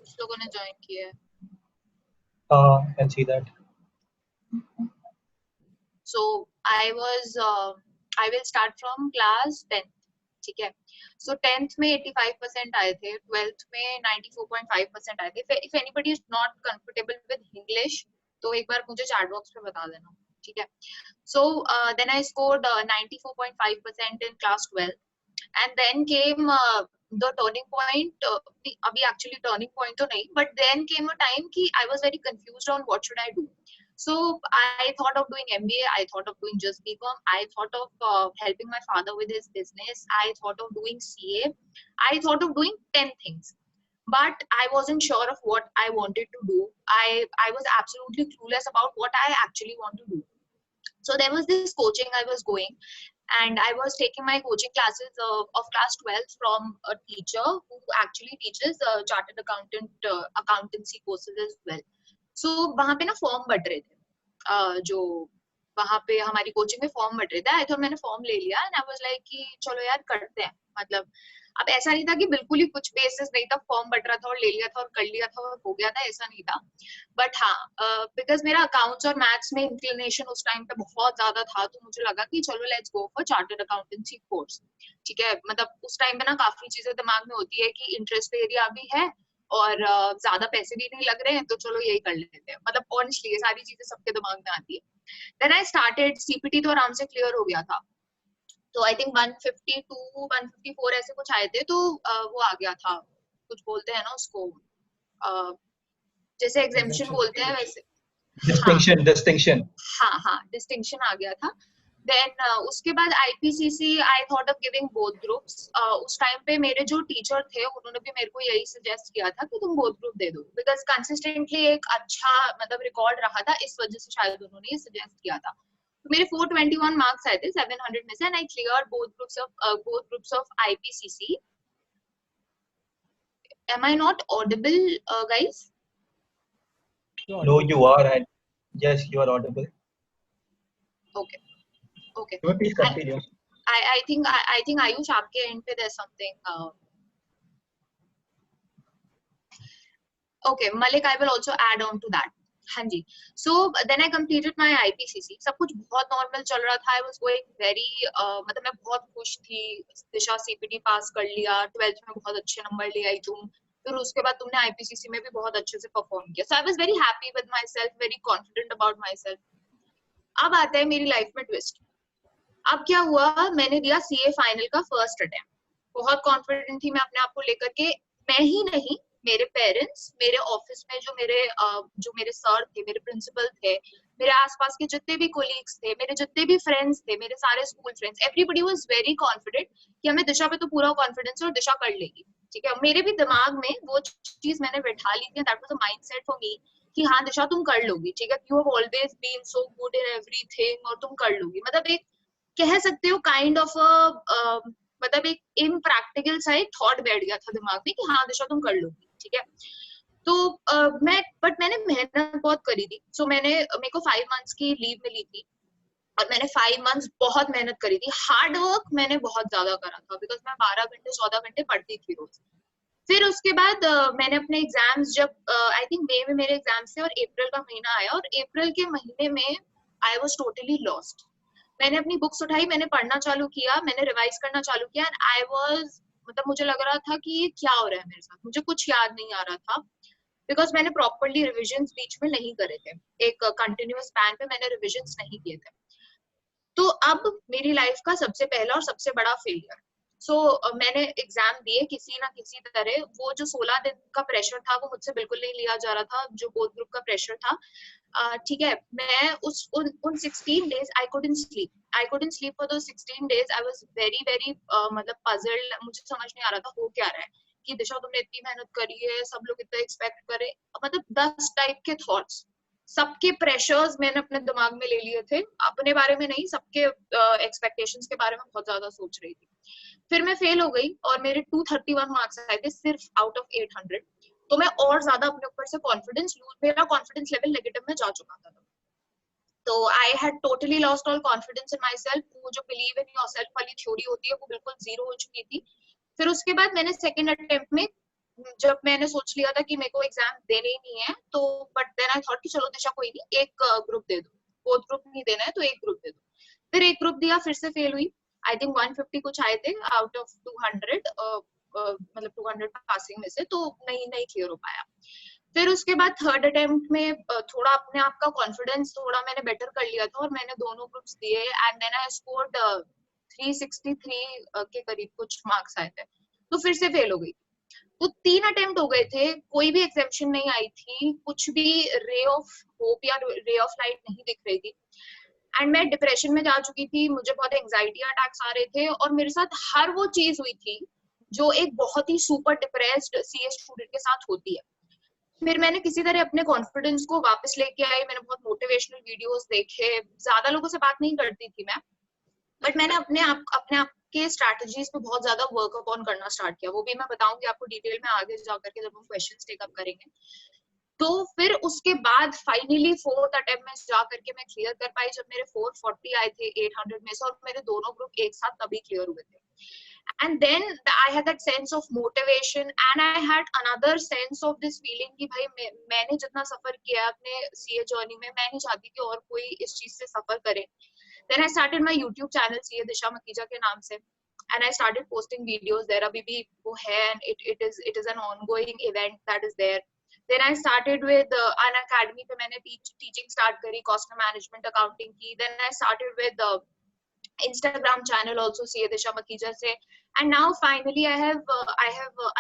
कुछ लोगों ने ज्वाइन किया है। Can see that. So I will start from class 10th, ठीक है। So 10th में 85% आए थे, 12th में 94.5% आए थे। If anybody is not comfortable with English, तो एक बार मुझे chat box पे बता देना, ठीक है। So then I scored 94.5% in class 12, and then came the turning point. अभी actually turning point तो नहीं, but then came a time कि I was very confused on what should I do. So I thought of doing MBA, I thought of doing just BCom, I thought of helping my father with his business, I thought of doing CA, I thought of doing 10 things. But I wasn't sure of what I wanted to do. I was absolutely clueless about what I actually want to do. So there was this coaching I was going, and I was taking my coaching classes of class 12 from a teacher who actually teaches chartered accountancy courses as well. So वहाँ पे ना form बढ़ रहे थे, जो वहाँ पे हमारी कोचिंग में फॉर्म बढ़ रहे थे। आई थॉट मैंने फॉर्म ले लिया एंड आई वाज लाइक कि चलो यार करते हैं। मतलब अब ऐसा नहीं था कि बिल्कुल ही कुछ बेसिस नहीं था, फॉर्म बढ़ रहा था और ले लिया था और कर लिया था और हो गया था, ऐसा नहीं था। बट हाँ, बिकॉज मेरा अकाउंट्स और मैथ्स में इंक्लिनेशन उस टाइम पे बहुत ज्यादा था, तो मुझे लगा कि चलो let's go for chartered accountancy course, ठीक है। मतलब उस टाइम पे ना काफी चीजें दिमाग में होती है कि इंटरेस्ट एरिया भी है और ज्यादा पैसे भी नहीं लग रहे हैं, तो चलो यही कर लेते हैं। मतलब ऑनेस्टली ये सारी चीजें सबके दिमाग में आती है। देन आई स्टार्टेड, सीपीटी तो आराम से क्लियर हो गया था, तो आई थिंक 152 154 ऐसे कुछ आए थे, तो वो आ गया था, कुछ बोलते हैं ना उसको, जैसे एग्जेम्पशन बोलते हैं वैसे, डिस्टिंक्शन हाँ डिस्टिंक्शन आ गया था। देन उसके बाद IPCC, I thought of giving both groups. उस टाइम पे मेरे जो टीचर थे उन्होंने भी मेरे को यही सजेस्ट किया था कि तुम बोथ ग्रुप दे दो, बिकॉज कंसिस्टेंटली एक अच्छा मतलब रिकॉर्ड रहा था, इस वजह से शायद उन्होंने ये सजेस्ट किया था। तो मेरे 421 मार्क्स आए थे 700 में से, and I clear both groups of IPCC. Am I not audible, guys? No, you are, and yes, you are audible. Okay. Please continue. I think Ayush, आपके end पे there's something. Okay, Malik, I will also add on to that. हाँ जी. So then I completed my IPCC. सब कुछ बहुत normal चल रहा था. I was going very मतलब मैं बहुत खुश थी. दिशा CPT पास कर लिया. 12th में बहुत अच्छे नंबर ले आई तुम. फिर उसके बाद तुमने IPCC में भी बहुत अच्छे से परफॉर्म किया. So I was very happy with myself, very confident about myself. अब आता है मेरी लाइफ में ट्विस्ट. अब क्या हुआ, मैंने दिया CA फाइनल का फर्स्ट अटेम्प्ट. बहुत कॉन्फिडेंट थी मैं अपने आप को लेकर के. मैं ही नहीं, मेरे पेरेंट्स, मेरे ऑफिस में जो मेरे सर थे, मेरे प्रिंसिपल थे, मेरे आसपास के जितने भी कोलीग्स थे, मेरे जितने भी फ्रेंड्स थे, मेरे सारे school friends, everybody was very confident कि हमें दिशा पे तो पूरा कॉन्फिडेंस है और दिशा कर लेगी, ठीक है. मेरे भी दिमाग में वो चीज मैंने बैठा ली थी. That was a mindset for me कि हाँ दिशा तुम कर लोगी, ठीक है. You have always been so good in everything और तुम कर लोगी. मतलब एक कह सकते हो काइंड ऑफ मतलब एक इम्प्रैक्टिकल सा एक थॉट बैठ गया था दिमाग में कि हाँ दिशा तुम कर लोगी, ठीक है. तो मैंने मेहनत बहुत करी थी. सो मेरे को 5 मंथ्स की लीव मिली थी और मैंने 5 मंथ्स बहुत मेहनत करी थी. हार्ड वर्क मैंने बहुत ज्यादा करा था, बिकॉज मैं 12 घंटे 14 घंटे पढ़ती थी रोज. फिर उसके बाद मैंने अपने एग्जाम्स, जब आई थिंक मई में मेरे एग्जाम्स थे और अप्रैल का महीना आया, और अप्रैल के महीने में आई वाज टोटली लॉस्ट. मैंने अपनी बुक्स उठाई, मैंने पढ़ना चालू किया, मैंने रिवाइज करना चालू किया, एंड आई वाज मतलब मुझे लग रहा था कि ये क्या हो रहा है मेरे साथ. मुझे कुछ याद नहीं आ रहा था, बिकॉज मैंने प्रॉपर्ली रिविजन्स बीच में नहीं करे थे. एक कंटिन्यूअस स्पैन पे मैंने रिविजन्स नहीं किए थे. तो अब मेरी लाइफ का सबसे पहला और सबसे बड़ा फेलियर. सो मैंने एग्जाम दिए किसी ना किसी तरह. वो जो 16 दिन का प्रेशर था वो मुझसे बिल्कुल नहीं लिया जा रहा था, जो बोथ ग्रुप का प्रेशर था, ठीक है. मैं उन 16 days I couldn't sleep for those 16 days. I was very मतलब puzzled. मुझे समझ नहीं आ रहा था हो क्या रहा है, कि दिशा तुमने इतनी मेहनत करी है, सब लोग इतना एक्सपेक्ट करे. मतलब 10 टाइप के थॉट्स, सबके प्रेशर्स मैंने अपने दिमाग में ले लिए थे. अपने बारे में नहीं, सबके एक्सपेक्टेशंस के बारे में बहुत ज्यादा सोच रही थी. फिर मैं फेल हो गई और मेरे 231 मार्क्स आए थे सिर्फ आउट ऑफ 800. तो मैं और ज्यादा अपने ऊपर से कॉन्फिडेंस मेरा कॉन्फिडेंस लेवल नेगेटिव में जा चुका था. तो I had totally lost all confidence in my self. वो जो बिलीव इन योरसेल्फ वाली थ्योरी होती है वो बिल्कुल जीरो हो चुकी थी. फिर उसके बाद मैंने सेकेंड अटेम्प्ट में जब मैंने सोच लिया था कि मेरे को एग्जाम देने ही नहीं है, तो बट देन आई थॉट कि चलो दिशा कोई नहीं, एक ग्रुप दे दो, फोर्थ ग्रुप नहीं देना है तो एक ग्रुप दे दो। फिर एक ग्रुप दिया, फिर से फेल हुई। आई थिंक 150 कुछ आए थे आउट ऑफ 200, मतलब 200 पासिंग में से, तो नहीं नहीं क्लियर हो पाया। फिर उसके बाद थर्ड अटेम्प्ट में थोड़ा अपने आप का कॉन्फिडेंस थोड़ा मैंने बेटर कर लिया था, और मैंने दोनों ग्रुप्स दिए एंड देन आई स्कोर्ड 363 के करीब कुछ मार्क्स आए थे, तो फिर से फेल हो गई। तो 3 अटेम्प्ट हो गए थे, कोई भी एग्जेम्पशन नहीं आई थी, कुछ भी रे ऑफ होप या रे ऑफ लाइट नहीं दिख रही थी, एंड मैं डिप्रेशन में जा चुकी थी, मुझे बहुत एंजाइटी अटैक्स आ रहे थे, और मेरे साथ हर वो चीज हुई थी जो एक बहुत ही सुपर डिप्रेस्ड सीए स्टूडेंट के साथ होती है। फिर मैंने किसी तरह अपने कॉन्फिडेंस को वापस लेके आई, मैंने बहुत मोटिवेशनल वीडियोस देखे, ज्यादा लोगों से बात नहीं करती थी मैं, बट मैंने अपने आप के स्ट्रैटेजीज पे बहुत ज्यादा वर्क अपॉन करना स्टार्ट किया। वो भी मैं बताऊंगी आपको डिटेल में आगे जाकर के जब हम क्वेश्चंस टेकअप करेंगे। तो फिर उसके बाद फाइनली फोर्थ अटेम्प्ट में जा करके मैं क्लियर कर पाई, जब मेरे 440 आए थे 800 में से, और मेरे दोनों ग्रुप एक साथ तभी क्लियर हुए थे। And then I had that sense of motivation, and I had another sense of this feeling कि भाई मैंने जितना सफर किया अपने सीए जर्नी में, मैं नहीं चाहती कि और कोई इस चीज से सफर करे। Then I started my YouTube channel CA Disha Makhija के नाम से, and I started posting videos there। अभी भी वो है, and it is an ongoing event that is there। Then I started with an academy पे मैंने teaching start करी, cost management accounting की। Then I started with Instagram channel also CA Disha Makija se, and now finally I have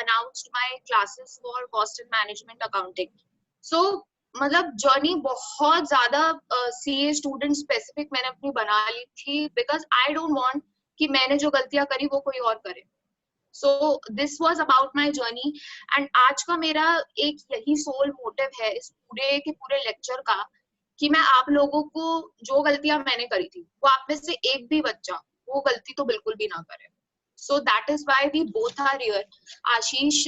announced my classes for cost and management accounting। So मतलब journey बहुत ज्यादा CA student specific मैंने अपनी बना ली थी, because I don't want कि मैंने जो गलतियां करी वो कोई और करे। So this was about my journey, and आज का मेरा एक यही सोल मोटिव है इस पूरे के पूरे लेक्चर का, कि मैं आप लोगों को जो गलतियां मैंने करी थी, वो आप में से एक भी बच्चा वो गलती तो बिल्कुल भी ना करे। So that is why we both are here. Ashish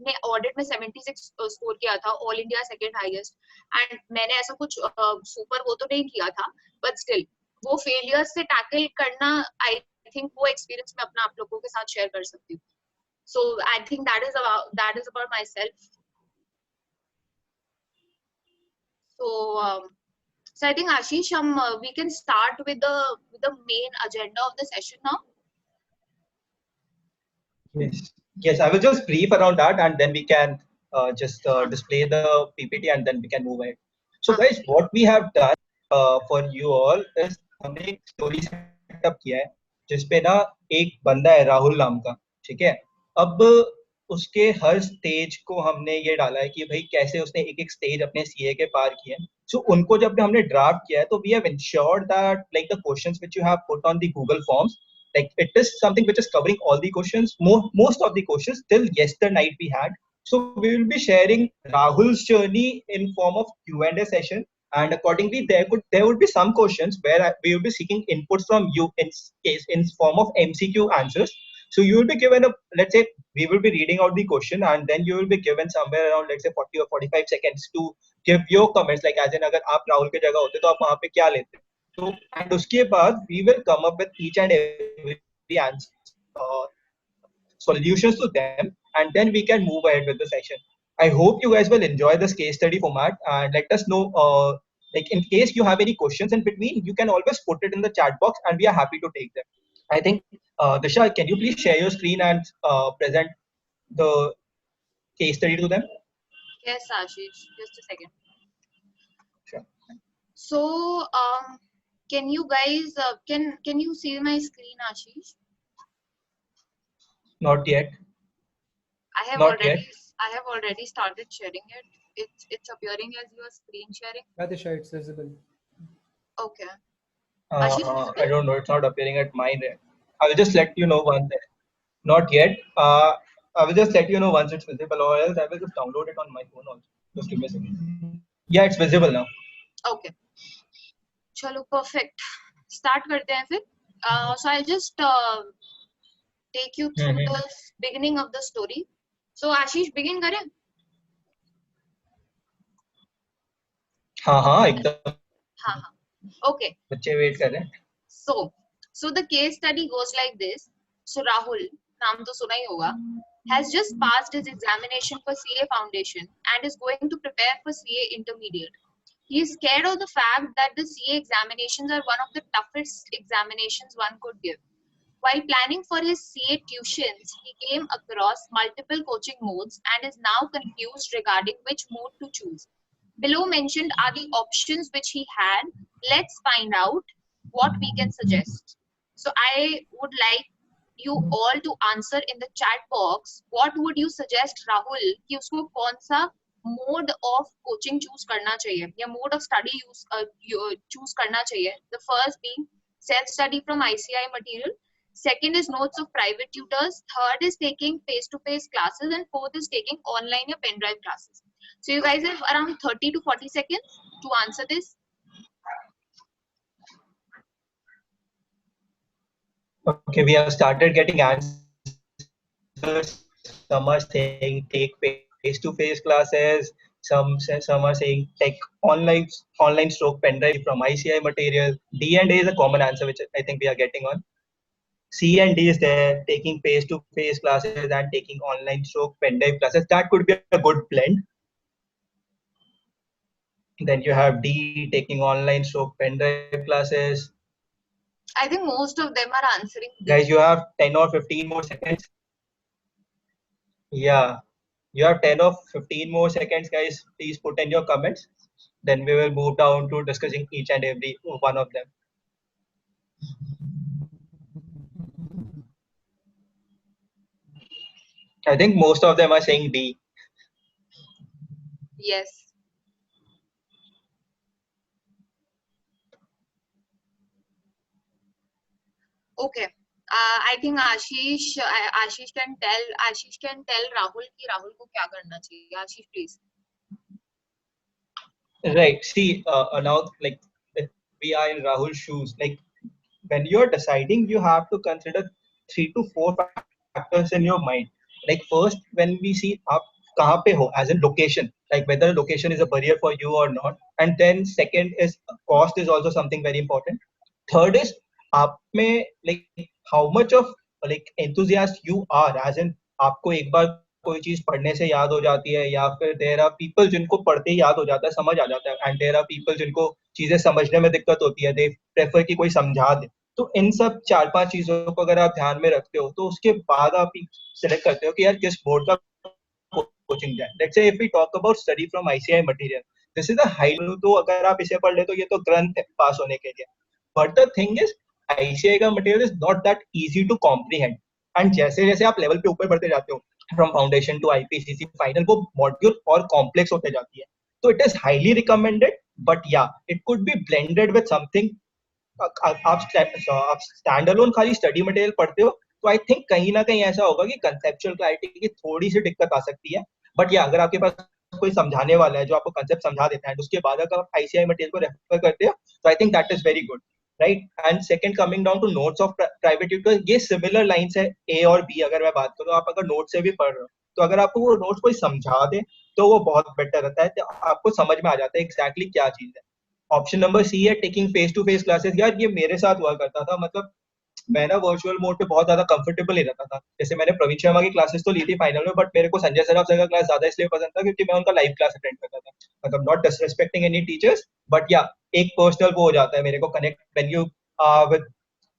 ने ऑडिट में 76 स्कोर किया था, all India second highest, and मैंने ऐसा कुछ सुपर वो तो नहीं किया था, बट स्टिल वो फेलियर से टैकल करना, आई थिंक वो एक्सपीरियंस मैं अपना आप लोगों के साथ शेयर कर सकती हूँ। So I think that is about myself। So so I think Ashish, we can start with the main agenda of the session now. Yes, yes. I will just brief around that, and then we can just display the PPT, and then we can move ahead. So, guys, what we have done for you all is हमने एक story setup किया है जिसपे ना एक बंदा है राहुल नाम का, ठीक है। अब उसके हर स्टेज को हमने ये डाला है कि भाई कैसे उसने एक एक स्टेज अपने सीए के पार किए हैं। सो उनको जब हमने ड्राफ्ट किया है तो we have ensured that like the questions which you have put on the Google forms, like it is something which is covering all the questions, most of the questions till yesterday night we had. So we will be sharing Rahul's journey in form of Q&A session, and accordingly there would be some questions where we will be seeking inputs from you in form of MCQ answers. So you will be given a, let's say we will be reading out the question, and then you will be given somewhere around, let's say 40 or 45 seconds to give your comments, like as in अगर आप राहुल के जगह होते तो आप वहाँ पे क्या लेते। तो एंड उसके बाद we will come up with each and every answer, solutions to them, and then we can move ahead with the session. I hope you guys will enjoy this case study format, and let us know like in case you have any questions in between, you can always put it in the chat box and we are happy to take them. I think Disha, can you please share your screen and present the case study to them? Yes, Ashish, just a second. Sure. So can you guys can you see my screen, Ashish? Not yet. I have Not yet. already started sharing it. It's appearing as your screen sharing. Yeah, Disha, it's visible. Okay. Ashish, I don't know. It's not appearing at mine. I will just let you know once. Not yet. I will just let you know once it's visible, or else I will just download it on my phone also. Just give me a second. Yeah, it's visible now. Okay. चलो perfect. Start करते हैं फिर. So I'll just take you through the beginning of the story. So Ashish, begin करें? हाँ एकदम. हाँ. Okay. बच्चे wait कर रहे हैं. So the case study goes like this. So Rahul, नाम तो सुना ही होगा. has just passed his examination for CA Foundation and is going to prepare for CA Intermediate. He is scared of the fact that the CA examinations are one of the toughest examinations one could give. While planning for his CA tuitions, he came across multiple coaching modes and is now confused regarding which mode to choose. Below mentioned are the options which he had. Let's find out what we can suggest. So I would like you all to answer in the chat box. What would you suggest Rahul कि उसको कौन सा mode of coaching choose करना चाहिए या mode of study choose करना चाहिए? The first being self study from ICI material. Second is notes of private tutors. Third is taking face-to-face classes, and fourth is taking online or pen drive classes. So you guys have around 30 to 40 seconds to answer this. Okay, we have started getting answers. Some are saying take face-to-face classes. Some are saying take online stroke pen drive from ICI material. D and A is a common answer, which I think we are getting on. C and D is there, taking face-to-face classes and taking online stroke pen drive classes. That could be a good blend. Then you have D, taking online stroke pen drive classes. I think most of them are answering D. Guys, you have 10 or 15 more seconds. Yeah, you have 10 or 15 more seconds, guys. Please put in your comments. Then we will move down to discussing each and every one of them. I think most of them are saying D. Yes. Okay. I think Ashish can tell Rahul कि Rahul को क्या करना चाहिए. Ashish, please. Right. See, now like we are in Rahul's shoes. Like when you're deciding, you have to consider 3 to 4 factors in your mind. Like first, when we see आप कहाँ पे हो, as in location, like whether location is a barrier for you or not. And then second is cost is also something very important. Third is आप में like how much of like enthusiast you are, as in आपको एक बार कोई चीज पढ़ने से याद हो जाती है या फिर देयर आर पीपल जिनको पढ़ते ही याद हो जाता है, समझ आ जाता है, एंड देयर आर पीपल जिनको चीजें समझने में दिक्कत होती है, दे प्रेफर कि कोई समझा दे. तो इन सब 4-5 चीजों को अगर आप ध्यान में रखते हो तो उसके बाद आप सेलेक्ट करते हो कि यार किस बोर्ड का कोचिंग जाए. Let's say if we talk about study from ICI material, this is a high, तो अगर आप इसे पढ़ ले तो ये तो ग्रंथ है पास होने के लिए. But the thing is ICAI का material is not that easy to comprehend. And जैसे जैसे आप लेवल पे ऊपर बढ़ते जाते हो from foundation to IPCC final, वो मॉड्यूल और कॉम्प्लेक्स होते जाती है. तो it is highly recommended, but yeah it could be blended with something. आप स्टैंड अलोन खाली स्टडी मटेरियल पढ़ते हो तो आई थिंक कहीं ना कहीं ऐसा होगा कि कंसेप्चुअल क्लैरिटी की थोड़ी सी दिक्कत आ सकती है. बट या अगर आपके पास कोई समझाने वाला है जो आपको कंसेप्ट समझा देता है, उसके बाद अगर आप आईसीआई मटेरियल को रेफर करते हो तो I think that is very good, right. And second, coming down to notes of private tutor, ये सिमिलर लाइंस है ए और बी. अगर मैं बात करूँ, आप अगर नोट से भी पढ़ रहे हो तो अगर आपको वो नोट्स कोई समझा दे तो वो बहुत बेटर रहता है, तो आपको समझ में आ जाता है एग्जैक्टली क्या चीज है. ऑप्शन नंबर सी है taking face to face classes. यार ये मेरे साथ हुआ करता था, मतलब मैं ना वर्चुअल मोड पे बहुत ज्यादा कंफर्टेबल नहीं रहता था. जैसे मैंने प्रवीण शर्मा की क्लासेस तो ली थी फाइनल में, बट मेरे को संजय सराफ सर का क्लास ज्यादा इसलिए पसंद था क्योंकि मैं उनका लाइव क्लास अटेंड करता था. मतलब not disrespecting any teachers, but या एक पर्सनल वो हो जाता है मेरे को connect when you with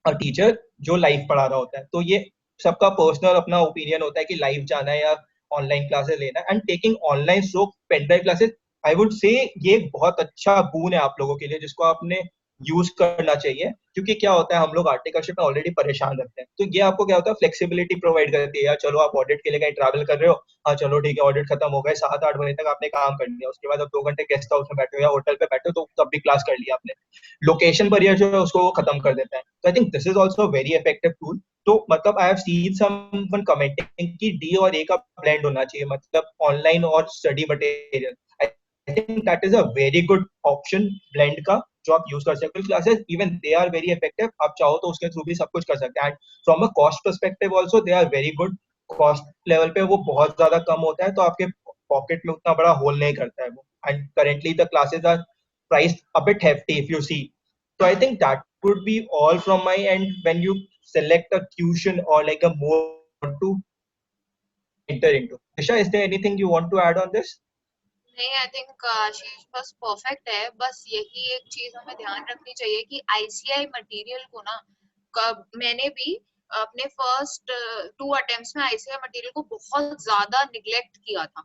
a teacher जो लाइव पढ़ा रहा होता है. तो ये सबका पर्सनल अपना ओपिनियन होता है कि लाइव जाना है या ऑनलाइन क्लासेस लेना है. And taking online stroke pen drive classes, I would say ये बहुत अच्छा बून है आप लोगों के लिए जिसको आपने यूज करना चाहिए. क्योंकि क्या होता है, हम लोग आर्टिकलशिप में ऑलरेडी परेशान रहते हैं, तो ये आपको क्या होता है फ्लेक्सिबिलिटी प्रोवाइड करती है. यार चलो आप ऑडिट के लिए कहीं ट्रैवल कर रहे हो, हाँ चलो ठीक है, ऑडिट खत्म हो गए, 7-8 बजे तक आपने काम कर लिया, उसके बाद अब 2 घंटे गेस्ट हाउस में बैठे हो या होटल पे बैठे हो तो तब भी क्लास कर लिया आपने. लोकेशन बरियर जो है उसको वो खत्म कर देता है. तो I think this is also very effective tool. तो मतलब I have seen someone commenting कि डी और ए का ब्लेंड होना चाहिए, मतलब ऑनलाइन और study material. I think that is a very good option blend का जो आप यूज कर सकते हो. Classes even they are very effective, आप चाहो तो उसके थ्रू भी सब कुछ कर सकते हैं. And from a cost perspective also they are very good. Cost level पे वो बहुत ज्यादा कम होता है, तो आपके पॉकेट में उतना बड़ा होल नहीं करता है वो. And currently the classes are priced a bit hefty if you see. So I think that would be all from my end when you select a tuition or like a mode to enter into. Disha, is there anything you want to add on this? नहीं, आई think आशीष बस perfect है। बस यही एक चीज हमें ध्यान रखनी चाहिए कि आईसीआई मटेरियल को ना, मैंने भी अपने फर्स्ट 2 अटेम्प्ट्स में आईसीआई मटेरियल को बहुत ज्यादा निग्लेक्ट किया था,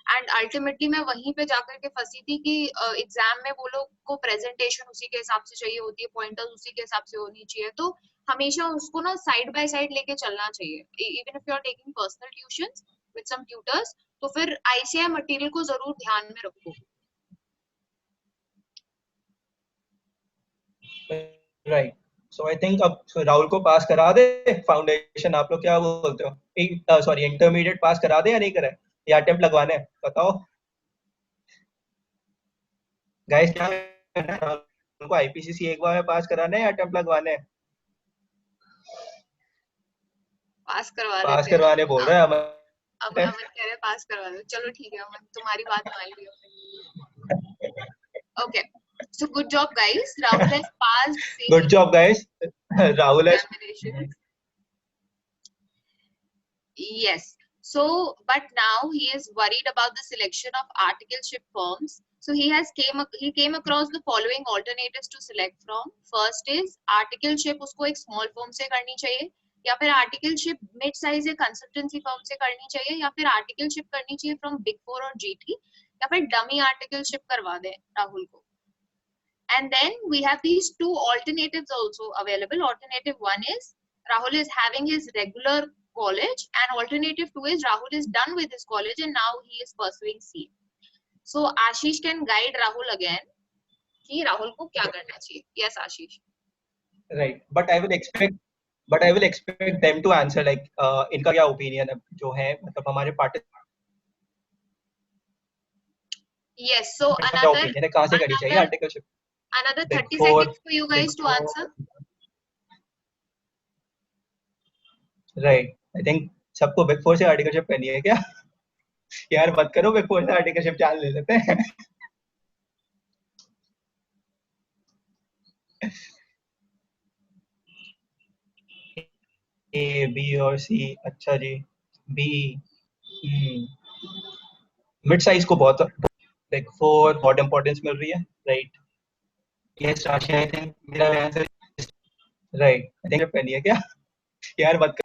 एंड अल्टीमेटली मैं वहीं पे जाकर के फंसी थी कि एग्जाम में वो लोग को प्रेजेंटेशन उसी के हिसाब से चाहिए होती है, पॉइंटर्स उसी के हिसाब से होनी चाहिए। तो हमेशा उसको ना साइड बाय साइड लेके चलना चाहिए। Even if you are taking personal tuitions with some tutors, तो फिर आईसीआई मटेरियल को जरूर ध्यान में रखो। राइट, सो आई थिंक अब राहुल को पास करा दे फाउंडेशन, आप लोग क्या बोलते हो? सॉरी, इंटरमीडिएट पास करा दे या नहीं करा, या अटेम्प्ट लगवाने, बताओ गाइस। क्या उनको आईपीसीसी एक बार में पास कराना है या अटेम्प्ट लगवाने? पास करवा पास देते हैं। करवाने बोल रहा है हम। अब अमन कह रहे पास करवा दो। चलो ठीक है अमन, तुम्हारी बात मान ली। Okay, so good job guys, Rahul has passed Good job guys, Rahul has examination. Yes, so but now he is worried about the selection of articleship firms. So he came across the following alternatives to select from. First is articleship उसको एक small firm से करनी चाहिए, या फिर articleship mid size या consultancy firm से करनी चाहिए, या फिर articleship करनी चाहिए from Big Four और GT, या फिर dummy articleship करवा दें राहुल को। And then we have these 2 alternatives also available. Alternative 1 is Rahul is having his regular college, and alternative 2 is Rahul is done with his college and now he is pursuing CA. So Ashish can guide Rahul again कि Rahul को क्या करना चाहिए। Yes Ashish. Right, but I will expect them to answer like इनका क्या opinion है जो है, मतलब हमारे party. Yes, so another opinion है कहाँ से करनी चाहिए articleship. Another 30 seconds for you guys to answer. Right, I think सबको बिग फोर से आर्टिकलशिप करनी है क्या? यार मत करो, बिग फोर से आर्टिकलशिप चाल ले लेते हैं। ए, बी और सी। अच्छा जी, बी। मिड साइज को बहुत, बिग फोर बहुत इंपॉर्टेंस मिल रही है। राइट, यस राशि, आई थिंक मेरा आंसर राइट। आई थिंक पहनी है क्या? यार मत कर।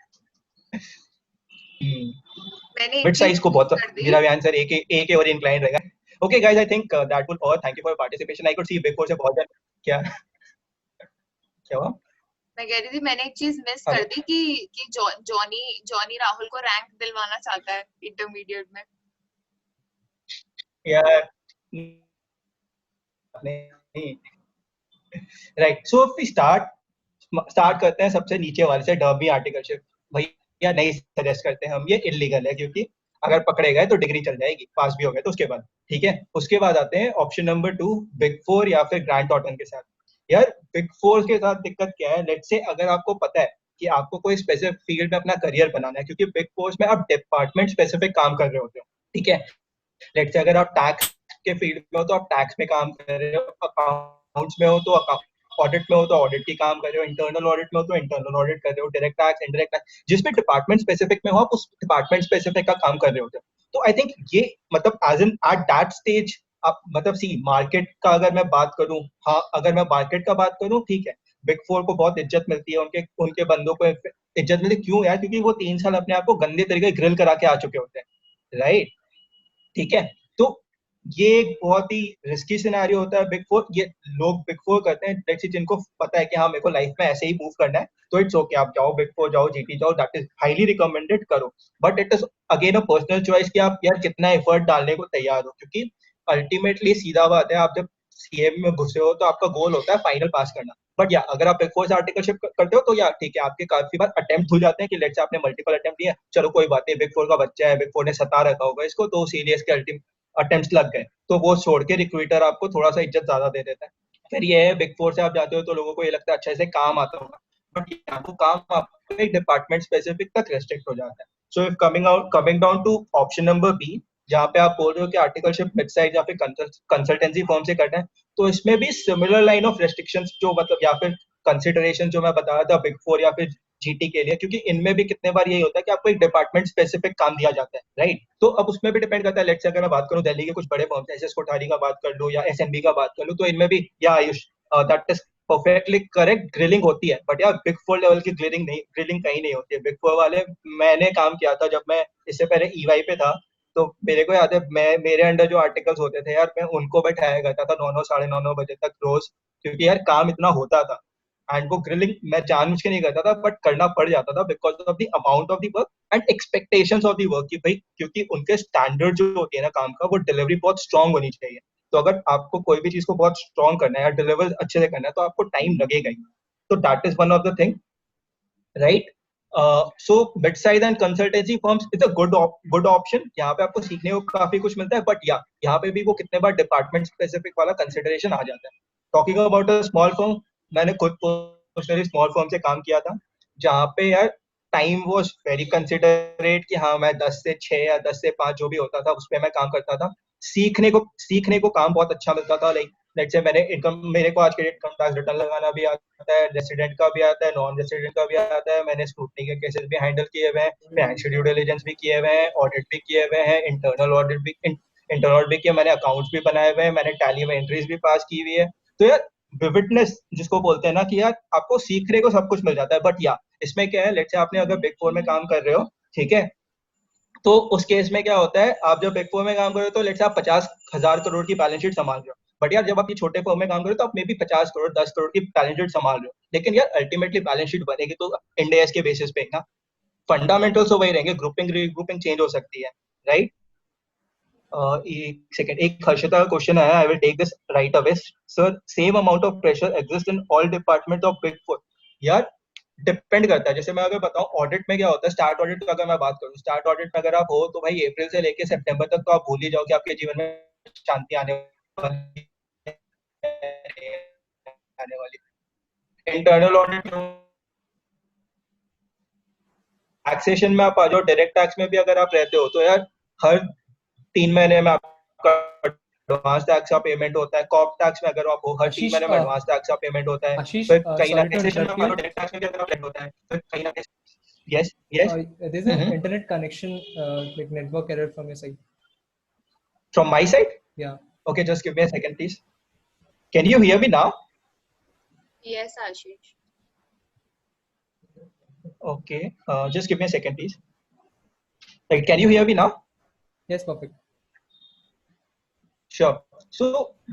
मिड साइज को बहुत, मेरा आंसर ए के और इंक्लाइंड रहेगा। Okay guys, I think that will all. Thank you for participation. I could see big four से बहुत क्या हुआ? मैं कह रही थी मैंने एक चीज मिस कर दी कि जॉनी राहुल को रैंक दिलवाना चाहता है इंटरमीडिएट में। यार नहीं, right. So if we start करते हैं सबसे नीचे वाले से, डमी आर्टिकलशिप। भैया नहीं सजेस्ट करते हैं हम, ये इलीगल है, क्योंकि अगर पकड़े गए तो डिग्री चल जाएगी, पास भी हो गए तो उसके बाद। ठीक है, उसके बाद आते हैं ऑप्शन नंबर 2, बिग फोर या फिर ग्रांट थॉर्टन के साथ। यार बिग फोर के साथ दिक्कत क्या है? लेट्स से अगर आपको पता है कि आपको कोई स्पेसिफिक फील्ड में अपना करियर बनाना है, क्योंकि बिग फोर्स में आप डिपार्टमेंट स्पेसिफिक काम कर रहे होते हो। ठीक है, लेट्स से अगर आप टैक्स के फील्ड में हो तो आप टैक्स में काम कर रहे हो, अकाउंट्स में हो तो ऑडिट में हो तो ऑडिट की काम कर रहे हो, इंटरनल ऑडिट में हो तो इंटरनल ऑडिट कर रहे हो, डायरेक्ट टैक्स, इनडायरेक्ट टैक्स, जिसमें डिपार्टमेंट स्पेसिफिक में हो आप उस डिपार्टमेंट स्पेसिफिक का काम कर रहे होते हो। तो आई थिंक ये मतलब as an at that stage आप मतलब सी मार्केट का अगर मैं बात करूं, हाँ अगर मैं मार्केट का बात करूं, ठीक है, बिग फोर को बहुत इज्जत मिलती है, उनके बंदों को इज्जत मिलती है। क्यों यार? क्योंकि वो 3 साल अपने आप को गंदे तरीके ग्रिल करा के आ चुके होते हैं। राइट, ठीक है, तो ये एक बहुत ही रिस्की सिनेरियो होता है बिग फोर। ये लोग बिग फोर करते हैं लेट्स से जिनको पता है कि हाँ मेरे को लाइफ में ऐसे ही मूव करना है, तो इट्स ओके, आप जाओ बिग फोर, जाओ जीटी जाओ, दैट इज हाईली रिकमेंडेड, करो। But it is again a personal choice कि आप यार कितना एफर्ट डालने को तैयार हो, क्योंकि अल्टीमेटली सीधा बात है, आप जब सीएम में घुसे हो तो आपका गोल होता है फाइनल पास करना। बट या अगर आप बिग फोर से आर्टिकलशिप करते हो तो या ठीक है, आपके काफी बार अटेम्प्ट हो जाते हैं कि लेट्स से आपने मल्टीपल अटेम्प्ट दिए, चलो कोई बात नहीं, बिग फोर का बच्चा है, बिग फोर ने सता रखा होगा इसको, तो सीरियस के अल्टीमेट अटेम्प्ट्स लग गए, तो वो छोड़ के रिक्रूटर आपको थोड़ा सा इज्जत ज्यादा दे देता है। फिर ये है बिग फोर से आप जाते हो तो लोगों को ये लगता है अच्छा इसे काम आता होगा, बट आपको काम आपको एक डिपार्टमेंट स्पेसिफिक तक रेस्ट्रिक्ट हो जाता है। So if coming down to option number B, जहाँ पे आप बोल रहे हो कि आर्टिकलशिप मिड साइज या फिर कंसल्टेंसी फर्म से करना है, तो इसमें भी सिमिलर लाइन ऑफ रेस्ट्रिक्शंस जो मतलब या फिर कंसिडरेशन जो मैं बता रहा था बिग फोर या फिर जीटी के लिए, क्योंकि इनमें भी कितने बार यही होता है कि आपको एक डिपार्टमेंट स्पेसिफिक काम दिया जाता है, राइट? तो अब उसमें भी डिपेंड करता है। लेट्स से अगर मैं बात करूं दिल्ली के कुछ बड़े फर्म्स, एसएस कोठारी का बात कर लूं या एसएनबी का बात कर लूं, तो इनमें भी या Ayush, that is perfectly correct, grilling होती है, बट यार बिग फोर लेवल की ग्रिलिंग नहीं, ग्रिलिंग कहीं नहीं होती है। बिग फोर वाले, मैंने काम किया था जब मैं इससे पहले ईवाई पे था, तो मेरे को याद है, मैं मेरे अंडर जो आर्टिकल्स होते थे यार, मैं उनको बैठाया करता था 9 9 9:30 बजे तक रोज, क्योंकि यार काम इतना होता था। एंड वो ग्रिलिंग मैं जानबूझ के नहीं करता था, बट करना पड़ जाता था because of the amount of the work and expectations of the work, कि भाई क्योंकि उनके स्टैंडर्ड जो होती है ना काम का, वो डिलीवरी बहुत स्ट्रांग होनी चाहिए। तो अगर आपको कोई भी चीज को बहुत स्ट्रांग करना है या डिलीवर अच्छे से करना है, तो आपको टाइम लगेगा ही। तो that is one of the thing, right? So mid size and consultancy firms is a good option. यहाँ पे आपको सीखने को काफी कुछ मिलता है, बट या यहाँ पे भी वो कितने बार डिपार्टमेंट स्पेसिफिक वाला कंसिडरेशन आ जाता है। Talking about a small firm, मैंने खुद पर्सनली स्मॉल फर्म से काम किया था, जहाँ पे यार टाइम वॉज वेरी कंसिडरेट, कि हाँ मैं 10 से 6 या 10 से 5 जो भी होता था उस पर मैं काम करता था। सीखने को काम बहुत अच्छा मिलता था। लाइक लेट्स से मैंने इनकम, मेरे को आज के इनकम टैक्स रिटर्न लगाना भी आता है, रेसिडेंट का भी आता है, नॉन रेसिडेंट का भी आता है, मैंने स्क्रूटनी के केसेस भी हैंडल किए हुए हैं, फाइनेंशियल ड्यू डिलिजेंस भी किए हुए हैं, ऑडिट भी किए हुए हैं, इंटरनल ऑडिट भी किया, मैंने अकाउंट्स भी बनाए हुए हैं, मैंने टैली में एंट्रीज भी पास की हुई है। तो यार विविडनेस जिसको बोलते हैं ना, कि यार आपको सीखने को सब कुछ मिल जाता है। बट या इसमें क्या है, लेट्स से आपने अगर बिग फोर में काम कर रहे हो, ठीक है, तो उस केस में क्या होता है, आप जब बिग फोर में काम कर रहे हो तो लेट्स से आप 50,000 करोड़ की बैलेंस शीट संभाल रहे हो। बट यार जब आप ये छोटे फर्म में काम कर रहे हो, तो आप मे बी 50 करोड़ 10 करोड़ की बैलेंस शीट संभाल रहे हो, लेकिन यार अल्टीमेटली बैलेंस शीट बनेगी तो इंडेस के बेसिस पे ना, फंडामेंटल्स तो वही रहेंगे, ग्रुपिंग रीग्रुपिंग चेंज हो सकती है, राइट? एक सेकंड, एक हर्षिता का क्वेश्चन आया, I will take this right away. Sir, same amount of pressure exist in all department of big four? यार डिपेंड करता है। जैसे मैं अगर बताऊं ऑडिट में क्या होता है, स्टार्ट ऑडिट का अगर मैं बात करूं, स्टार्ट ऑडिट में अगर आप हो तो भाई अप्रैल से लेके सितंबर तक तो आप भूल ही जाओ कि आपके जीवन में शांति आने वाली। इंटरनल ऑडिट, टैक्सेशन में आप आ जाओ, डायरेक्ट टैक्स में भी अगर आप रहते हो तो यार हर 3 महीने में आपका एडवांस टैक्स का पेमेंट होता है। कॉप टैक्स में अगर आप हो, हर तीन आशीष महीने में एडवांस टैक्स का पेमेंट होता है। आशीष फिर कहीं ना सॉरी टू टैक्सेशन में इंटरप्ट आप आ यू जाओ, डायरेक्ट टैक्स में भी अगर आप होता है, फिर कहीं ना कहीं। Yes yes. there's an internet connection like network error from your side. From my side? Yeah. Okay, just give me a second, please. Can you hear me now? Yes, Ashish. Okay, just give me a second, please. Right, can you hear me now? Yes, perfect. Sure. So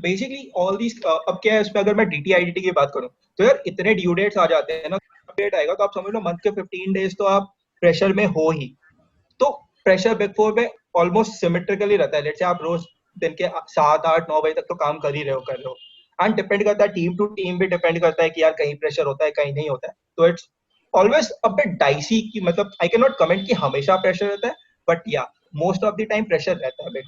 basically all these अब क्या है इसमें, अगर मैं DTIDT की बात करूं तो यार इतने ड्यू डेट्स आ जाते हैं ना, डेट आएगा तो आप समझ लो मंथ के 15 डेज तो आप प्रेशर में हो ही। तो प्रेशर बिग फोर में ऑलमोस्ट सिमेट्रिकली रहता है। लेट्स से आप रोज दिन के 7 8 9 बजे तक तो काम कर रहे हो। एंड डिपेंड करता है, टीम टू टीम भी डिपेंड करता है कि यार कहीं प्रेशर होता है कहीं नहीं होता है। तो it's always a bit dicey, की मतलब आई कैन नॉट कमेंट कि हमेशा प्रेशर रहता है, but yeah most of the time pressure रहता है बिट।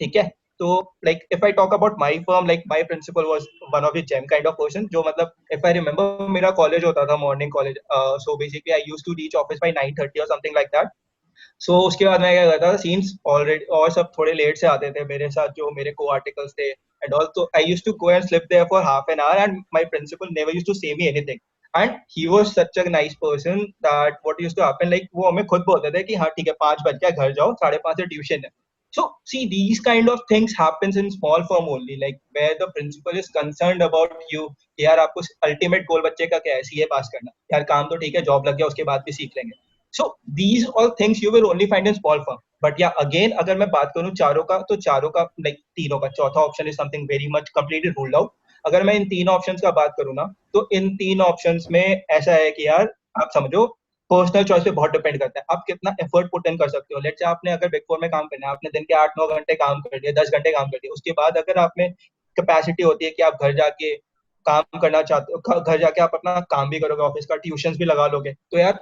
ठीक है, तो like if I talk about my firm, like my principal was one of the gem kind of person, जो मतलब इफ आई रिमेंबर मेरा कॉलेज होता था morning college, so basically I used to reach office by 9:30 और something like that. सो उसके बाद मैं क्या करता था, सीन्स ऑलरेडी और सब थोड़े लेट से आते थे मेरे साथ, जो मेरे को आर्टिकल्स थे एंड ऑल, तो I used to go and sleep there for half an hour and my principal never used to say me anything. And he was such a nice person that what used to happen, like वो हमें खुद बोलते थे कि हाँ ठीक है 5 बज गया घर जाओ, 5:30 से ट्यूशन है। So see, these kind of things happens in small firm only, like where the principal is concerned about you। यार आपको अल्टीमेट गोल बच्चे का क्या है, सीए पास करना, यार काम तो ठीक है, जॉब लग गया उसके बाद भी सीख लेंगे। So these all things you will only find in small firm। But yeah, again अगर मैं बात करूं चारों का, तो चारों का like तीनों का, चौथा option is something very much completely ruled out। अगर मैं इन तीन ऑप्शंस का बात करूं ना, तो इन तीन ऑप्शंस में ऐसा है कि यार आप समझो पर्सनल चॉइस पे बहुत डिपेंड करता है, आप कितना एफर्ट पुट इन कर सकते हो। लेट्स से आपने अगर बिग फोर में काम करना है, आपने दिन के 8 9 घंटे काम कर लिया, 10 घंटे काम कर लिया, उसके बाद अगर आप में कैपेसिटी होती है कि आप घर जाके काम करना चाहते हो, घर जाके आप अपना काम भी करोगे, ऑफिस का ट्यूशन भी लगा लोगे, तो यार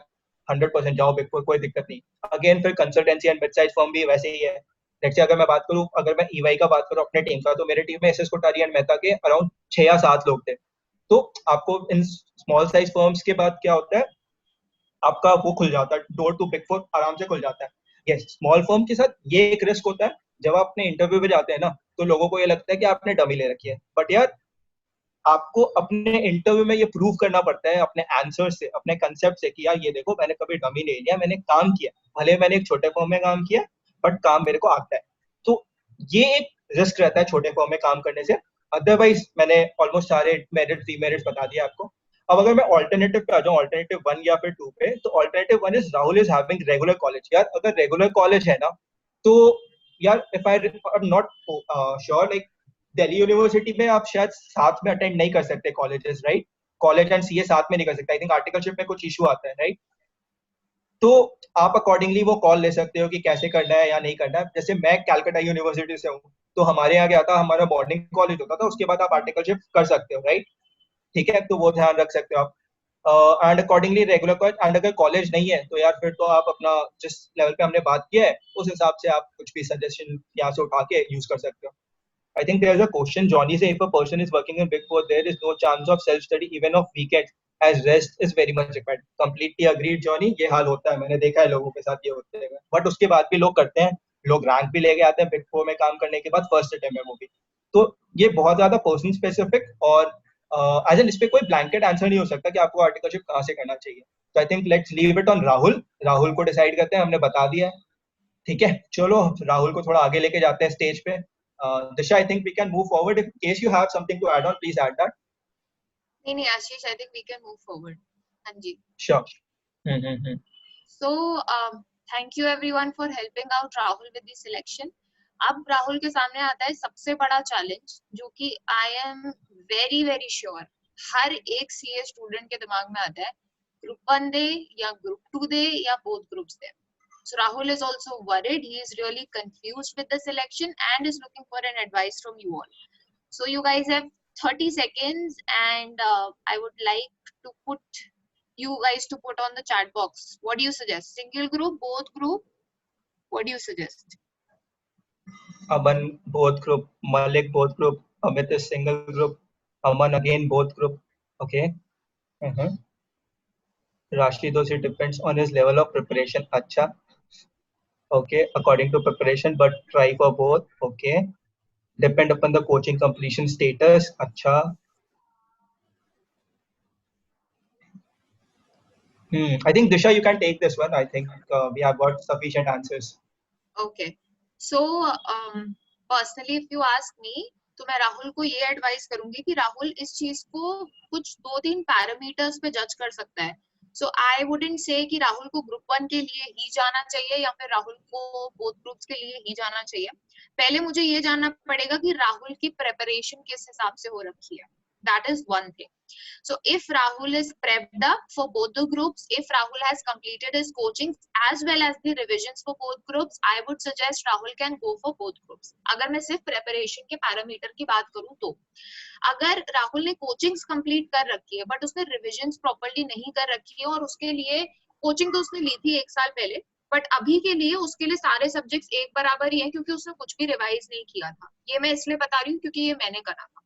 100% जाओ बिग फोर, कोई दिक्कत नहीं। अगेन फिर consultancy and mid size firm भी वैसे ही है। लेट्स से अगर मैं बात करूं, अगर मैं ईवाई का बात करूं अपने टीम का, तो मेरे टीम में एसएस कोठारी एंड मेहता के अराउंड 6 या 7 लोग थे। तो आपको इन स्मॉल साइज फर्म्स के बाद क्या होता है, आपका वो खुल जाता है, डोर टू बिग फोर आराम से खुल जाता है। यस, स्मॉल फर्म के साथ ये एक रिस्क होता है, जब आप अपने इंटरव्यू पे जाते हैं ना, तो लोगों को ये लगता है कि आपने डमी ले रखी है, बट यार आपको अपने इंटरव्यू में ये प्रूव करना पड़ता है अपने आंसर से, अपने कंसेप्ट से कि यार ये देखो मैंने कभी डमी नहीं लिया, मैंने काम किया, भले मैंने एक छोटे फॉर्म में काम किया बट काम मेरे को आता है। तो ये एक रिस्क रहता है छोटे फॉर्म में काम करने से। अदरवाइज मैंने ऑलमोस्ट सारे मेरिट डीमेरिट्स बता दिए आपको। अब अगर मैं ऑल्टरनेटिव पे आ जाऊँ, ऑल्टरनेटिव 1 या फिर 2 पे, तो alternative 1 is Rahul is having regular college. यार अगर रेगुलर कॉलेज है ना, तो यार if I am not sure, like Delhi university में आप शायद साथ में अटेंड नहीं कर सकते colleges, right? College and CA साथ में नहीं कर सकते, आई थिंक आर्टिकलशिप में कुछ इशू आता है, राइट? तो आप अकॉर्डिंगली वो कॉल ले सकते हो कि कैसे करना है या नहीं करना है। जैसे मैं कैलकाटा यूनिवर्सिटी से हूँ, तो हमारे यहाँ क्या था, हमारा मॉर्निंग कॉलेज होता था, उसके बाद आप आर्टिकलशिप कर सकते हो, राइट? ठीक है, तो वो ध्यान रख सकते हो आप। And accordingly regular college, and अगर कॉलेज नहीं है तो यार फिर तो आप अपना जिस लेवल पे हमने बात किया है उस हिसाब से आप कुछ भी सजेशन यहाँ से उठा के यूज कर सकते हो। I think there's a question Johnny say if a person is working in Big Four, there is no chance of self-study even of weekends, as rest is very much required. Completely agreed, Johnny. ये हाल होता है, मैंने देखा है लोगों के साथ ये होते हैं, बट उसके बाद भी लोग करते हैं, लोग रैंक भी लेके आते हैं बिग फोर में काम करने के बाद फर्स्ट अटेम्प्ट में वो भी। तो ये बहुत ज्यादा पर्सन स्पेसिफिक और एज एन इस पे कोई ब्लैंकेट आंसर नहीं हो सकता कि आपको आर्टिकलशिप कहाँ से करना चाहिए। तो I think let's leave it on Rahul. Rahul को डिसाइड करते हैं, हमने बता दिया है, ठीक है? चलो राहुल को थोड़ा आगे लेके जाते हैं स्टेज पे। Disha, I think we can move forward. In case you have something to add on, please add that. नहीं आशीष, I think we can move forward. हाँ जी. Sure. So thank you everyone for helping out Rahul with the selection. अब राहुल के सामने आता है सबसे बड़ा challenge, जो कि I am very very sure हर एक सीए स्टूडेंट के दिमाग में आता है, ग्रुप 1 दे या ग्रुप 2 दे या both groups they. So Rahul is also worried. He is really confused with the selection and is looking for an advice from you all. So you guys have 30 seconds and I would like to put you guys to put on the chat box. What do you suggest? Single group, both group? What do you suggest? Aman both group, Malik both group, Amit is single group, Aman again both group. Okay. Rashid also depends on his level of preparation. Acha. Okay, according to preparation, but try for both. Okay. Depend upon the coaching completion status. Acha. I think Disha, you can take this one. I think we have got sufficient answers. Okay. So personally, if you ask me, तो मैं राहुल को ये advice करूंगी कि राहुल इस चीज को कुछ 2-3 पैरामीटर्स पे जज कर सकता है. सो आई वुडंट से कि राहुल को ग्रुप 1 के लिए ही जाना चाहिए या फिर राहुल को बोथ ग्रुप्स के लिए ही जाना चाहिए. पहले मुझे ये जानना पड़ेगा कि राहुल की प्रेपरेशन किस हिसाब से हो रखी है. That is one thing. So if Rahul is prepped up for both the groups, if Rahul has completed his coaching as well as the revisions for both groups, I would suggest Rahul can go for both groups. अगर मैं सिर्फ preparation के parameter की बात करूँ तो अगर राहुल ने कोचिंग्स कंप्लीट कर रखी है बट उसने रिविजन्स प्रॉपर्ली नहीं कर रखी है और उसके लिए कोचिंग तो उसने ली थी 1 साल पहले, बट अभी के लिए उसके लिए सारे सब्जेक्ट्स एक बराबर ही हैं क्योंकि उसने कुछ भी रिवाइज नहीं किया था. ये मैं इसलिए बता रही हूँ क्योंकि ये मैंने करा था.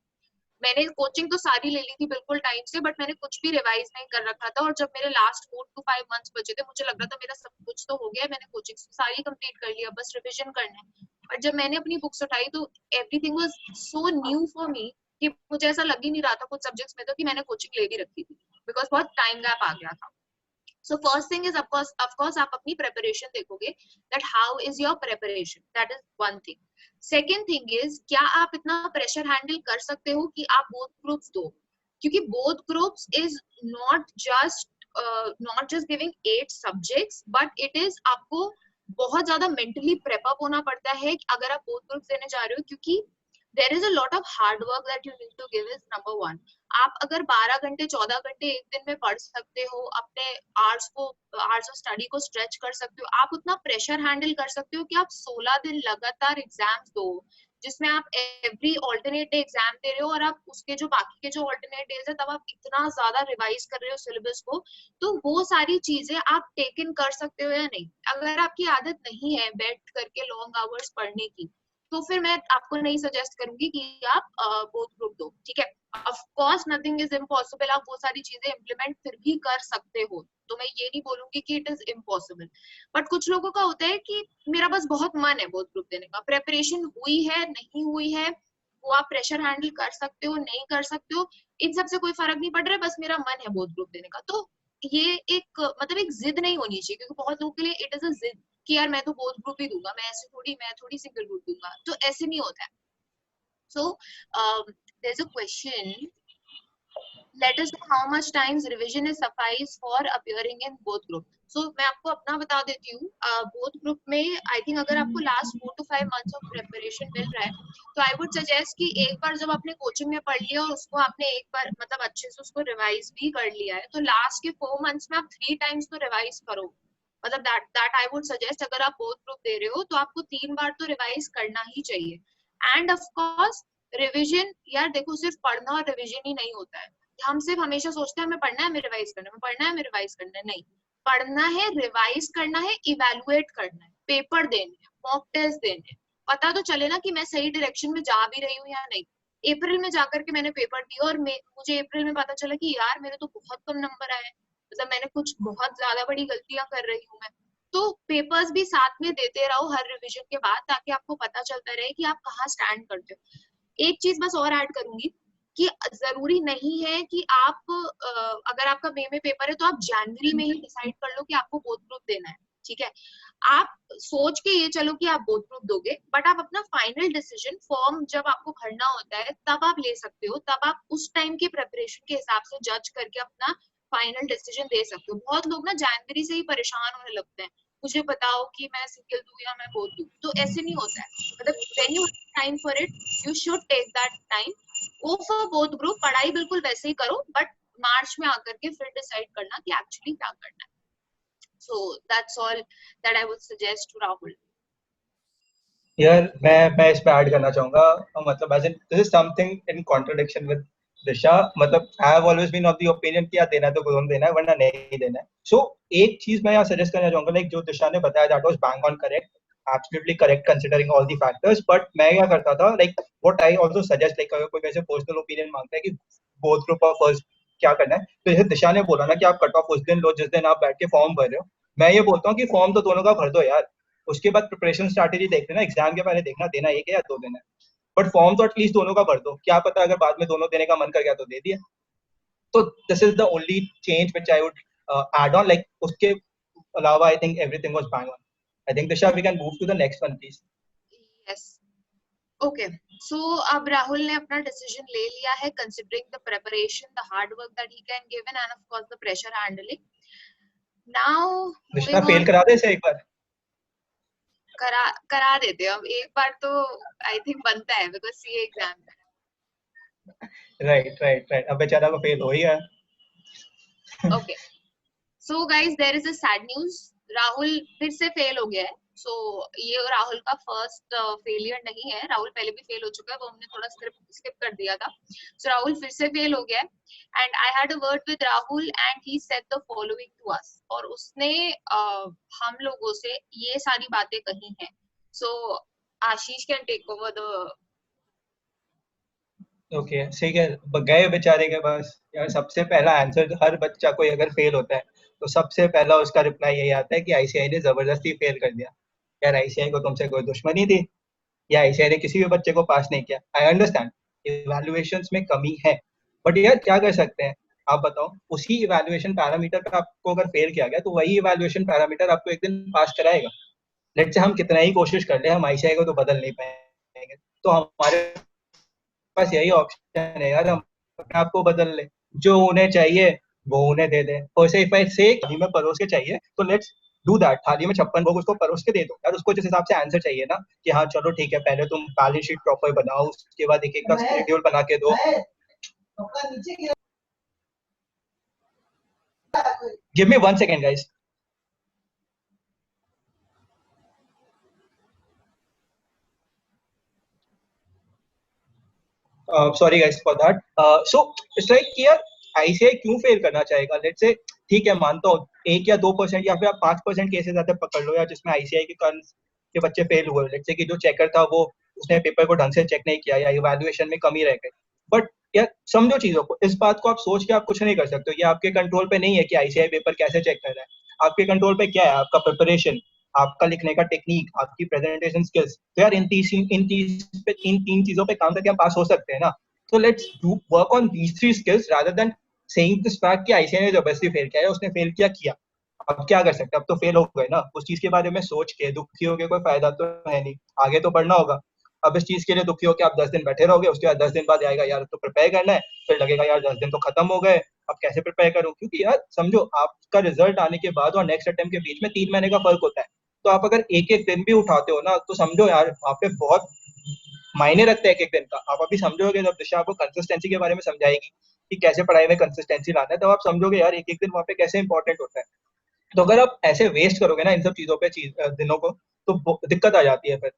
मैंने कोचिंग तो सारी ले ली थी बिल्कुल टाइम से, बट मैंने कुछ भी रिवाइज नहीं कर रखा था. और जब मेरे लास्ट 4 to 5 मंथ्स बचे थे, मुझे लग रहा था मेरा सब कुछ तो हो गया, मैंने कोचिंग सारी कंप्लीट कर लिया, बस रिवीजन करना है. बट जब मैंने अपनी बुक्स उठाई तो everything was so new for me कि मुझे ऐसा लग ही नहीं रहा था कुछ सब्जेक्ट्स में तो कि मैंने कोचिंग ले भी रखी थी, बिकॉज बहुत टाइम गैप आ गया था. So first thing is of course आप अपनी preparation देखोगे that how is your preparation, that is one thing. Second thing is क्या आप इतना pressure handle कर सकते हो कि आप both groups दो, क्योंकि both groups is not just giving 8 subjects but it is आपको बहुत ज्यादा mentally prep up होना पड़ता है अगर आप both groups देने जा रहे हो, क्योंकि there is a lot of hard work that you need to give is number one. आप अगर 12 घंटे 14 घंटे एक दिन में पढ़ सकते हो, अपने आवर्स ऑफ स्टडी को स्ट्रेच कर सकते हो, आप उतना प्रेशर हैंडल कर सकते हो कि आप 16 दिन लगातार एग्जाम्स दो जिसमें आप एवरी ऑल्टरनेट डे एग्जाम दे रहे हो और आप उसके जो बाकी के जो ऑल्टरनेट डेज है तब आप इतना ज्यादा रिवाइज कर रहे हो सिलेबस को, तो वो सारी चीजें आप टेक इन कर सकते हो या नहीं. अगर आपकी आदत नहीं है बैठ करके लॉन्ग आवर्स पढ़ने की तो फिर मैं आपको नहीं सजेस्ट करूंगी कि आप बोथ ग्रुप दो. ठीक है, of course nothing is impossible, आप वो सारी चीजें इम्प्लीमेंट फिर भी कर सकते हो, तो मैं ये नहीं बोलूंगी कि इट इज इम्पॉसिबल. बट कुछ लोगों का होता है कि मेरा बस बहुत मन है बोथ ग्रुप देने का, प्रेपरेशन हुई है नहीं हुई है वो आप प्रेशर हैंडल कर सकते हो नहीं कर सकते हो, इन सबसे कोई फर्क नहीं पड़ रहा है, बस मेरा मन है बोथ ग्रुप देने का। तो ये एक मतलब एक जिद नहीं होनी चाहिए, क्योंकि बहुत लोगों के लिए इट इज अ जिद कि यार मैं तो बोथ ग्रुप ही दूंगा, मैं थोड़ी सिंगल ग्रुप दूंगा, तो ऐसे नहीं होता है। So there is a question, let us know how much times revision is suffice for appearing in both group. So मैं आपको अपना बता देती हूँ, both group में आई थिंक अगर आपको last 4 to 5 months of preparation मिल रहा है, तो आई वुड सजेस्ट कि एक बार जब आपने कोचिंग में पढ़ लिया उसको आपने एक बार मतलब अच्छे से उसको रिवाइज भी कर लिया है, तो लास्ट के 4 months में आप 3 times तो रिवाइज करो, मतलब दैट आई वुड सजेस्ट। अगर आप बोथ ग्रुप दे रहे हो तो आपको 3 बार तो रिवाइज करना ही चाहिए। एंड ऑफ कोर्स रिविजन, यार देखो सिर्फ पढ़ना और रिविजन ही नहीं होता है। हम सिर्फ हमेशा सोचते हैं हमें पढ़ना है, हमें रिवाइज करना है, पढ़ना है, हमें रिवाइज करना है, नहीं, पढ़ना है, रिवाइज करना है, इवैल्यूएट करना है, पेपर देने हैं, मॉक टेस्ट देने हैं, पता तो चले ना कि मैं सही डायरेक्शन में जा भी रही हूँ या नहीं। अप्रैल में जाकर के मैंने पेपर दिया और मुझे अप्रैल में पता चला कि यार मेरे तो बहुत कम नंबर आए, मतलब मैंने कुछ बहुत ज्यादा बड़ी गलतियां कर रही हूँ मैं। तो पेपर्स भी साथ में देते रहो हर रिविजन के बाद, ताकि आपको पता चलता रहे कि आप कहाँ स्टैंड करते हो। एक चीज बस और ऐड करूंगी कि जरूरी नहीं है कि आप अगर आपका मई में पेपर है तो आप जनवरी में ही डिसाइड कर लो कि आपको बोथ ग्रुप देना है, ठीक है। आप सोच के ये चलो कि आप बोथ ग्रुप दोगे, बट आप अपना फाइनल डिसीजन फॉर्म जब आपको भरना होता है तब आप ले सकते हो, तब आप उस टाइम के प्रिपरेशन के हिसाब से जज करके अपना फाइनल डिसीजन दे सकते हो। बहुत लोग ना जनवरी से ही परेशान होने लगते हैं, मुझे बताओ कि मैं सिंगल दूं या मैं बोथ दूं, तो ऐसे नहीं होता है। मतलब when you time for it you should take that time, go for both group, पढ़ाई बिल्कुल वैसे ही करो, बट मार्च में आकर के फिर डिसाइड करना कि एक्चुअली क्या करना है। So that's all that I would suggest to Rahul. यार मैं इस पे ऐड करना चाहूंगा, मतलब as in this is something in contradiction with Disha, मतलब I have always been of the opinion कि यार देना तो कौन देना है वरना नहीं देना है। सो एक चीज मैं यहाँ सजेस्ट करना चाहूंगा, लाइक जो दिशा ने बताया that was bang on correct, absolutely correct considering all the factors, but मैं क्या करता था, like what I also suggest, like अगर कोई वैसे पर्सनल ओपिनियन मांगता है कि बोथ ग्रुप और फर्स्ट क्या करना है, तो जैसे दिशा ने बोला ना कि आप कट ऑफ उस दिन लो जिस दिन आप बैठ के फॉर्म भर रहे हो, मैं ये बोलता हूँ कि फॉर्म तो दोनों का भर दो यार, उसके बाद प्रिपरेशन स्ट्रैटेजी देख लेना, एग्जाम के पहले देखना देना एक है या दो देना है, बट फॉर्म तो एटलीस्ट दोनों का भर दो, क्या पता अगर बाद में दोनों देने का मन कर गया तो दे दिया। तो this is the only change which I would add on, like उसके अलावा I think everything was bang on. I think Disha we can move to the next one please. Yes, okay, so अब राहुल ने अपना डिसीजन ले लिया है, considering the preparation, the hard work that he can give and of course the pressure handling. Now Disha moving fail on, करा दे इसे एक बार। करा देते हैं अब एक बार तो, आई थिंक बनता है बिकॉज सीए एग्जाम है। राइट, अब बेचारा को फेल हो ही है। Okay, so guys there is a sad news, Rahul फिर से फेल हो गया है। सो ये राहुल का फर्स्ट फेलियर नहीं है, राहुल पहले भी फेल हो चुका है, वो हमने थोड़ा स्किप कर दिया था। सो राहुल फिर से फेल हो गया है and I had a word with Rahul and he said the following to us, और उसने हम लोगों से ये सारी बातें कही हैं। So Ashish can take over the. Okay ठीक है, गए बेचारे के पास यार। सबसे पहला आंसर, हर बच्चा कोई अगर फेल होता है तो सबसे पहला उसका रिप्लाई यही आता है कि आईसीआई ने जबरदस्ती फेल कर दिया। यार आईसीआई को तुमसे कोई दुश्मनी थी या आईसीआई ने किसी भी बच्चे को पास नहीं किया? आई अंडरस्टैंड इवैल्यूएशंस में कमी है, बट यार क्या कर सकते हैं आप बताओ। उसी इवैल्यूएशन पैरामीटर पे आपको अगर फेल किया गया तो वही इवैल्यूएशन पैरामीटर आपको एक दिन पास कराएगा। लेट्स से हम कितना ही कोशिश कर ले, हम आईसीआई को तो बदल नहीं पाएंगे, तो हमारे पास यही ऑप्शन है यार, हम अपने आप को बदल ले, जो उन्हें चाहिए वो उन्हें दे दे। और से इफ आई से थाली में परोस के चाहिए तो लेट्स डू दैट, थाली में 56 भोग उसको परोस के दे दो यार। उसको जिस हिसाब से आंसर चाहिए ना कि हाँ चलो ठीक है, पहले तुम बैलेंस शीट प्रॉपर बनाओ, उसके बाद एक एक का शेड्यूल बना के दो। Give me 1 second guys. Sorry guys for that. So it's like कि यार आईसीआई क्यों फेल करना चाहेगा? लेट्स से ठीक है, मानता हूँ 1 या 2% या फिर आप 5% केसेस आते पकड़ लो यार जिसमें आईसीआई के कारण के बच्चे फेल हुए। लेट्स से कि जो चेकर था वो उसने पेपर को ढंग से चेक नहीं किया या इवैल्यूएशन में कमी रह गई। बट यार समझो चीजों को, इस बात को आप सोच के आप कुछ नहीं कर सकते। ये आपके कंट्रोल पे नहीं है कि आईसीआई पेपर कैसे चेक कर रहा है। आपके कंट्रोल पे क्या है? आपका प्रिपरेशन, आपका लिखने का टेक्निक, आपकी प्रेजेंटेशन स्किल्स, तो यार इन तीन चीजों पे काम करके हम पास हो सकते हैं ना. So let's do work on these three skills rather than saying this fact कि आईसीआई ने जबरदस्ती फेल किया है, उसने फेल किया. अब क्या कर सकते हैं, अब तो फेल हो गए ना. उस चीज के बारे में सोच के दुखी होके कोई फायदा तो है नहीं, आगे तो बढ़ना होगा. अब इस चीज के लिए दुखी होके आप 10 दिन बैठे रहोगे, उसके बाद 10 दिन बाद आएगा यार तो प्रिपेयर करना है, फिर लगेगा यार 10 दिन तो खत्म हो गए, अब कैसे प्रिपेयर करूं. क्योंकि यार समझो, आपका रिजल्ट आने के बाद और नेक्स्ट अटेम्प्ट के बीच में 3 महीने का फर्क होता है. तो आप अगर एक एक दिन भी उठाते हो ना, तो समझो यार वहाँ पे बहुत मायने रखता है एक एक दिन का. आप अभी समझोगे जब दिशा आपको कंसिस्टेंसी के बारे में समझाएगी कि कैसे पढ़ाई में कंसिस्टेंसी लाना है, तब आप समझोगे यार एक एक दिन वहाँ पे कैसे इंपॉर्टेंट होता है. तो अगर आप ऐसे वेस्ट करोगे ना इन सब चीजों पे दिनों को, तो दिक्कत आ जाती है फिर.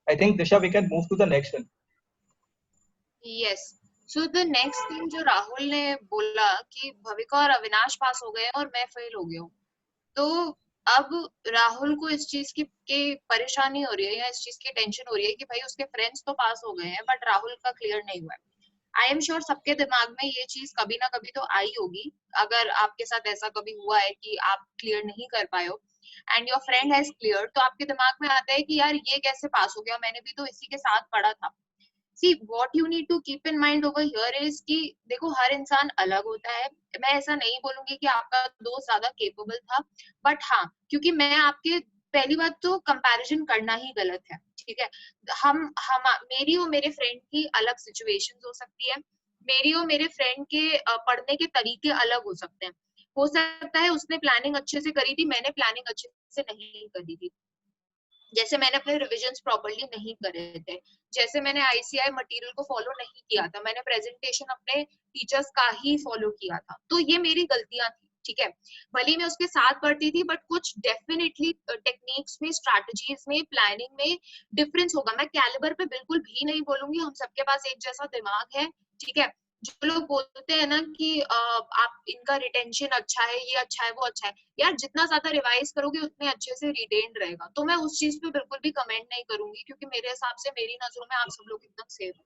I think Disha we can move to the next one. Yes. So the next thing जो राहुल ने बोला कि भविका और अविनाश पास हो गए और मैं फेल हो गया हूँ, तो अब राहुल को इस चीज की परेशानी हो रही है या इस चीज की टेंशन हो रही है कि भाई उसके फ्रेंड्स तो पास हो गए हैं बट राहुल का क्लियर नहीं हुआ है. आई एम श्योर सबके दिमाग में ये चीज कभी ना कभी तो आई होगी. अगर आपके साथ ऐसा कभी हुआ है कि आप क्लियर नहीं कर पाए हो and your friend has clear, तो आपके दिमाग में आता है कि यार ये कैसे पास हो गया, मैंने भी तो इसी के साथ पढ़ा था. See what you need to keep in mind over here is कि देखो हर इंसान अलग होता है. मैं ऐसा नहीं बोलूंगी कि आपका दोस्त ज्यादा केपेबल था, बट हाँ, क्योंकि मैं आपके, पहली बात तो कंपैरिजन करना ही गलत है. ठीक है, हम मेरी और मेरे फ्रेंड की अलग सिचुएशंस हो सकती है, मेरी और मेरे फ्रेंड के पढ़ने के तरीके अलग हो सकते हैं. हो सकता है उसने प्लानिंग अच्छे से करी थी, मैंने प्लानिंग अच्छे से नहीं करी थी. जैसे मैंने अपने रिविजन्स प्रॉपर्ली नहीं करे थे, जैसे मैंने आईसीआई मटेरियल को फॉलो नहीं किया था, मैंने प्रेजेंटेशन अपने टीचर्स का ही फॉलो किया था, तो ये मेरी गलतियां थी. ठीक है, भले मैं उसके साथ पढ़ती थी बट कुछ डेफिनेटली टेक्निक्स में, स्ट्रैटेजीज में, प्लानिंग में डिफरेंस होगा. मैं कैलिबर पे बिल्कुल भी नहीं बोलूंगी, हम सबके पास एक जैसा दिमाग है. ठीक है, जो लोग बोलते हैं ना कि आप इनका रिटेंशन अच्छा है, ये अच्छा है, वो अच्छा है, यार जितना ज्यादा रिवाइज करोगे उतने अच्छे से रिटेन्ड रहेगा. तो मैं उस चीज पे बिल्कुल भी कमेंट नहीं करूंगी क्योंकि मेरे हिसाब से, मेरी नजरों में आप सब लोग एकदम सेफ है.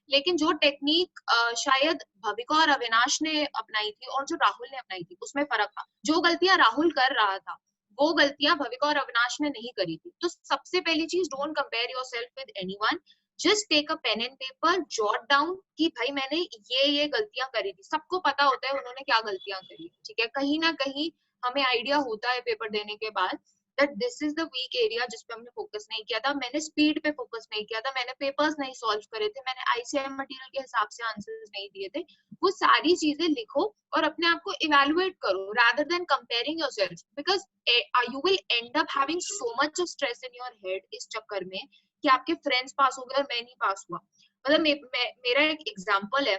लेकिन जो टेक्निक शायद भविका और अविनाश ने अपनाई थी और जो राहुल ने अपनाई थी, उसमें फर्क था. जो गलतियां राहुल कर रहा था वो गलतियां भविका और अविनाश ने नहीं करी थी. तो सबसे पहली चीज, don't compare yourself with anyone. Just take a pen and paper, jot down कि भाई मैंने ये गलतियां करी थी. सबको पता होता है उन्होंने क्या गलतियां करी. ठीक है, कहीं ना कहीं हमें आइडिया होता है पेपर देने के बाद that this is the weak area जिस पे हमने फोकस नहीं किया था. मैंने स्पीड पे फोकस नहीं किया था, मैंने पेपर्स नहीं सॉल्व करे थे, मैंने आईसीआई मटेरियल के हिसाब से आंसर्स नहीं दिए थे. वो सारी चीजें लिखो और अपने आप को इवेलुएट करो rather than comparing yourself, because you will and up having so much stress in your head इस चक्कर में कि आपके फ्रेंड्स पास हो गए और मैं नहीं पास हुआ. मतलब मेरा एक एग्जांपल है,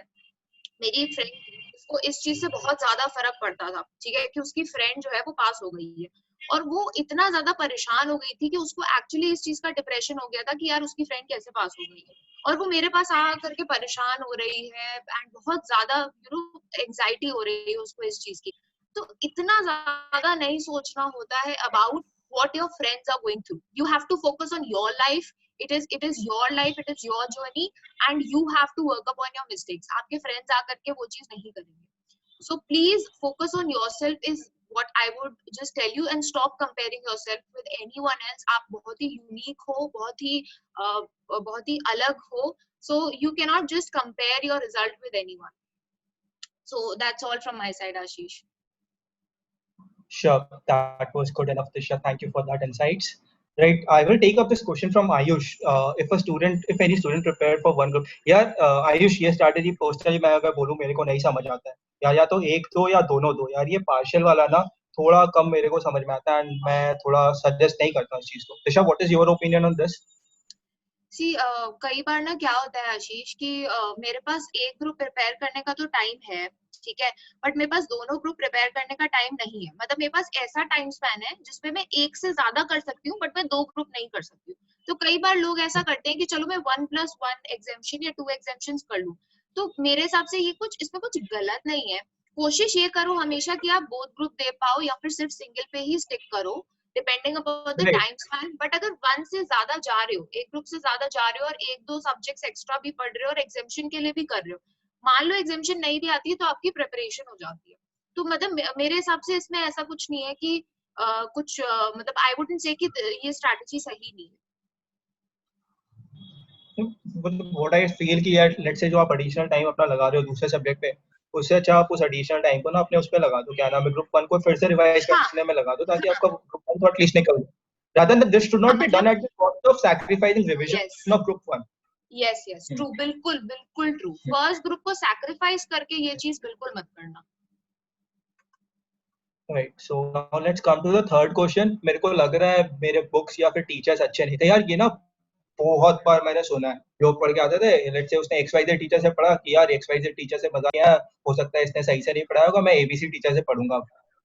मेरी एक फ्रेंड, उसको इस चीज से बहुत ज्यादा फर्क पड़ता था. ठीक है, कि उसकी फ्रेंड जो है वो पास हो गई है और वो इतना ज्यादा परेशान हो गई थी कि उसको एक्चुअली इस चीज का डिप्रेशन हो गया था कि यार उसकी फ्रेंड कैसे पास हो गई है. और वो मेरे पास आ करके परेशान हो रही है एंड बहुत ज्यादा एंजाइटी हो रही है उसको इस चीज की. तो इतना ज्यादा नहीं सोचना होता है about what your friends are going through. You have to focus on your life. It is your life, it is your journey, and you have to work upon your mistakes. आपके friends आकर के वो चीज नहीं करेंगे. So please focus on yourself is what I would just tell you, and stop comparing yourself with anyone else. आप बहुत ही unique हो, बहुत ही अलग हो. So you cannot just compare your result with anyone. So that's all from my side, Ashish. Sure, that was good enough, Disha. Thank you for that insights. Right, I will take up this question from Ayush. If any student prepared for one group, यार आयुष, ये strategy personally मैं अगर बोलूँ मेरे को नहीं समझ आता है यार. या तो एक दो या दोनों दो यार. ये partial वाला ना थोड़ा कम मेरे को समझ में आता है and मैं थोड़ा suggest नहीं करता इस चीज को. Disha, what is your opinion on this? कई बार ना क्या होता है आशीष कि मेरे पास एक ग्रुप प्रिपेयर करने का तो टाइम है. ठीक है, बट मेरे पास दोनों ग्रुप प्रिपेयर करने का टाइम नहीं है. मतलब मेरे पास ऐसा टाइम स्पैन है जिसपे मैं एक से ज्यादा कर सकती हूँ बट मैं 2 ग्रुप नहीं कर सकती हूँ. तो कई बार लोग ऐसा करते हैं कि चलो मैं 1+1 एग्जाम्शन या 2 एग्जाम्शन कर लूँ. तो मेरे हिसाब से ये इसमें कुछ गलत नहीं है. कोशिश ये करो हमेशा कि आप बोथ ग्रुप दे पाओ या फिर सिर्फ सिंगल पे ही स्टिक करो, depending upon the Right. Time span. But अगर 1 से ज्यादा जा रहे हो, एक ग्रुप से ज्यादा जा रहे हो और 1-2 सब्जेक्ट्स एक्स्ट्रा भी पढ़ रहे हो और एग्जाम्शन के लिए भी कर रहे हो, मान लो एग्जाम्शन नहीं भी आती है तो आपकी प्रिपरेशन हो जाती है. तो मतलब मेरे हिसाब से इसमें ऐसा कुछ नहीं है कि कुछ मतलब आई वुडंट से कि ये स्ट्रैटेजी सही नहीं है। व्हाट आई फील कि यार लेट्स से जो आप एडिशनल टाइम अपना लगा रहे हो दूसरे सब्जेक्ट पे, उससे अच्छा आप उस एडिशनल टाइम को ना अपने उस पे लगा दो, क्या नाम है, ग्रुप 1 को फिर से रिवाइज हाँ करने में लगा दो, ताकि हाँ आपका ग्रुप 1 तो एटलीस्ट निकल जाए, rather than this should हाँ, not be done मतलब at the cost of sacrificing yes revision of group 1. Yes yes true, बिल्कुल बिल्कुल ट्रू। फर्स्ट ग्रुप को सैक्रिफाइस करके ये चीज बिल्कुल मत करना। Right. So now let's come to the third question. मेरे को लग रहा है मेरे बुक्स या फिर टीचर्स अच्छे नहीं थे यार, ये ना बहुत बार मैंने सुना है, लोग पढ़ के आते थे, लेट्स से उसने XYZ टीचर से पढ़ा कि यार XYZ टीचर से मजा आया, हो सकता है इसने सही से नहीं पढ़ाया होगा, मैं ABC टीचर से पढ़ूंगा।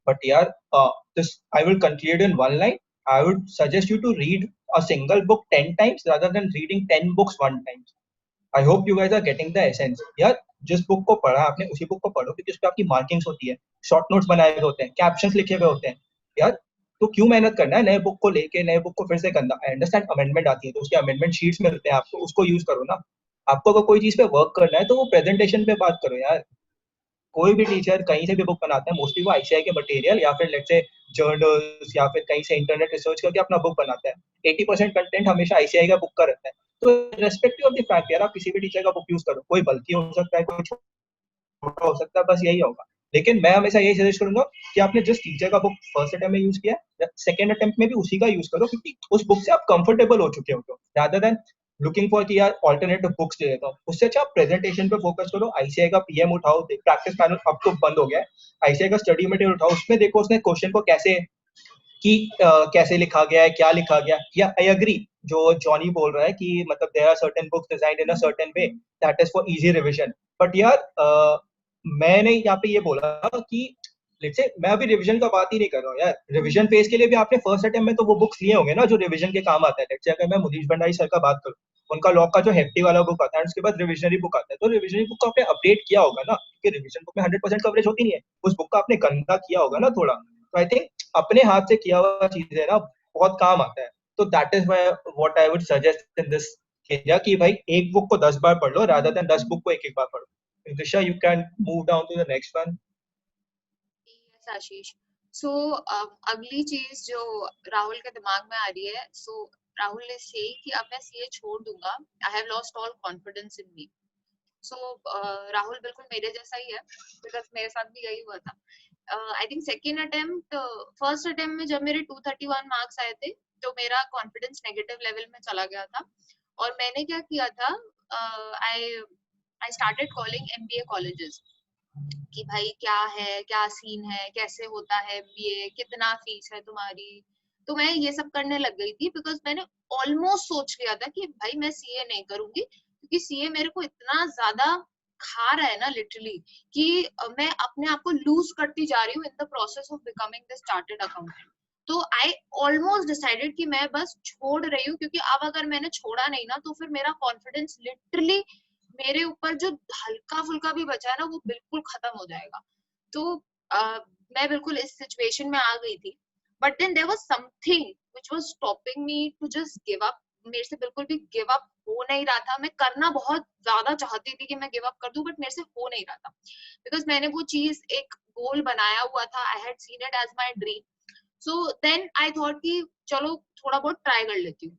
बट यार this I will conclude in one line, I would suggest you to read a single book 10 times rather than reading 10 books one time. I hope you guys are getting the essence. यार जिस book को पढ़ा आपने उसी book को पढ़ो, क्योंकि उस पर आपकी मार्किंग्स होती है, शॉर्ट नोट्स बनाए हुए होते हैं, कैप्शंस लिखे हुए होते हैं। यार तो क्यों मेहनत करना है नए बुक को लेके, नए बुक को फिर से करना। आई अंडरस्टैंड अमेंडमेंट आती है तो उसके अमेंडमेंट शीट्स मिलते हैं आपको, उसको यूज करो ना। आपको अगर कोई चीज पे वर्क करना है तो वो प्रेजेंटेशन पे बात करो यार। कोई भी टीचर कहीं से भी बुक बनाता है, मोस्टली वो ICI के मटेरियल या फिर लेट्स से जर्नल्स या फिर कहीं से इंटरनेट रिसर्च करके अपना बुक बनाता है। 80% कंटेंट हमेशा ICI का बुक का रहता है। तो रेस्पेक्टिव ऑफ द फैक्ट यार, आप किसी भी टीचर का बुक यूज करो, कोई बल्कि हो सकता है, कोई छोटा हो सकता है, बस यही होगा। लेकिन मैं हमेशा यही सजेस्ट करूंगा कि आपने जिस टीचर का बुक फर्स्ट अटेम्प्ट में यूज किया, सेकंड अटेम्प्ट में भी उसी का यूज करो, क्योंकि उस बुक से आप कंफर्टेबल हो चुके हो, तो रादर देन लुकिंग फॉर कि यार ऑल्टरनेटिव बुक्स दे देता हूँ, उससे अच्छा आप प्रेजेंटेशन पे फोकस करो। ICI का PM उठाओ, प्रैक्टिस पैनल अब तो बंद हो गया है, ICI का स्टडी मटेरियल उठाओ, उसमें देखो उसने क्वेश्चन को कैसे कि कैसे लिखा गया है, क्या लिखा गया। या आई एग्री जो जॉनी बोल रहा है कि मतलब there are certain books designed in a certain way that is for easy revision. But यार मैंने यहाँ पे ये बोला कि लेट्स से मैं अभी रिवीजन का बात ही नहीं कर रहा हूँ यार, रिवीजन फेज के लिए भी आपने फर्स्ट अटेम्प्ट में तो वो बुक्स लिए होंगे ना जो रिवीजन के काम आता है। लेट्स से अगर मैं मुनीश भंडारी सर का बात करूँ, उनका लॉ का जो हेफ्टी वाला बुक आता है, उसके बाद रिविजनरी बुक आता है, तो रिविजनरी बुक को आपने अपडेट किया होगा ना, क्योंकि रिविजन बुक में 100% कवरेज होती नहीं है, उस बुक का आपने गंदा किया होगा ना थोड़ा। तो आई थिंक अपने हाथ से किया हुआ चीज है ना, बहुत काम आता है। तो that is what I would suggest in this area, कि भाई एक बुक को 10 बार पढ़ लो रादर देन 10 बुक को एक एक बार पढ़ो। Disha, you can move down to the next one. Yes Ashish. सो अगली चीज जो राहुल के दिमाग में आ रही है, सो राहुल ने से कि अब मैं सीए छोड़ दूंगा, I have lost all confidence in me. So Rahul बिल्कुल मेरे जैसा ही है, बिकॉज मेरे साथ भी यही हुआ था। I think second attempt, first attempt में जब मेरे 231 मार्क्स आए थे तो मेरा कॉन्फिडेंस नेगेटिव लेवल में चला गया था, और मैंने क्या किया था, I started calling MBA colleges कि भाई क्या है, क्या सीन है, कैसे होता है MBA, कितना फीस है तुम्हारी। तो मैं ये सब करने लग गई थी, बिकॉज मैंने ऑलमोस्ट सोच लिया था कि भाई मैं CA नहीं करूंगी, क्योंकि CA मेरे को इतना ज्यादा खा रहा है ना लिटरली, कि मैं अपने आप को लूज करती जा रही हूँ in the process of becoming the chartered accountant. तो आई ऑलमोस्ट डिसाइडेड कि मैं बस छोड़ रही हूँ, क्योंकि अब अगर मैंने छोड़ा नहीं ना तो फिर मेरा कॉन्फिडेंस लिटरली मेरे ऊपर जो हल्का फुल्का भी बचा है ना वो बिल्कुल खत्म हो जाएगा। तो मैं बिल्कुल इस सिचुएशन में आ गई थी, but then there was something which was stopping me to just give up. मेरे से बिल्कुल भी गिव अप हो नहीं रहा था, मैं करना बहुत ज्यादा चाहती थी कि मैं गिव अप कर दूं, बट मेरे से हो नहीं रहा था, बिकॉज मैंने वो चीज एक गोल बनाया हुआ था, I had seen it as my dream. So then I thought कि चलो थोड़ा बहुत ट्राई कर लेती हूँ।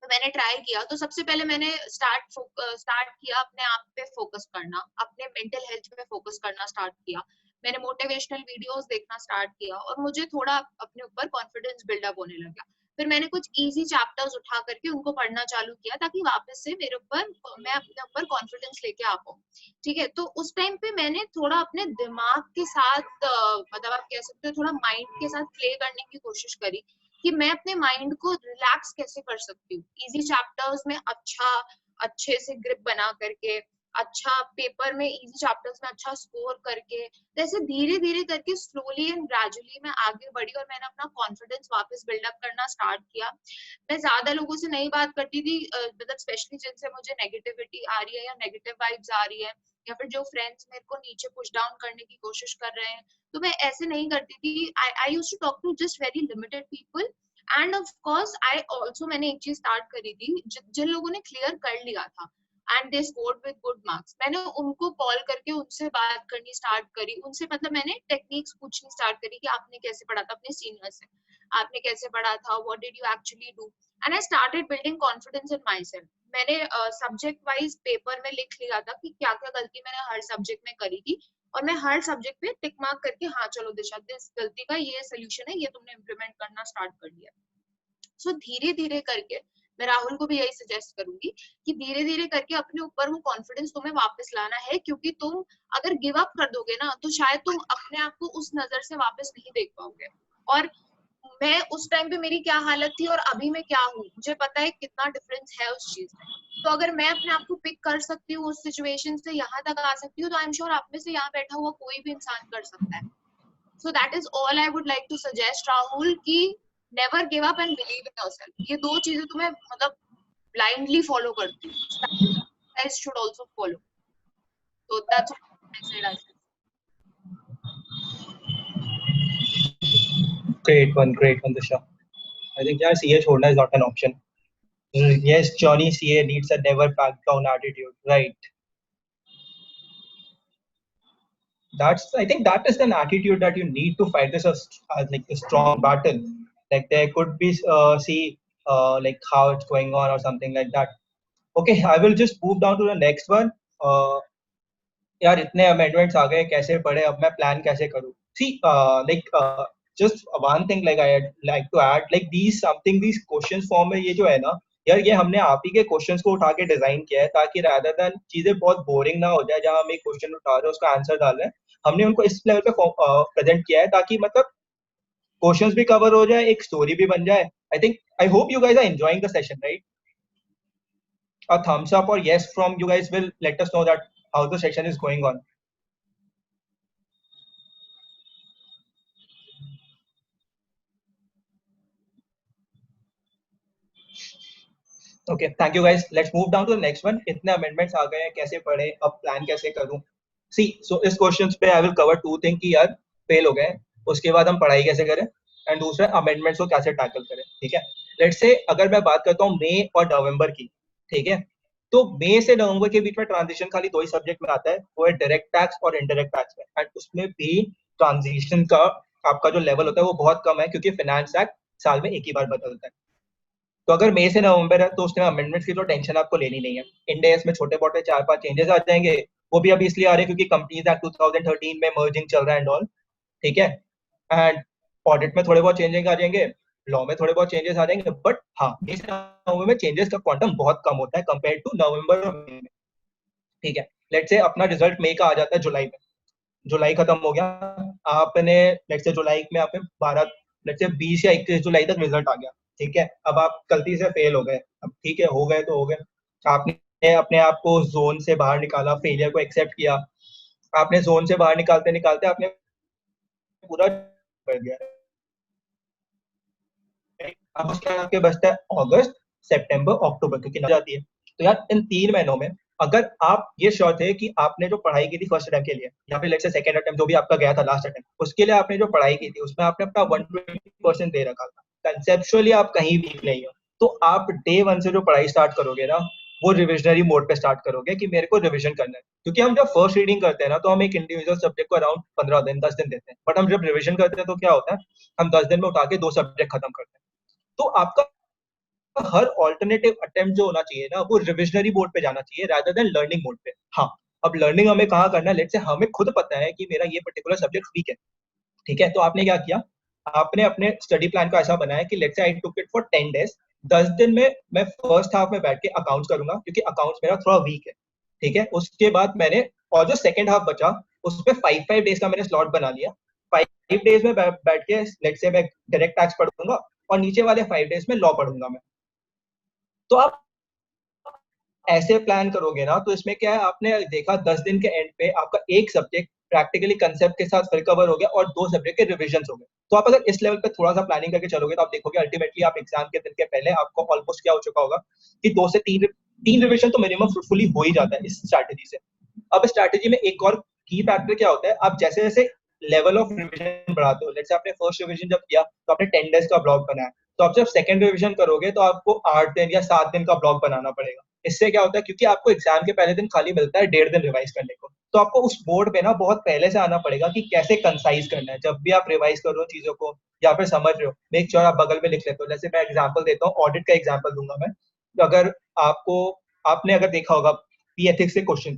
तो मैंने ट्राई किया, तो सबसे पहले मैंने स्टार्ट किया अपने आप पे फोकस करना, अपने मेंटल हेल्थ पे फोकस करना स्टार्ट किया। मैंने मोटिवेशनल वीडियोस देखना स्टार्ट किया, और मुझे थोड़ा अपने ऊपर कॉन्फिडेंस बिल्डअप होने लगा। फिर मैंने कुछ इजी चैप्टर्स उठा करके उनको पढ़ना चालू किया, ताकि वापस से मेरे ऊपर मैं अपने ऊपर कॉन्फिडेंस लेके आ पाऊँ। ठीक है, तो उस टाइम पे मैंने थोड़ा अपने दिमाग के साथ मतलब आप कह सकते हो थोड़ा माइंड के साथ प्ले करने की कोशिश करी, कि मैं अपने माइंड को रिलैक्स कैसे कर सकती हूँ इजी चैप्टर्स में, अच्छे से ग्रिप बना करके, अच्छा पेपर में इजी चैप्टर्स में अच्छा स्कोर करके। जैसे धीरे धीरे करके स्लोली एंड ग्रेजुअली मैं आगे बढ़ी, और मैंने अपना कॉन्फिडेंस वापस बिल्डअप करना स्टार्ट किया। मैं ज्यादा लोगों से नहीं बात करती थी, मतलब स्पेशली जिनसे मुझे नेगेटिविटी आ रही है या नेगेटिव वाइब्स आ रही है, या फिर जो फ्रेंड्स मेरे को नीचे पुश डाउन करने की कोशिश कर रहे हैं, तो मैं ऐसे नहीं करती थी। I used to talk to just very limited people. And of course I also मैंने एक चीज स्टार्ट करी थी, जिन लोगों ने क्लियर कर लिया था and they scored with good marks. मैंने उनको कॉल करके उनसे बात करनी स्टार्ट करी, उनसे मतलब मैंने टेक्निक्स पूछनी स्टार्ट करी कि आपने कैसे पढ़ा था अपने सीनियर से, आपने कैसे पढ़ा था, what did you actually do, and I started building confidence in my self. मैंने सब्जेक्ट वाइज पेपर में लिख लिया था कि क्या क्या गलती मैंने हर सब्जेक्ट में करी थी, और मैं हर सब्जेक्ट पे टिक मार्क करके हाँ चलो दिशा दिस गलती का ये सोल्यूशन है, ये तुमने इम्प्लीमेंट करना स्टार्ट कर दिया। सो धीरे धीरे करके मैं राहुल को भी यही सजेस्ट करूंगी कि धीरे धीरे करके अपने ऊपर वो कॉन्फिडेंस तुम्हें वापस लाना है, क्योंकि तुम अगर गिव अप कर दोगे ना तो शायद तुम अपने आप को उस नजर से वापस नहीं देख पाओगे। और मैं उस टाइम पे मेरी क्या हालत थी और अभी मैं क्या हूँ, मुझे पता है कितना डिफरेंस है उस चीज में। तो अगर मैं अपने आप को पिक कर सकती हूँ उस सिचुएशन से यहाँ तक आ सकती हूँ, तो आई एम श्योर आप में से यहाँ बैठा हुआ कोई भी इंसान कर सकता है। So that is all I would like to suggest Rahul कि never give up and believe in yourself. ये दो चीजें तुम्हें मतलब blindly follow करती हूँ, guys should also follow. So that's what I said. Great one, Disha. I think yeah, CA छोड़ना is not an option. Yes, Johnny, CA needs a never back down attitude, right? I think that is an attitude that you need to fight this as like a strong battle. Like there could be like how it's going on or something like that. Okay, I will just move down to the next one. यार इतने amendments आ गए, कैसे पढ़े, अब मैं plan कैसे करूँ? See, just one thing like I like to add, like these questions form में ये जो है ना यार, ये हमने आप ही के क्वेश्चंस को उठा के डिजाइन किया है ताकि rather than चीजें बहुत बोरिंग ना हो जाए, जहाँ हम एक क्वेश्चन उठा रहे हैं उसका आंसर डाल रहे हैं, हमने उनको इस लेवल पे प्रेजेंट किया है ताकि मतलब क्वेश्चंस भी कवर हो जाए, एक स्टोरी भी बन जाए। I hope you guys are enjoying the session, right? A thumbs up or yes from you guys will let us know that how the session is going on. Okay, thank you guys. Let's move down to the next one. इतने amendments आ गए हैं, कैसे पढ़े, अब plan कैसे करूं? See, so इस questions पे I will cover two things कि यार fail हो गए, उसके बाद हम पढ़ाई कैसे करें, and दूसरा amendments को कैसे tackle करें, ठीक है? Let's say अगर मैं बात करता हूँ मई और नवंबर की, ठीक है? तो मई से नवंबर के बीच में ट्रांजिशन खाली दो ही सब्जेक्ट में आता है, वो है डायरेक्ट टैक्स और इनडायरेक्ट टैक्स में, एंड उसमें भी ट्रांजिशन का आपका जो लेवल होता है वो बहुत कम है, क्योंकि फाइनेंस एक्ट साल में एक ही बार बदलता है। तो अगर मई से नवंबर है तो उसमें अमेंडमेंट्स की तो टेंशन आपको लेनी नहीं है। इंड एस में छोटे मोटे 4-5 चेंजेस आ जाएंगे, वो भी अभी इसलिए आ रहे हैं क्योंकि कंपनीज एक्ट 2013 में मर्जिंग चल रहा है एंड ऑल, ठीक है? एंड ऑडिट में थोड़े बहुत चेंजेस आ जाएंगे, लॉ में थोड़े बहुत चेंजेस आ जाएंगे, बट हाँ मई से नवंबर में चेंजेस का क्वांटम बहुत कम होता है कंपेयर टू नवंबर और मई में, ठीक है? लेट्स से अपना रिजल्ट मई का आ जाता है जुलाई में, जुलाई खत्म हो गया, आपने लेट्स से जुलाई में आपने 12 लेट्स से 20 या 21 जुलाई तक रिजल्ट आ गया, ठीक है? अब आप गलती से फेल हो गए, अब ठीक है, हो गए तो हो गए, आपने अपने आप को जोन से बाहर निकाला, फेलियर को एक्सेप्ट किया, आपने जोन से बाहर निकालते निकालते आपने पूरा कर दिया, अब उसके बाद आपके बचता है अगस्त, सितंबर, अक्टूबर, क्योंकि नवंबर जाती है। तो यार इन 3 महीनों में अगर आप ये श्योर थे कि आपने जो पढ़ाई की थी फर्स्ट अटेम्प्ट के लिए या फिर लेट्स से सेकंड अटेम्प्ट जो भी आपका गया था लास्ट अटेम्प्ट, उसके लिए आपने जो पढ़ाई की थी उसमें आपने अपना 120% दे रखा था, कंसेप्चुअली आप कहीं वीक नहीं हो, तो आप डे 1 से जो पढ़ाई स्टार्ट करोगे ना वो रिविजनरी मोड पे स्टार्ट करोगे कि मेरे को रिविजन करना है, क्योंकि हम जब फर्स्ट रीडिंग करते हैं ना तो हम एक इंडिविजुअल सब्जेक्ट को अराउंड 15 दिन 10 दिन देते हैं, बट हम जब रिविजन करते हैं तो क्या होता है, हम 10 दिन में उठा के 2 सब्जेक्ट खत्म करते हैं। तो आपका हर ऑल्टरनेटिव अटेम्प्ट जो होना चाहिए ना वो रिविजनरी मोड पे जाना चाहिए रादर देन लर्निंग मोड पे। हाँ, अब लर्निंग हमें कहाँ करना है, लेट्स से हमें खुद पता है कि मेरा ये पर्टिकुलर सब्जेक्ट वीक है, ठीक है? तो आपने क्या किया, आपने अपने स्टडी प्लान को ऐसा बनाया कि let's say I took it for 10 days, 10 दिन में मैं फर्स्ट हाफ में बैठ के अकाउंट्स करूंगा क्योंकि अकाउंट्स मेरा थोड़ा वीक है, ठीक है? उसके बाद मैंने और जो सेकंड हाफ बचा उसमें 5 डेज का मैंने स्लॉट बना लिया, 5 डेज में बैठ के लेट्स से मैं डायरेक्ट टैक्स पढ़ूंगा और नीचे वाले 5 डेज में लॉ पढ़ूंगा मैं। तो आप ऐसे प्लान करोगे ना तो इसमें क्या है, आपने देखा 10 दिन के एंड पे आपका एक सब्जेक्ट प्रैक्टिकली कंसेप्ट के साथ फिर कवर हो गया और 2 सब्जेक्ट के रिविजन हो गए। तो आप अगर इस लेवल पे थोड़ा सा प्लानिंग करके चलोगे तो आप देखोगे अल्टीमेटली आप एग्जाम के दिन के पहले आपको ऑलमोस्ट क्या हो चुका होगा कि 2 से 3 रिविजन तो मिनिमम फ्रूटफुली हो ही जाता है इस स्ट्रैटेजी से। अब स्ट्रैटेजी में एक और की फैक्टर क्या होता है, आप जैसे जैसे लेवल ऑफ रिविजन बढ़ाते हो, लेट्स से आपने फर्स्ट रिविजन जब किया तो आपने 10 डेज का ब्लॉक बनाया, तो आप जब सेकंड रिविजन करोगे तो आपको 8 दिन या 7 दिन का ब्लॉक बनाना पड़ेगा, इससे क्या होता है, क्योंकि आपको एग्जाम के पहले दिन खाली मिलता है 1.5 दिन रिवाइज करने को, तो आपको उस बोर्ड पे ना बहुत पहले से आना पड़ेगा कि कैसे कंसाइज करना है। जब भी आप रिवाइज कर रहे हो चीजों को या फिर समझ रहे हो, मेक श्योर आप बगल में लिख लेते हो। जैसे मैं एग्जांपल देता हूँ, ऑडिट का एग्जांपल दूंगा मैं। तो अगर आपको आपने अगर देखा होगा पी एथिक्स से क्वेश्चन,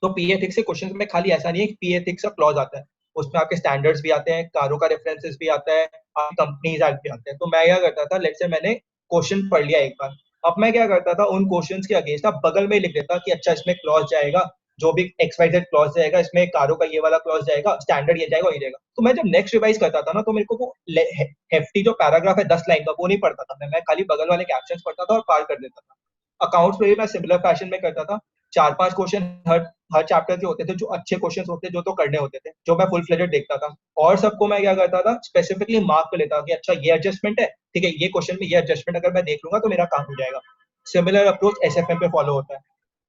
तो पी एथिक्स से क्वेश्चन में खाली ऐसा नहीं है कि पी एथिक्स का क्लॉज आता है, उसमें आपके स्टैंडर्ड्स भी आते हैं, कारों का रेफरेंसेस भी आता है, आपकी कंपनीज एक्ट भी आते हैं। तो मैं क्या करता था, लेट्स से मैंने क्वेश्चन पढ़ लिया एक बार, अब मैं क्या करता था, उन क्वेश्चंस के अगेंस्ट आप बगल में लिख देता कि अच्छा इसमें क्लॉज जाएगा, जो भी एक्स वाई जेड क्लॉज जाएगा, इसमें कारों का ये वाला क्लॉज जाएगा, स्टैंडर्ड ये जाएगा, ये जाएगा। तो मैं जब नेक्स्ट रिवाइज करता था ना, तो मेरे को वो हेफ्टी जो पैराग्राफ है 10 लाइन का, वो नहीं पढ़ता था मैं खाली बगल वाले कैप्शंस पढ़ता था और पार कर देता था। अकाउंट्स में भी मैं सिमिलर फैशन में करता था। 4-5 क्वेश्चन हर हर चैप्टर के होते थे, जो अच्छे क्वेश्चन होते जो तो करने होते थे, जो मैं फुल फ्लेजेड देखता था, और सबको मैं क्या करता था, स्पेसिफिकली मार्क कर लेता कि अच्छा ये एडजस्टमेंट है, ठीक है, ये क्वेश्चन में ये एडजस्टमेंट अगर मैं देख लूंगा तो मेरा काम हो जाएगा। सिमिलर अप्रोच एसएफएम पे फॉलो होता है।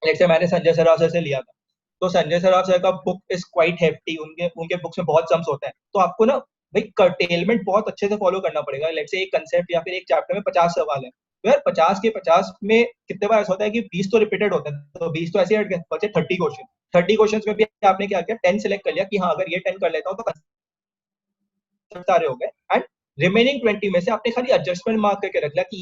जैसे मैंने संजय सराफ सर से लिया था, तो संजय सराफ सर का बुक इज क्वाइट हेफ्टी, उनके उनके बुक्स में बहुत सम्स होते हैं, तो आपको ना भाई कर्टेलमेंट बहुत अच्छे से फॉलो करना पड़ेगा। लेट्स से एक कंसेप्ट या फिर एक चैप्टर में 50 सवाल है, तो यार 50 के 50 में कितने बार ऐसा होता है कि 20 तो रिपीटेड होते हैं, तो 20 तो ऐसे हट गए, बचे 30 क्वेश्चन। 30 क्वेश्चन में भी आपने क्या किया, 10 सेलेक्ट कर लिया कि हाँ अगर ये 10 कर लेता हूँ तो सारे हो गए, एंड रिमेनिंग 20 में से आपने खाली एडजस्टमेंट मार्क करके रख लिया कि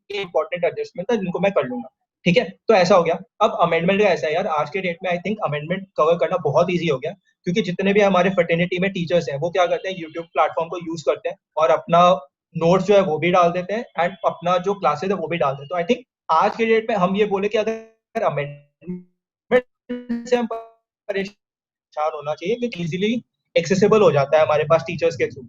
ये इंपॉर्टेंट एडजस्टमेंट था जिनको मैं कर लूंगा, ठीक है। तो ऐसा हो गया। अब अमेंडमेंट का ऐसा है यार, आज के डेट में आई थिंक अमेंडमेंट कवर करना बहुत ईजी हो गया, क्योंकि जितने भी हमारे फर्टेनिटी में टीचर्स हैं वो क्या करते हैं, यूट्यूब प्लेटफॉर्म को यूज करते हैं और अपना नोट्स जो है वो भी डाल देते हैं, एंड अपना जो क्लासेस है वो भी डाल देते हैं। तो आई थिंक आज के डेट में हम ये बोले कि अगर अमेंडमेंट से हम परेशान होना चाहिए, क्योंकि इजीली एक्सेसिबल हो जाता है हमारे पास टीचर्स के थ्रू।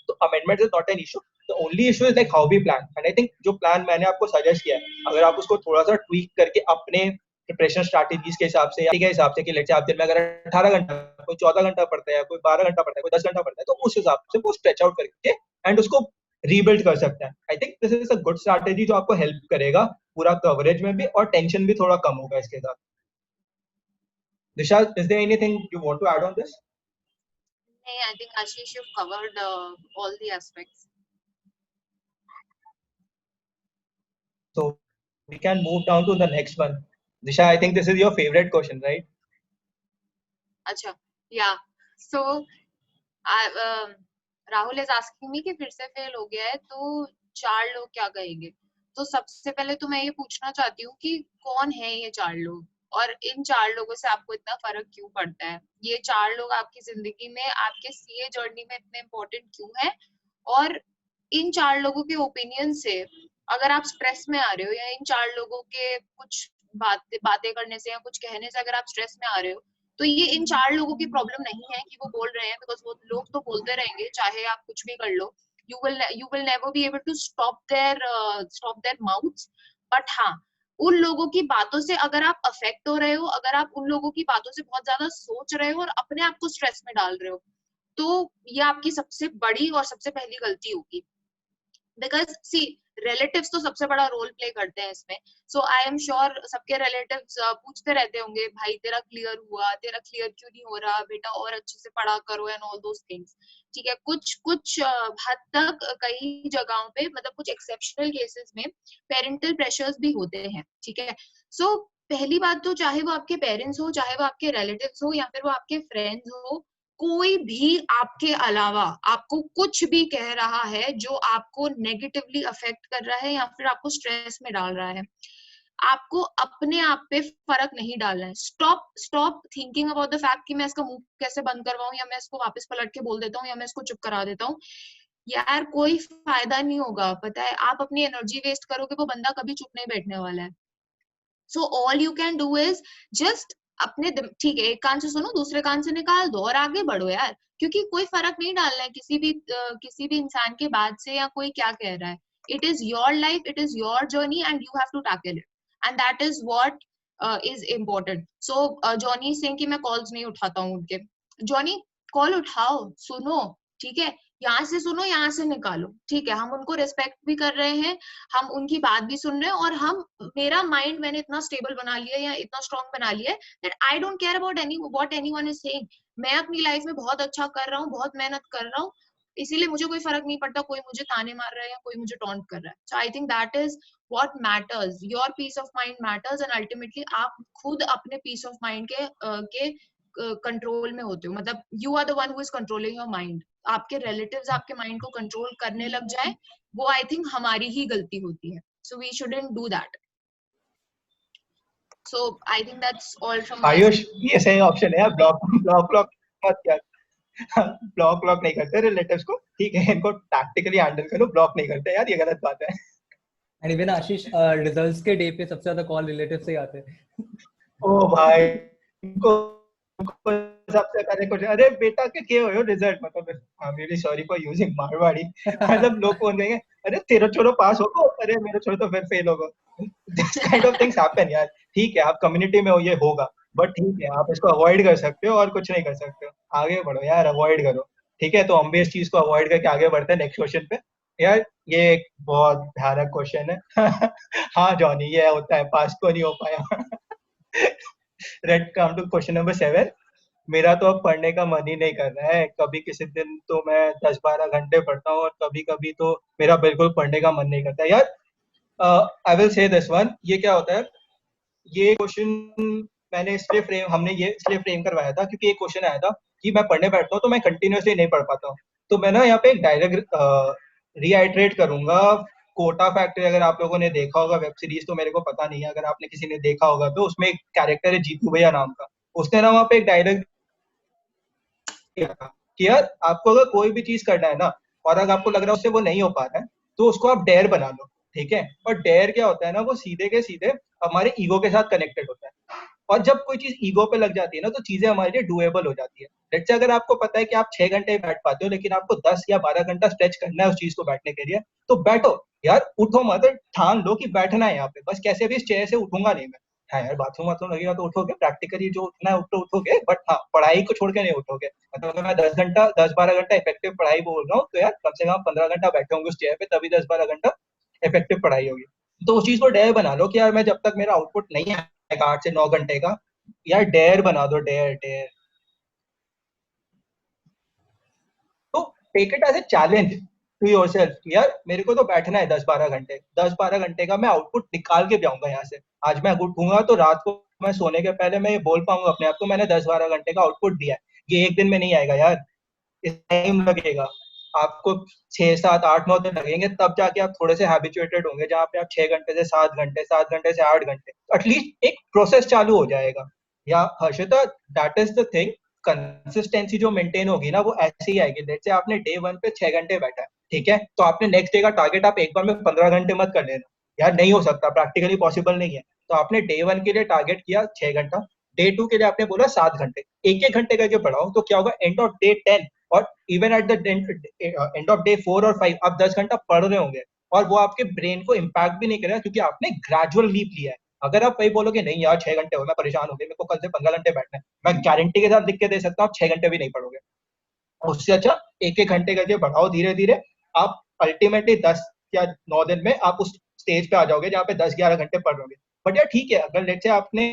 तो amendment is not an issue, the only issue is like how we plan. And I think जो प्लान मैंने आपको सजेस्ट किया है, अगर आप उसको थोड़ा सा ट्वीक करके अपने प्रिपरेशन स्ट्रैटेजीज के हिसाब से या के हिसाब से, कि लेट्स से आप दिन में अगर 18 घंटा, कोई 14 घंटा पढ़ता है, कोई 12 घंटा पढ़ता है, कोई 10 घंटा पढ़ता है, तो उस हिसाब से वो स्ट्रेच आउट करके एंड उसको रीबिल्ड कर सकता है। I think this is a good strategy जो आपको हेल्प करेगा पूरा कवरेज में भी, और टेंशन भी थोड़ा कम होगा इसके साथ। Disha, is there anything you want to add on this? नहीं, I think Ashish, you've covered all the aspects. So we can move down to the next one. Disha, I think this is your favorite question, right? अच्छा, yeah. So Rahul is asking me कि फिर से fail हो गया है तो 4 लोग क्या कहेंगे। तो सबसे पहले तो मैं ये पूछना चाहती हूँ कि कौन है ये 4 लोग, और इन 4 लोगों से आपको इतना फर्क क्यों पड़ता है। ये 4 लोग आपकी जिंदगी में, आपके सीए जर्नी में इतने इम्पोर्टेंट क्यों है, और इन 4 लोगों के ओपिनियन से अगर आप स्ट्रेस में आ रहे हो, या इन 4 लोगों के कुछ बातें करने से या कुछ कहने से अगर आप स्ट्रेस में आ रहे हो, तो ये इन 4 लोगों की प्रॉब्लम नहीं है कि वो बोल रहे हैं, बिकॉज वो लोग तो बोलते रहेंगे चाहे आप कुछ भी कर लो। you will never be able to stop their mouths, but हाँ, उन लोगों की बातों से अगर आप अफेक्ट हो रहे हो, अगर आप उन लोगों की बातों से बहुत ज्यादा सोच रहे हो और अपने आप को स्ट्रेस में डाल रहे हो, तो ये आपकी सबसे बड़ी और सबसे पहली गलती होगी। बिकॉज सी, रिलेटिव्स तो सबसे बड़ा रोल प्ले करते हैं इसमें। सो आई एम श्योर सबके रिलेटिव्स पूछते रहते होंगे, भाई तेरा क्लियर हुआ, तेरा क्लियर क्यों नहीं हो रहा बेटा, और अच्छे से पढ़ा करो एंड ऑल दोस थिंग्स। ठीक है, कुछ कुछ हद तक कई जगहों पे, मतलब कुछ एक्सेप्शनल केसेस में पेरेंटल प्रेशर्स भी होते हैं। ठीक है, सो पहली बात तो, चाहे वो आपके पेरेंट्स हो, चाहे वो आपके रिलेटिव्स हो, या फिर वो आपके फ्रेंड्स हो, कोई भी आपके अलावा आपको कुछ भी कह रहा है जो आपको नेगेटिवली अफेक्ट कर रहा है या फिर आपको स्ट्रेस में डाल रहा है, आपको अपने आप पे फर्क नहीं डालना है। Stop thinking about the fact कि मैं इसका मुंह कैसे बंद करवाऊं, या मैं इसको वापस पलट के बोल देता हूँ, या मैं इसको चुप करा देता हूँ। यार कोई फायदा नहीं होगा, पता है, आप अपनी एनर्जी वेस्ट करोगे, वो बंदा कभी चुप नहीं बैठने वाला है। So all you can do is just अपने, ठीक है, एक कान से सुनो, दूसरे कान से निकाल दो और आगे बढ़ो यार, क्योंकि कोई फर्क नहीं डालना है किसी भी इंसान के बाद से, या कोई क्या कह रहा है। It is your life, it is your journey, and you have to tackle it, and that is what is important. So Johnny Singh की मैं कॉल्स नहीं उठाता हूँ उनके, जॉनी कॉल उठाओ, सुनो, ठीक है, यहाँ से सुनो, यहाँ से निकालो, ठीक है, हम उनको रिस्पेक्ट भी कर रहे हैं, हम उनकी बात भी सुन रहे हैं, और मेरा माइंड मैंने इतना स्टेबल बना लिया, या इतना स्ट्रांग बना लिया है that I don't care about what anyone is saying. मैं अपनी लाइफ में बहुत अच्छा कर रहा हूँ, बहुत मेहनत कर रहा हूँ, इसीलिए मुझे कोई फर्क नहीं पड़ता कोई मुझे ताने मार रहा है या कोई मुझे टॉन्ट कर रहा है. So I think that is what matters. Your peace of mind matters and ultimately आप खुद अपने पीस ऑफ माइंड के कंट्रोल में होते हो. मतलब you are the one who is controlling your mind. आपके रिलेटिव्स आपके माइंड को कंट्रोल करने लग जाए, वो आई थिंक हमारी ही गलती होती है. So we shouldn't do that. So I think that's all from my Ayush, side. ये सही ऑप्शन है यार. ब्लॉक ब्लॉक ब्लॉक मत यार. ब्लॉक ब्लॉक नहीं करते रिलेटिव्स को, ठीक है, इनको टैक्टिकली हैंडल करो. ब्लॉक नहीं करते यार, ये गलत बात है. एंड इवन आशीष, रिजल्ट्स के डे पे सबसे ज्यादा कॉल रिलेटिव से ही आते हैं. ओ भाई, इनको सबसे पहले कुछ, अरे बेटा के हो रिजल्ट, मतलब I am really sorry for using Marwari. मतलब लोग फोन करेंगे, अरे तेरा छोरो पास होगा, अरे मेरा छोरो तो फिर फेल होगा. This kind of things happen यार. ठीक है, आप कम्युनिटी में हो, ये होगा, बट ठीक है, आप इसको अवॉइड कर सकते हो और कुछ नहीं कर सकते हो. आगे बढ़ो यार, अवॉइड करो. ठीक है, तो हम भी इस चीज को अवॉइड करके आगे बढ़ते हैं नेक्स्ट क्वेश्चन पे. यार ये एक बहुत भयानक क्वेश्चन है. हाँ जॉनी, ये होता है, पास को नहीं हो पाया. Let's come to question number 7. मेरा तो अब पढ़ने का मन ही नहीं कर रहा है. कभी किसी दिन तो मैं 10-12 घंटे पढ़ता हूँ और कभी कभी तो मेरा बिल्कुल पढ़ने का मन नहीं करता यार. I will say this one. ये क्या होता है, ये क्वेश्चन हमने ये इसलिए फ्रेम करवाया था क्योंकि एक क्वेश्चन आया था कि मैं पढ़ने बैठता हूँ तो मैं कंटिन्यूअसली नहीं पढ़ पाता हूँ. तो मैं ना यहाँ पे एक डायलॉग रीआइट्रेट करूंगा. कोटा फैक्ट्री अगर आप लोगों ने देखा होगा वेब सीरीज, तो मेरे को पता नहीं है, अगर आपने किसी ने देखा होगा तो उसमें एक कैरेक्टर है जीतू भैया नाम का. उसने ना वहाँ पे एक डायलॉग कि यार आपको अगर कोई भी चीज करना है ना, और अगर आपको लग रहा है उससे वो नहीं हो पा रहा है, तो उसको आप डेयर बना लो. ठीक है, और डेयर क्या होता है ना, वो सीधे के सीधे हमारे ईगो के साथ कनेक्टेड होता है. और जब कोई चीज ईगो पे लग जाती है ना, तो चीजें हमारे लिए डुएबल हो जाती है. लेट्स से अगर आपको पता है कि आप 6 घंटे बैठ पाते हो, लेकिन आपको 10 या 12 घंटा स्ट्रेच करना है उस चीज को बैठने के लिए, तो बैठो यार. उठो मत, ठान लो कि बैठना है यहाँ पे, बस कैसे भी इस चेयर से उठूंगा नहीं मैं. हाँ यार, बाथरूम वाथरूम लगेगा तो उठोगे, प्रैक्टिकली जो उठना है उठोगे, बट हाँ पढ़ाई को छोड़ के नहीं उठोगे. मतलब अगर मैं 10-12 घंटा इफेक्टिव पढ़ाई बोल रहा हूँ, तो यार कम से कम 15 घंटा बैठे होंगे उस चेयर पे, तभी 10-12 घंटा इफेक्टिव पढ़ाई होगी. तो उस चीज को डेयर बना लो कि यार मैं जब तक मेरा आउटपुट नहीं आएगा 8 से 9 घंटे का, यार डेयर बना दो, डेयर डेयर. तो take it as a challenge to yourself. यार मेरे को तो बैठना है 10-12 घंटे, 10-12 घंटे का मैं आउटपुट निकाल के भी आऊंगा यहाँ से. आज मैं उठूंगा तो रात को मैं सोने के पहले मैं ये बोल पाऊंगा अपने आप को, मैंने 10-12 घंटे का आउटपुट दिया है. ये एक दिन में नहीं आएगा यार, इस टाइम लगेगा आपको. 6-7-8-9 दिन लगेंगे, तब जाके आप थोड़े से हैबिचुएटेड होंगे, जहाँ पे आप 6 घंटे से 7 घंटे, 7 घंटे से 8 घंटे, एटलीस्ट एक प्रोसेस चालू हो जाएगा. या Harshita, that is the thing. Consistency जो मेंटेन होगी ना, वो ऐसे ही आएगी. जैसे आपने डे 1 पे 6 घंटे बैठा है, ठीक है, तो आपने नेक्स्ट डे का टारगेट आप एक बार में 15 घंटे मत कर लेना यार, नहीं हो सकता, प्रैक्टिकली पॉसिबल नहीं है. तो आपने डे 1 के लिए टारगेट किया 6 घंटा, डे 2 के लिए आपने बोला 7 घंटे, एक एक घंटे करके बढ़ाओ, तो क्या होगा, एंड ऑफ डे 10 और even at the end of day 4 और 5 आप 10 घंटा पढ़ रहे होंगे, और वो आपके ब्रेन को इम्पैक्ट भी नहीं करेगा, क्योंकि आपने ग्रेजुअल लीप लिया है. अगर आप वही बोलोगे नहीं यार 6 घंटे हो, मैं परेशान हो गया, मेरे को कल से 15 घंटे बैठना है, मैं गारंटी के साथ लिख के दे सकता हूँ आप 6 घंटे भी नहीं पढ़ोगे. उससे अच्छा एक एक घंटे करके बढ़ाओ धीरे धीरे. आप अल्टीमेटली 10 या 9 दिन में आप उस स्टेज पे आ जाओगे जहाँ पे 10-11 घंटे पढ़ लोगे. बट यार ठीक है, अगर लेट से आपने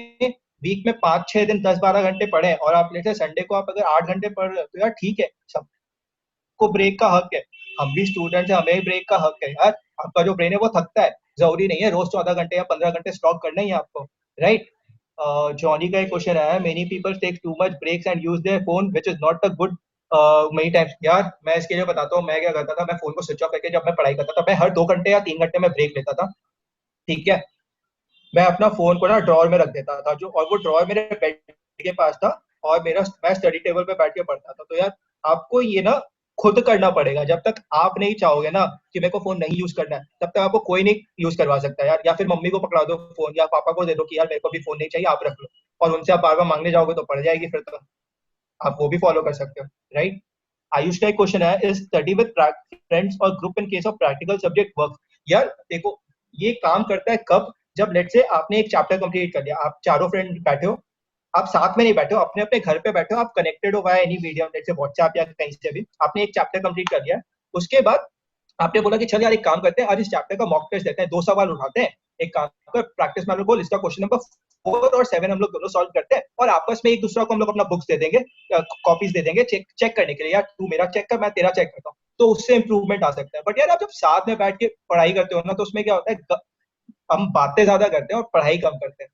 वीक में 5-6 दिन 10-12 घंटे पढ़े, और आप लेट से संडे को आप अगर 8 घंटे पढ़ रहे हो, तो यार ठीक है, सबको ब्रेक का हक है. हम भी स्टूडेंट्स हैं, हमें भी ब्रेक का हक है यार. आपका जो ब्रेन है वो थकता है, जरूरी नहीं है रोज 14 घंटे या 15 घंटे स्टॉक करना ही है आपको, राइट. जॉनी का एक क्वेश्चन आया है, many people take too much breaks and use their phone which is not a good many times. यार मैं इसके लिए बताता हूँ मैं क्या करता था. मैं फोन को स्विच ऑफ करके जब मैं पढ़ाई करता था, मैं हर 2 घंटे या 3 घंटे में ब्रेक लेता था. ठीक है, मैं अपना फोन को ना ड्रॉर में रख देता था, जो, और वो ड्रॉर मेरे बेड के पास था, और मैं स्टडी टेबल पे बैठ के पढ़ता था. तो यार आपको ये ना खुद करना पड़ेगा. जब तक आप नहीं चाहोगे ना कि मेरे को फोन नहीं यूज करना है, तब तक आपको कोई नहीं यूज करवा सकता यार. या फिर मम्मी को पकड़ा दो फोन, या पापा को दे दो कि यार मेरे को भी फोन नहीं चाहिए, आप रख लो, और उनसे आप बार बार मांगने जाओगे तो पड़ जाएगी फिर. तो आप वो भी फॉलो कर सकते हो, राइट. आयुष का एक क्वेश्चन है, इज स्टडी विद फ्रेंड्स और group in case of practical subject work. यार देखो, ये काम करता है कब, जब लेट से आपने एक चैप्टर कंप्लीट कर लिया, आप चारों फ्रेंड बैठे हो, आप साथ में नहीं बैठे हो, अपने अपने घर पे बैठे हो, आप कनेक्टेड हो वाया एनी मीडियम, लेट से व्हाट्सएप या कहीं से भी, आपने एक चैप्टर कंप्लीट कर लिया. उसके बाद आपने बोला कि चल यार एक काम करते हैं, आज इस चैप्टर का मॉक टेस्ट देते हैं, 2 सवाल उठाते हैं, एक काम कर प्रैक्टिस में बोल, इसका क्वेश्चन नंबर 4 और 7 हम लोग दोनों सॉल्व करते हैं, और आपस में एक दूसरा को हम लोग अपना बुक्स दे देंगे, कॉपीज दे देंगे चेक करने के लिए. यार तू मेरा चेक कर, मैं तेरा चेक करता हूँ. तो उससे इम्प्रूवमेंट आ सकता है। बट यार आप जब साथ में बैठ के पढ़ाई करते हो ना, तो उसमें क्या होता है, हम बातें ज्यादा करते हैं और पढ़ाई कम करते हैं।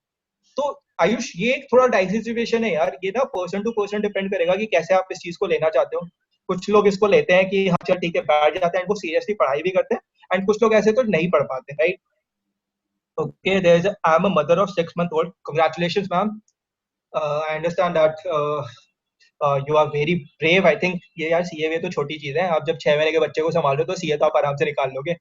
तो आयुष, ये एक थोड़ा डाइसी सिचुएशन है यार, ये ना पर्सन टू पर्सन डिपेंड करेगा कि कैसे आप इस चीज को लेना चाहते हो। कुछ लोग इसको लेते हैं कि हाँ चल ठीक है, बैठ जाते हैं, वो सीरियसली पढ़ाई भी करते हैं, एंड कुछ लोग ऐसे तो नहीं पढ़ पाते, right? Okay, there is I am a mother of 6 month old. Congratulations, ma'am. I understand that you are very brave. I think ये यार सीए तो छोटी चीज है, आप जब 6 महीने के बच्चे को संभाल रहे हो तो सीए तो आप आराम से निकाल लोगे।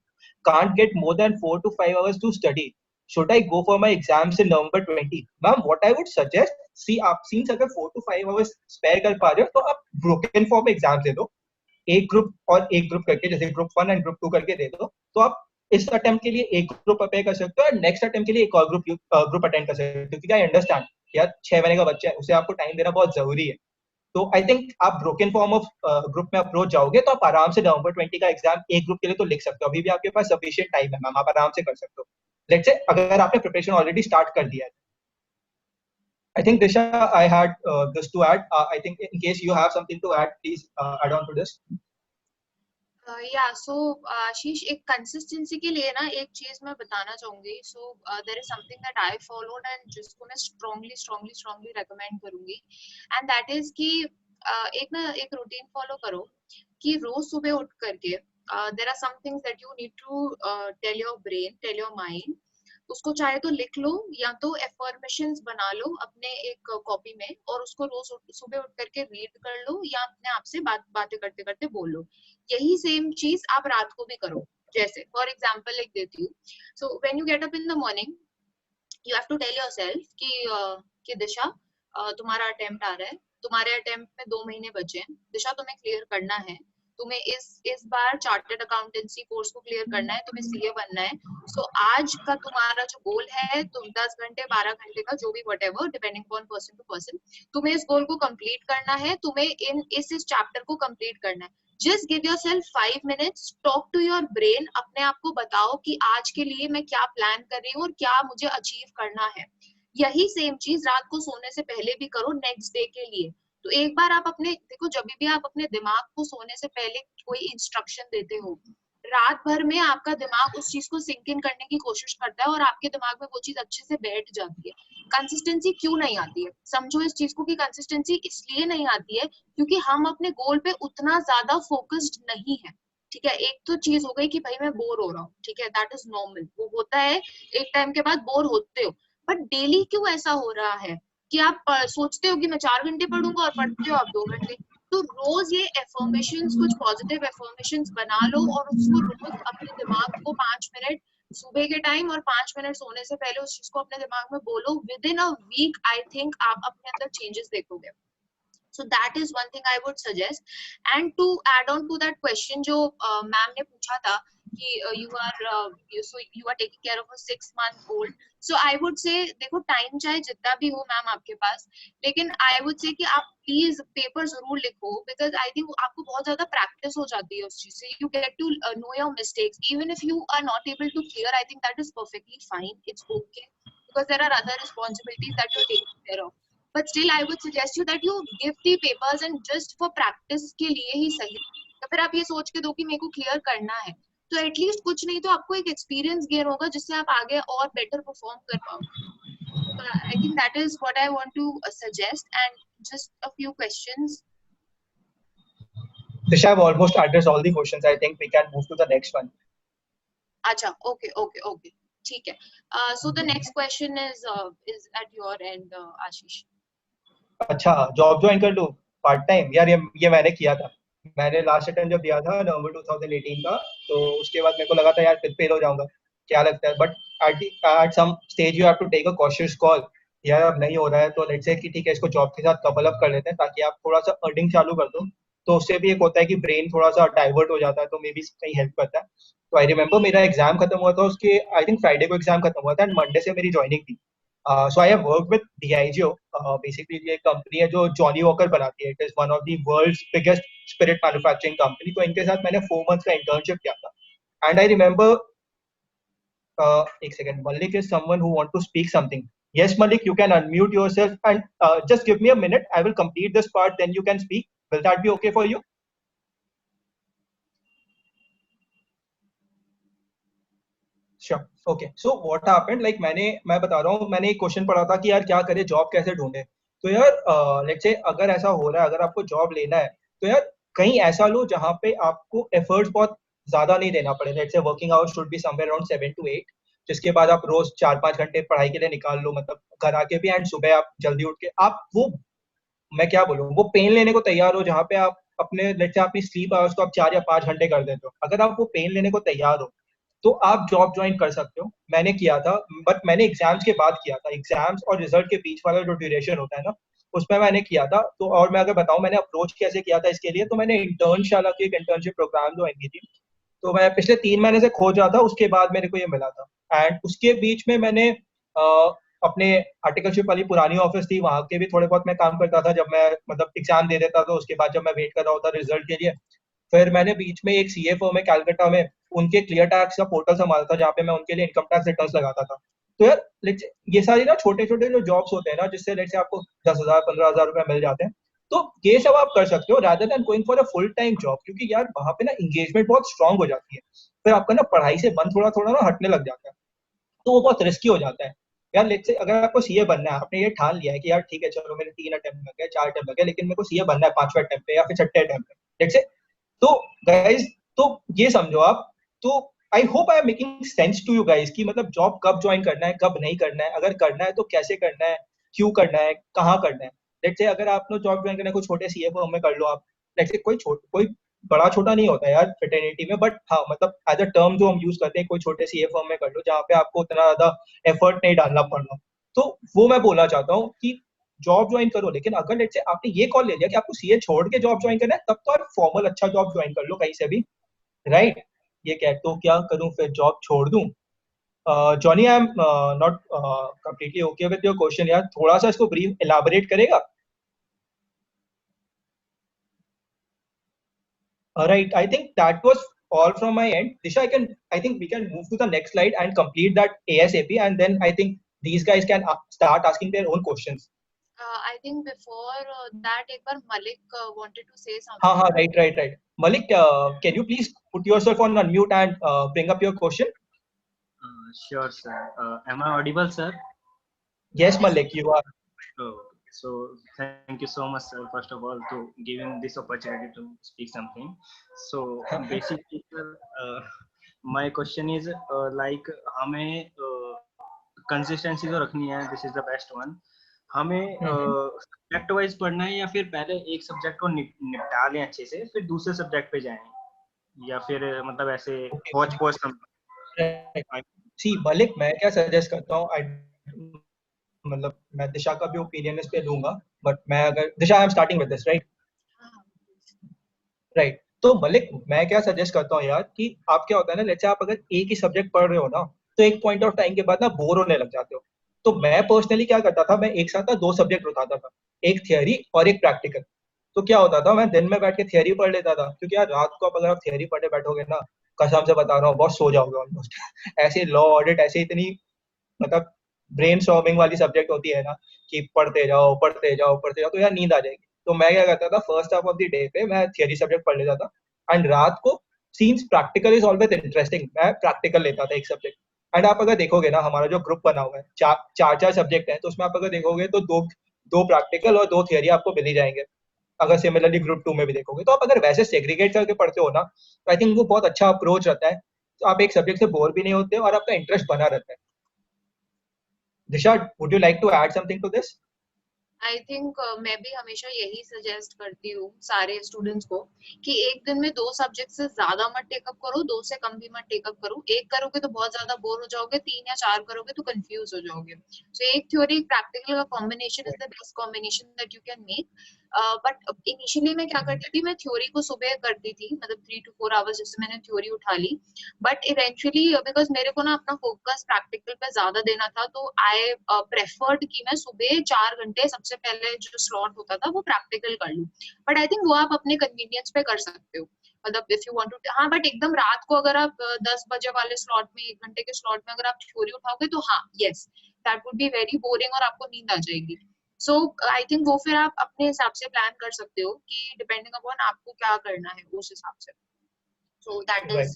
Can't get more than 4 to 5 hours to study. Should I go for my exams in November 20? Ma'am what I would suggest, see आप सीन्स अगर 4 to 5 hours स्पेयर कर पा रहे हो तो आप ब्रोकन फॉर्म में एग्जाम दे दो, एक ग्रुप और एक ग्रुप करके, जैसे ग्रुप 1 एंड ग्रुप 2 करके दे दो। तो आप इस अटेम्प्ट के लिए एक ग्रुप अपेयर कर सकते हो और नेक्स्ट अटेम्प्ट के लिए एक और ग्रुप अटेंड कर सकते हो, क्योंकि आई अंडरस्टैंड यार 6 महीने का बच्चा है, उसे आपको टाइम देना बहुत जरूरी है। तो आई थिंक आप ब्रोकन फॉर्म ऑफ ग्रुप में अप्रोच जाओगे तो आप आराम से November 20 का एग्जाम एक ग्रुप के लिए तो लिख सकते हो। अभी भी आपके पास सफिशिएंट टाइम है मैम, आप आराम से कर सकते हो, लेट्स से अगर आपने प्रिपरेशन ऑलरेडी स्टार्ट कर दिया है। I think Disha, I had this to add. I think in case you have something to add, please add on to this. या सो आशीष, एक कंसिस्टेंसी के लिए ना एक चीज मैं बताना चाहूंगी। So there is something that I followed and जिसको मैं स्ट्रांगली रेकमेंड करूंगी, एंड दैट इज कि एक रूटीन फॉलो करो कि रोज सुबह उठ करके there are some things that you need to tell your brain, tell your mind. उसको चाहे तो लिख लो या तो एफर्मेशंस बना लो अपने एक कॉपी में, और उसको रोज सुबह उठ करके रीड कर लो या अपने आप से बातें करते करते बोल लो। यही सेम चीज आप रात को भी करो। जैसे फॉर एग्जाम्पल एक देती हूँ। So when you get up in the morning, you have to tell yourself कि दिशा, तुम्हारा अटेम्प्ट आ रहा है, तुम्हारे अटेम्प्ट में 2 महीने बचे हैं, दिशा तुम्हें क्लियर करना है, तुम्हें इस बार चार्टर्ड अकाउंटेंसी कोर्स को क्लियर करना है, तुम्हें सीए बनना है। सो आज का तुम्हारा जो गोल है, तुम 10 घंटे 12 घंटे का जो भी whatever depending on person to person, तुम्हें इस गोल को कंप्लीट करना है, तुम्हें इस चैप्टर को कंप्लीट करना है। Just give yourself 5 minutes, talk to your brain, अपने आप को बताओ कि आज के लिए मैं क्या प्लान कर रही हूँ और क्या मुझे अचीव करना है। यही सेम चीज रात को सोने से पहले भी करो नेक्स्ट डे के लिए। तो एक बार आप अपने देखो, जब भी आप अपने दिमाग को सोने से पहले कोई इंस्ट्रक्शन देते हो, रात भर में आपका दिमाग उस चीज को सिंक इन करने की कोशिश करता है और आपके दिमाग में वो चीज अच्छे से बैठ जाती है। कंसिस्टेंसी क्यों नहीं आती है, समझो इस चीज को कि कंसिस्टेंसी इसलिए नहीं आती है क्योंकि हम अपने गोल पे उतना ज्यादा फोकस्ड नहीं है। ठीक है, एक तो चीज हो गई कि भाई मैं बोर हो रहा हूँ, ठीक है, दैट इज नॉर्मल, वो होता है, एक टाइम के बाद बोर होते हो। बट डेली क्यों ऐसा हो रहा है कि आप सोचते हो कि मैं 4 घंटे पढ़ूंगा और पढ़ते हो आप 2 घंटे? तो रोज ये एफर्मेशंस, कुछ पॉजिटिव एफर्मेशंस बना लो और उसको रोज अपने दिमाग को 5 मिनट सुबह के टाइम और 5 मिनट सोने से पहले उस चीज को अपने दिमाग में बोलो। Within a week I think आप अपने अंदर चेंजेस देखोगे। So that is one thing I would suggest. And to add on to that question जो मैम ने पूछा था कि you are taking care of a 6 month old. So I would say देखो, टाइम चाहे जितना भी हो मैम आपके पास, लेकिन I would say कि आप प्लीज पेपर जरूर लिखो, बिकॉज आई थिंक आपको बहुत ज्यादा प्रैक्टिस हो जाती है उस चीज से। You get to know your mistakes, even if you are not able to clear, I think that is perfectly fine, it's okay, because there are other responsibilities that you're taking care of. But still I would suggest you that you give the papers and just for practice के लिए ही सही। तो फिर आप ये सोच के दो कि मेरे को क्लियर करना है, तो एटलीस्ट कुछ नहीं तो आपको एक एक्सपीरियंस गेन होगा जिससे आप आगे और बेटर परफॉर्म कर पाओगे। I think that is what I want to suggest. And just a few questions. Disha, I've almost addressed all the questions. I think we can move to the next one. अच्छा, okay, ठीक है। So the next question is at your end Ashish. अच्छा, job join कर लूं part time? यार ये मैंने किया था। मैंने लास्ट अटेम्प्ट जब दिया था November 2018 का, तो उसके बाद मेरे को लगा था यार फिर फेल हो जाऊंगा, क्या लगता है, but at some stage you have to take a cautious call. यार अब नहीं हो रहा है तो लेट्स से कि ठीक है, इसको जॉब के साथ कपल अप कर लेते हैं ताकि आप थोड़ा सा अर्निंग चालू कर दो। तो उससे भी एक होता है कि ब्रेन थोड़ा सा डाइवर्ट हो जाता है, तो मे बी कहीं हेल्प करता है। तो आई रिमेम्बर मेरा एग्जाम खत्म हुआ था, उसके आई थिंक फ्राइडे को एग्जाम खत्म हुआ था एंड मंडे से मेरी ज्वाइनिंग थी। So I have worked with Diageo. Basically ये कंपनी है जो Johnnie Walker बनाती है. It is one of the world's biggest spirit manufacturing company. तो इनके साथ मैंने 4 months का internship किया था. And I remember, एक second, Malik is someone who want to speak something. Yes, Malik, you can unmute yourself and just give me a minute. I will complete this part, then you can speak. Will that be okay for you? Sure. Okay. So what happened? Like मैं बता रहा हूँ, मैंने एक question पढ़ा था कि यार क्या करे, जॉब कैसे ढूंढे. तो यार लेट्स से अगर ऐसा हो रहा है, अगर आपको जॉब लेना है, तो यार कहीं ऐसा लो जहाँ पे आपको एफर्ट्स बहुत ज्यादा नहीं देना पड़े. Let's say working hours should be somewhere around 7 to 8, जिसके बाद आप रोज 4-5 घंटे पढ़ाई के लिए निकाल लो, मतलब घर आके भी, एंड सुबह आप जल्दी उठ के आप वो, मैं क्या बोलूँ, वो पेन लेने को तैयार हो जहाँ पे आप अपने लेट्स से अपनी स्लीप आवर्स को आप 4 या 5 घंटे कर देते हो. अगर आप वो पेन लेने को तैयार हो तो आप जॉब ज्वाइन कर सकते हो. मैंने किया था, बट मैंने एग्जाम्स के बाद किया था. एग्जाम्स और रिजल्ट के बीच वाला जो ड्यूरेशन होता है ना, उसमें मैंने किया था. तो और मैं अगर बताऊं मैंने अप्रोच कैसे किया था इसके लिए, तो मैंने इंटर्नशाला की एक इंटर्नशिप प्रोग्राम ज्वाइन की थी. तो मैं पिछले 3 महीने से खोज रहा था, उसके बाद मेरे को ये मिला था. एंड उसके बीच में मैंने अपने आर्टिकलशिप वाली पुरानी ऑफिस थी, वहां के भी थोड़े बहुत मैं काम करता था, जब मैं मतलब एग्जाम दे देता था, उसके बाद जब मैं वेट कर रहा होता रिजल्ट के लिए. फिर मैंने बीच में एक सीए फर्म है कैलकाटा में, उनके क्लियर टैक्स का पोर्टल संभाला था, जहाँ पे मैं उनके लिए इनकम टैक्स रिटर्न्स लगाता था. तो यार ये सारी ना छोटे छोटे जो जॉब्स होते हैं ना, जिससे लेट्स से आपको 10,000-15,000 रुपए मिल जाते हैं, तो ये सब आप कर सकते हो rather than going for a full time job. क्योंकि यार वहां पे ना इंगेजमेंट बहुत स्ट्रांग हो जाती है, फिर आपका ना पढ़ाई से मन थोड़ा थोड़ा ना हटने लग जाता है, तो वो बहुत रिस्की हो जाता है. यार लेट्स से अगर आपको सीए बनना है, आपने ये ठान लिया है कि यार ठीक है चलो मेरे 3 अटेम्प्ट लग गए, 4 अटेम्प्ट लग गए, लेकिन मेरे को सीए बनना है 5वें अटेम्प्ट पे या फिर 6ठे अटेम्प्ट पे लेट्स से. तो गाइज, तो ये समझो आप, तो I hope I am making sense to you guys कि मतलब जॉब कब ज्वाइन करना है, कब नहीं करना है, अगर करना है तो कैसे करना है, क्यों करना है, कहाँ करना है. लेट्स से अगर आपने जॉब ज्वाइन करना है, कोई छोटे सीए फर्म में कर लो आप. लेट्स से कोई बड़ा छोटा नहीं होता यार फ्रेटर्निटी में, बट हाँ मतलब एज अ टर्म जो हम यूज करते हैं, कोई छोटे सीए फर्म में कर लो जहाँ पे आपको उतना ज्यादा एफर्ट नहीं डालना पड़ना. तो वो मैं बोलना चाहता हूँ कि जॉब ज्वाइन करो, लेकिन अगर लेट्स से आपने ये कॉल ले लिया कि आपको सीए छोड़ के जॉब ज्वाइन करना है, तब तो आप फॉर्मल अच्छा जॉब ज्वाइन कर लो कहीं से भी, राइट. ये कह तो क्या करूं, फिर जॉब छोड़ दूं. Johnny, I am not completely okay with your question यार, थोड़ा सा इसको ब्रीफ एलाबोरेट करेगा. Right, I think that was all from my end. Disha, I think we can move to the next slide and complete that ASAP, and then I think these guys can start asking their own questions. I think before that, एक बार Malik wanted to say हाँ something. हाँ, right. Malik, can you please put yourself on unmute and bring up your question? Sure, sir. Am I audible, sir? Yes, Malik, you are. Oh, so thank you so much, sir, first of all, to giving this opportunity to speak something. So basically, sir, my question is like हमें consistency तो रखनी है. This is the best one. हमें subject wise पढ़ना है, या फिर पहले एक सब्जेक्ट को निपटा लें अच्छे से, फिर दूसरे सब्जेक्ट पे जाएं, या फिर मतलब ऐसे हौच पौच. सी मलिक, मैं क्या सजेस्ट करता हूँ, मतलब मैं दिशा का भी ओपिनियन इस पे लूंगा, बट मैं अगर Disha, I am starting with this, right. तो मलिक, मैं क्या सजेस्ट करता हूँ यार कि आप क्या होता है ना, लेट्स से आप अगर एक ही सब्जेक्ट पढ़ रहे हो ना, तो एक पॉइंट ऑफ टाइम के बाद ना बोर होने लग जाते हो. तो मैं पर्सनली क्या करता था, मैं एक साथ ना 2 सब्जेक्ट उठाता था, एक थियरी और एक प्रैक्टिकल. तो क्या होता था, मैं दिन में बैठ के थियरी पढ़ लेता था, क्योंकि यार रात को अगर आप थियरी पढ़ने बैठोगे ना, कसम से बता रहा हूँ बहुत सो जाओगे ऑलमोस्ट. ऐसे लॉ ऑडिट ऐसे इतनी मतलब ब्रेन स्टॉर्मिंग वाली सब्जेक्ट होती है ना, कि पढ़ते जाओ तो यार नींद आ जाएगी. तो मैं क्या करता था, first half of the day पे मैं थियरी सब्जेक्ट पढ़ लेता था, एंड रात को scenes practical is always interesting, मैं प्रैक्टिकल लेता था एक सब्जेक्ट. एंड आप अगर देखोगे ना, हमारा जो ग्रुप बना हुआ है, चार सब्जेक्ट है, तो उसमें आप अगर देखोगे तो दो दो प्रैक्टिकल और 2 थियरी आपको मिल ही जाएंगे. अगर सिमिलरली ग्रुप 2 में भी देखोगे, तो आप अगर वैसे सेग्रीगेट करके पढ़ते हो ना, तो आई थिंक वो बहुत अच्छा अप्रोच रहता है. तो आप एक सब्जेक्ट से बोर भी नहीं होते और आपका इंटरेस्ट बना रहता है. Disha, would you like to add something to this? I think मैं भी हमेशा यही सजेस्ट करती हूँ सारे स्टूडेंट्स को कि एक दिन में 2 सब्जेक्ट से ज्यादा मत टेकअप करो, 2 से कम भी मत टेकअप करो. एक करोगे तो बहुत ज्यादा बोर हो जाओगे, 3 या 4 करोगे तो कंफ्यूज हो जाओगे. सो एक थ्योरी एक प्रैक्टिकल का combination is the best combination that you can make. But initially मैं क्या करती थी, मैं थ्योरी को सुबह करती थी, मतलब 3 to 4 आवर्स जैसे मैंने थ्योरी उठा ली. बट इवेंचुअली बिकॉज मेरे को ना अपना फोकस प्रैक्टिकल पे ज्यादा देना था, तो आई प्रेफर्ड कि मैं सुबह 4 घंटे सबसे पहले जो स्लॉट होता था वो प्रैक्टिकल कर लूं. बट आई थिंक वो आप अपने कन्वीनियंस पे कर सकते हो, मतलब इफ यू वांट टू. हाँ, बट एकदम रात को अगर आप 10 बजे वाले स्लॉट में, 1 घंटे के स्लॉट में अगर आप थ्योरी उठाओगे, तो हाँ, yes, that would be very boring और आपको नींद आ जाएगी. सो आई थिंक वो फिर आप अपने हिसाब से प्लान कर सकते हो कि डिपेंडिंग अपॉन आपको क्या करना है उस हिसाब से. So that Right. Is.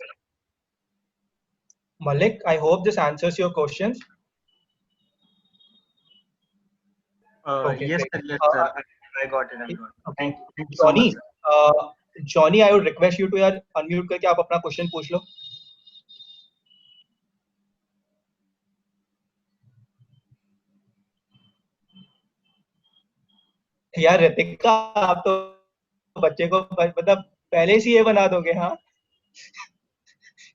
Malik, I hope this answers your questions. Okay, Yes, great. sir. Yes, sir. I got it. I got it. Okay. Thank you so much, Johnny, sir. Johnny, I would request you to यार unmute करके आप अपना question पूछ लो. यार रितिका, आप तो बच्चे को मतलब पहले से ये बना दोगे. हाँ,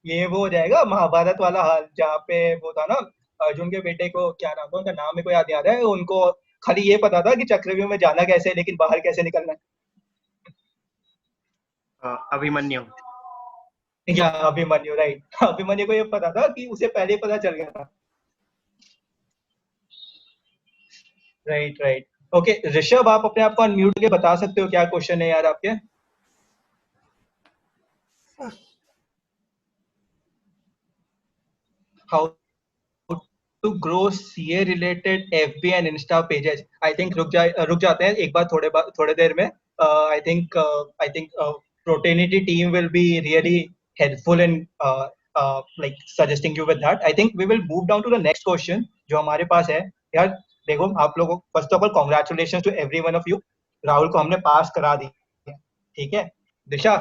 ये वो हो जाएगा महाभारत वाला हाल जहाँ पे वो था ना, अर्जुन के बेटे को क्या नाम था, उनका नाम मेरे को याद नहीं आ रहा है, उनको खाली ये पता था कि चक्रव्यूह में जाना कैसे है लेकिन बाहर कैसे निकलना है. अभिमन्यु. या अभिमन्यु, राइट. अभिमन्यु को ये पता था कि उसे पहले ही पता चल गया था. Right right. ओके ऋषभ, आप अपने आप को अनम्यूट करके बता सकते हो क्या क्वेश्चन है यार आपके. How to grow CA related FB and Insta pages. I think रुक जाते हैं एक बार थोड़े देर में. I think Protainity team will be really helpful in like suggesting you with that. I think we will move down to the next question जो हमारे पास है. यार देखो आप लोगों, first of all congratulation to every one of you. Rahul को हमने पास करा दिया, ठीक है. दिशा,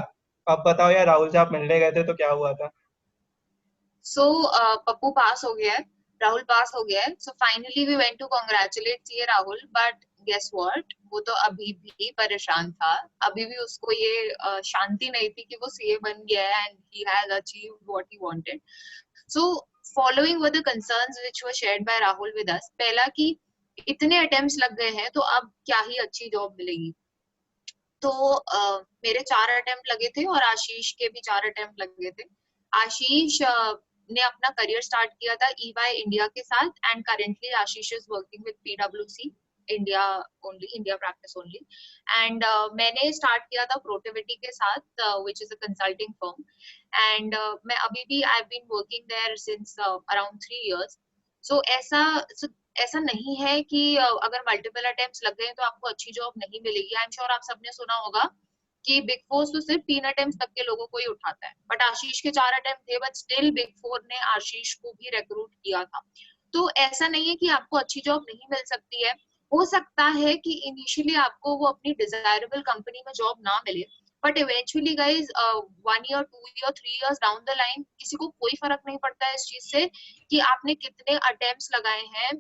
अब बताओ यार, राहुल से आप मिलने गए थे तो क्या हुआ था. So पप्पू पास हो गया है, राहुल पास हो गया है. So finally we went to congratulate ये राहुल, but guess what, वो तो अभी भी परेशान था. अभी भी उसको ये शांति नहीं थी कि वो सीए बन गया है and he has achieved what he wanted. So following were the concerns which were shared by Rahul with us. पहला कि इतने attempts लग गए हैं तो अब क्या ही अच्छी जॉब मिलेगी. तो मेरे 4 अटेम्प्ट लगे थे और आशीष के भी 4 अटेम्प्ट लगे थे. आशीष ने अपना करियर स्टार्ट किया था EY इंडिया के साथ and currently Ashish is working with PwC India only, India practice only. And मैंने स्टार्ट किया था प्रोटिविटी के साथ which is a consulting firm. And मैं अभी भी I have been working there since around 3 years. सो ऐसा नहीं है कि अगर मल्टीपल अटेम्प्ट्स लग गए तो आपको अच्छी जॉब नहीं मिलेगी. आई एम श्योर आप सबने सुना होगा कि बिग फोर तो सिर्फ 3 अटेम्प्ट्स तक के लोगों को ही उठाता है, बट आशीष के 4 अटेम्प्ट थे, बट स्टिल बिग फोर ने आशीष को भी रिक्रूट किया था. तो ऐसा नहीं है कि आपको अच्छी जॉब नहीं मिल सकती है. हो सकता है कि इनिशियली आपको वो अपनी डिजायरेबल कंपनी में जॉब ना मिले, but eventually guys 1 year 2 year 3 years down the line किसी को कोई फर्क नहीं पड़ता है इस चीज से कि आपने कितने अटेम्प्ट्स लगाए हैं.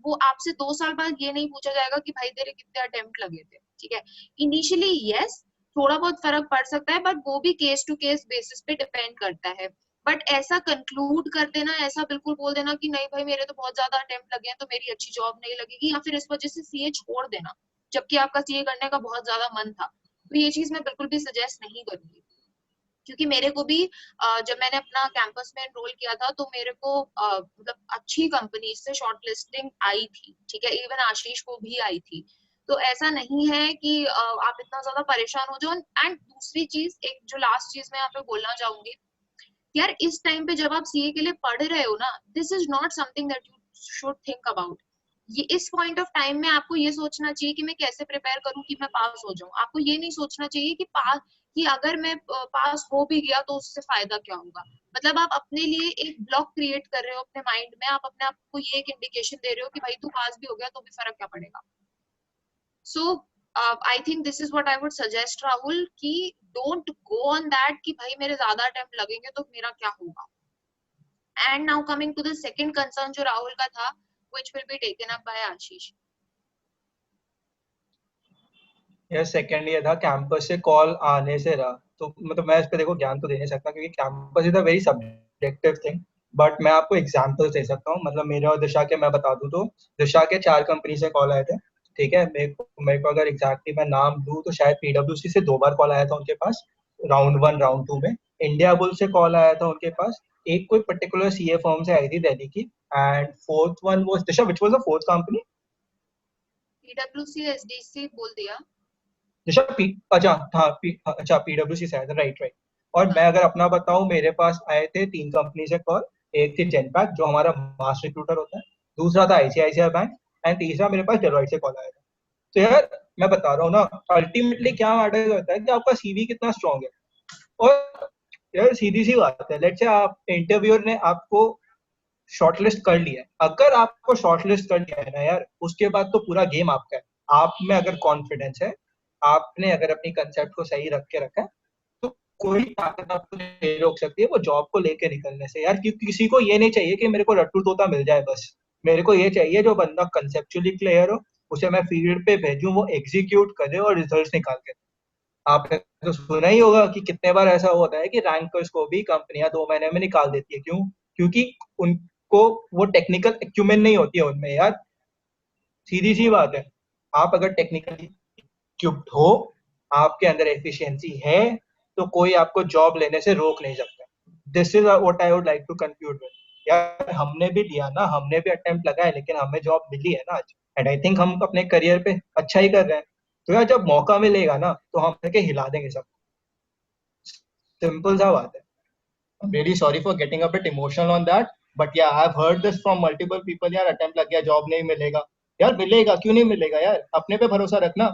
वो आपसे 2 साल बाद ये नहीं पूछा जाएगा कि भाई तेरे कितने अटेम्प्ट लगे थे. ठीक है, इनिशियली यस थोड़ा बहुत फर्क पड़ सकता है, बट वो भी केस टू केस बेसिस पे डिपेंड करता है. बट ऐसा कंक्लूड कर देना, ऐसा बिल्कुल बोल देना कि नहीं भाई मेरे तो बहुत ज्यादा अटेम्प्ट लगे हैं तो मेरी अच्छी जॉब नहीं लगेगी, या फिर इस वजह से सीए छोड़ देना जबकि आपका सीए करने का बहुत ज्यादा मन था, तो ये चीज मैं बिल्कुल भी सजेस्ट नहीं करूंगी. क्योंकि मेरे को भी जब मैंने अपना कैंपस में एनरोल किया था तो मेरे को मतलब अच्छी कंपनी से शॉर्टलिस्टिंग आई थी. ठीक है, इवन आशीष को भी आई थी. तो ऐसा नहीं है कि आप इतना ज्यादा परेशान हो जाओ. एंड दूसरी चीज, एक जो लास्ट चीज मैं यहाँ पे बोलना चाहूंगी, यार इस टाइम पे जब आप सीए के लिए पढ़ रहे हो ना, this is not something that you should think about. ये इस पॉइंट ऑफ टाइम में आपको ये सोचना चाहिए कि मैं कैसे प्रिपेयर करूं कि मैं पास हो जाऊं. आपको ये नहीं सोचना चाहिए कि अगर मैं पास हो भी गया तो उससे फायदा क्या होगा. मतलब आप अपने लिए एक ब्लॉक क्रिएट कर रहे हो अपने माइंड में, आप अपने आप को ये एक इंडिकेशन दे रहे हो कि भाई तू पास भी हो गया तो भी फर्क क्या पड़ेगा. So I think this is what I would suggest Rahul कि डोंट गो ऑन दैट कि भाई मेरे ज्यादा अटेम्प्ट लगेंगे तो मेरा क्या होगा. And now coming to the second concern जो राहुल का था, which will be taken up by Ashish. यार सेकंड ये था कैंपस से कॉल आने से रहा, तो मतलब मैं इस पे देखो ज्ञान तो दे नहीं सकता क्योंकि campus is a very subjective thing, but मैं आपको एग्जांपल दे सकता हूँ. मतलब मेरे और दिशा के मैं बता दूं तो दिशा के 4 कंपनी से कॉल आए थे. ठीक है, मेरे को अगर एग्जैक्टली मैं नाम दूं तो शायद PwC से 2 बार कॉल आया था उनके पास, राउंड 1 राउंड 2 में. इंडिया बुल से कॉल आया था उनके पास, एक कोई पर्टिकुलर सीए फर्म से आई थी दिल्ली की. And fourth one was Disha, which was the fourth company. PwC SDC बोल दिया. अच्छा अच्छा हाँ अच्छा PwC से आया था, राइट राइट. और मैं अगर अपना बताऊं, मेरे पास आए थे 3 कंपनी से कॉल. एक थी जेनपैक जो हमारा मास रिक्रूटर होता है, दूसरा था ICICI बैंक, एंड तीसरा मेरे पास डेलोइट से कॉल आया था. तो यार मैं बता रहा हूँ ना, अल्टीमेटली क्या मैटर करता है कि आपका CV कितना स्ट्रॉन्ग है. और यार सीधी सी बात है, लेट्स से आप इंटरव्यूअर ने आपको शॉर्टलिस्ट कर लिया है, अगर आपको शॉर्टलिस्ट कर लिया है ना यार, उसके बाद तो पूरा गेम आपका है। आप में अगर कॉन्फिडेंस है, आपने अगर अपनी कंसेप्ट को सही रख के रखा है, तो कोई ताकत आपको नहीं रोक सकती है वो जॉब को लेके निकलने से यार। क्योंकि किसी को ये नहीं चाहिए कि मेरे को रट्टू तोता मिल जाए बस, मेरे को ये चाहिए जो बंदा कंसेप्चुअली क्लियर हो, उसे मैं फील्ड पे भेजूं, वो एग्जीक्यूट करे और रिजल्ट्स निकाल के। आपने तो सुना ही होगा कि कितने बार ऐसा होता है कि रैंकर्स को भी कंपनियां 2 महीने में निकाल देती है। क्यों? क्योंकि उनको वो टेक्निकल एक्यूमेंट नहीं होती है उनमें यार। सीधी सी बात है, आप अगर टेक्निकली क्यूब्ड हो, आपके अंदर एफिशिएंसी है, तो कोई आपको जॉब लेने से रोक नहीं सकता। This is what I would like to conclude with. यार हमने भी लिया ना, हमने भी अटेम्प्ट लगाया, लेकिन हमें जॉब मिली है ना आज, एंड आई थिंक हम अपने करियर पे अच्छा ही कर रहे हैं। तो यार जब मौका मिलेगा ना, तो हम करके हिला देंगे सब। सिंपल सा बात है। I'm really sorry for getting a bit emotional on that, but yeah, I've heard this from multiple people. यार अटेम्प्ट लग गया, जॉब नहीं मिलेगा। यार मिलेगा, क्यों नहीं मिलेगा यार, अपने पे भरोसा रखना।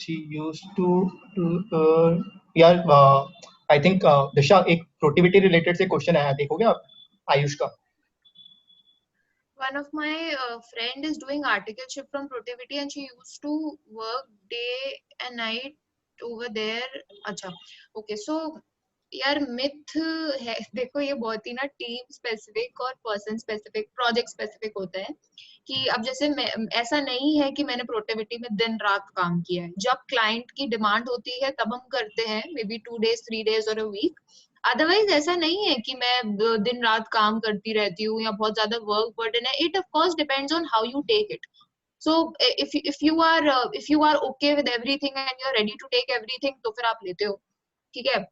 She used to यार आई थिंक दिशा, एक प्रोटिविटी रिलेटेड से क्वेश्चन आया, देखोगे आप आयुष का? One of my friend is doing articleship from Protivity and she used to work day and night over there. अच्छा, okay, so यार मिथ है, देखो ये बहुत ही ना टीम स्पेसिफिक और पर्सन स्पेसिफिक, प्रोजेक्ट स्पेसिफिक होता है कि अब जैसे ऐसा नहीं है कि मैंने प्रोडक्टिविटी में दिन रात काम किया है। जब क्लाइंट की डिमांड होती है तब हम करते हैं, मे बी 2 days 3 days और अ वीक। अदरवाइज ऐसा नहीं है कि मैं दिन रात काम करती रहती हूँ या बहुत ज्यादा वर्क बर्डन है। It of course depends on how you take it. So if you are okay with everything and you're ready to take everything, तो फिर आप लेते हो, ठीक है।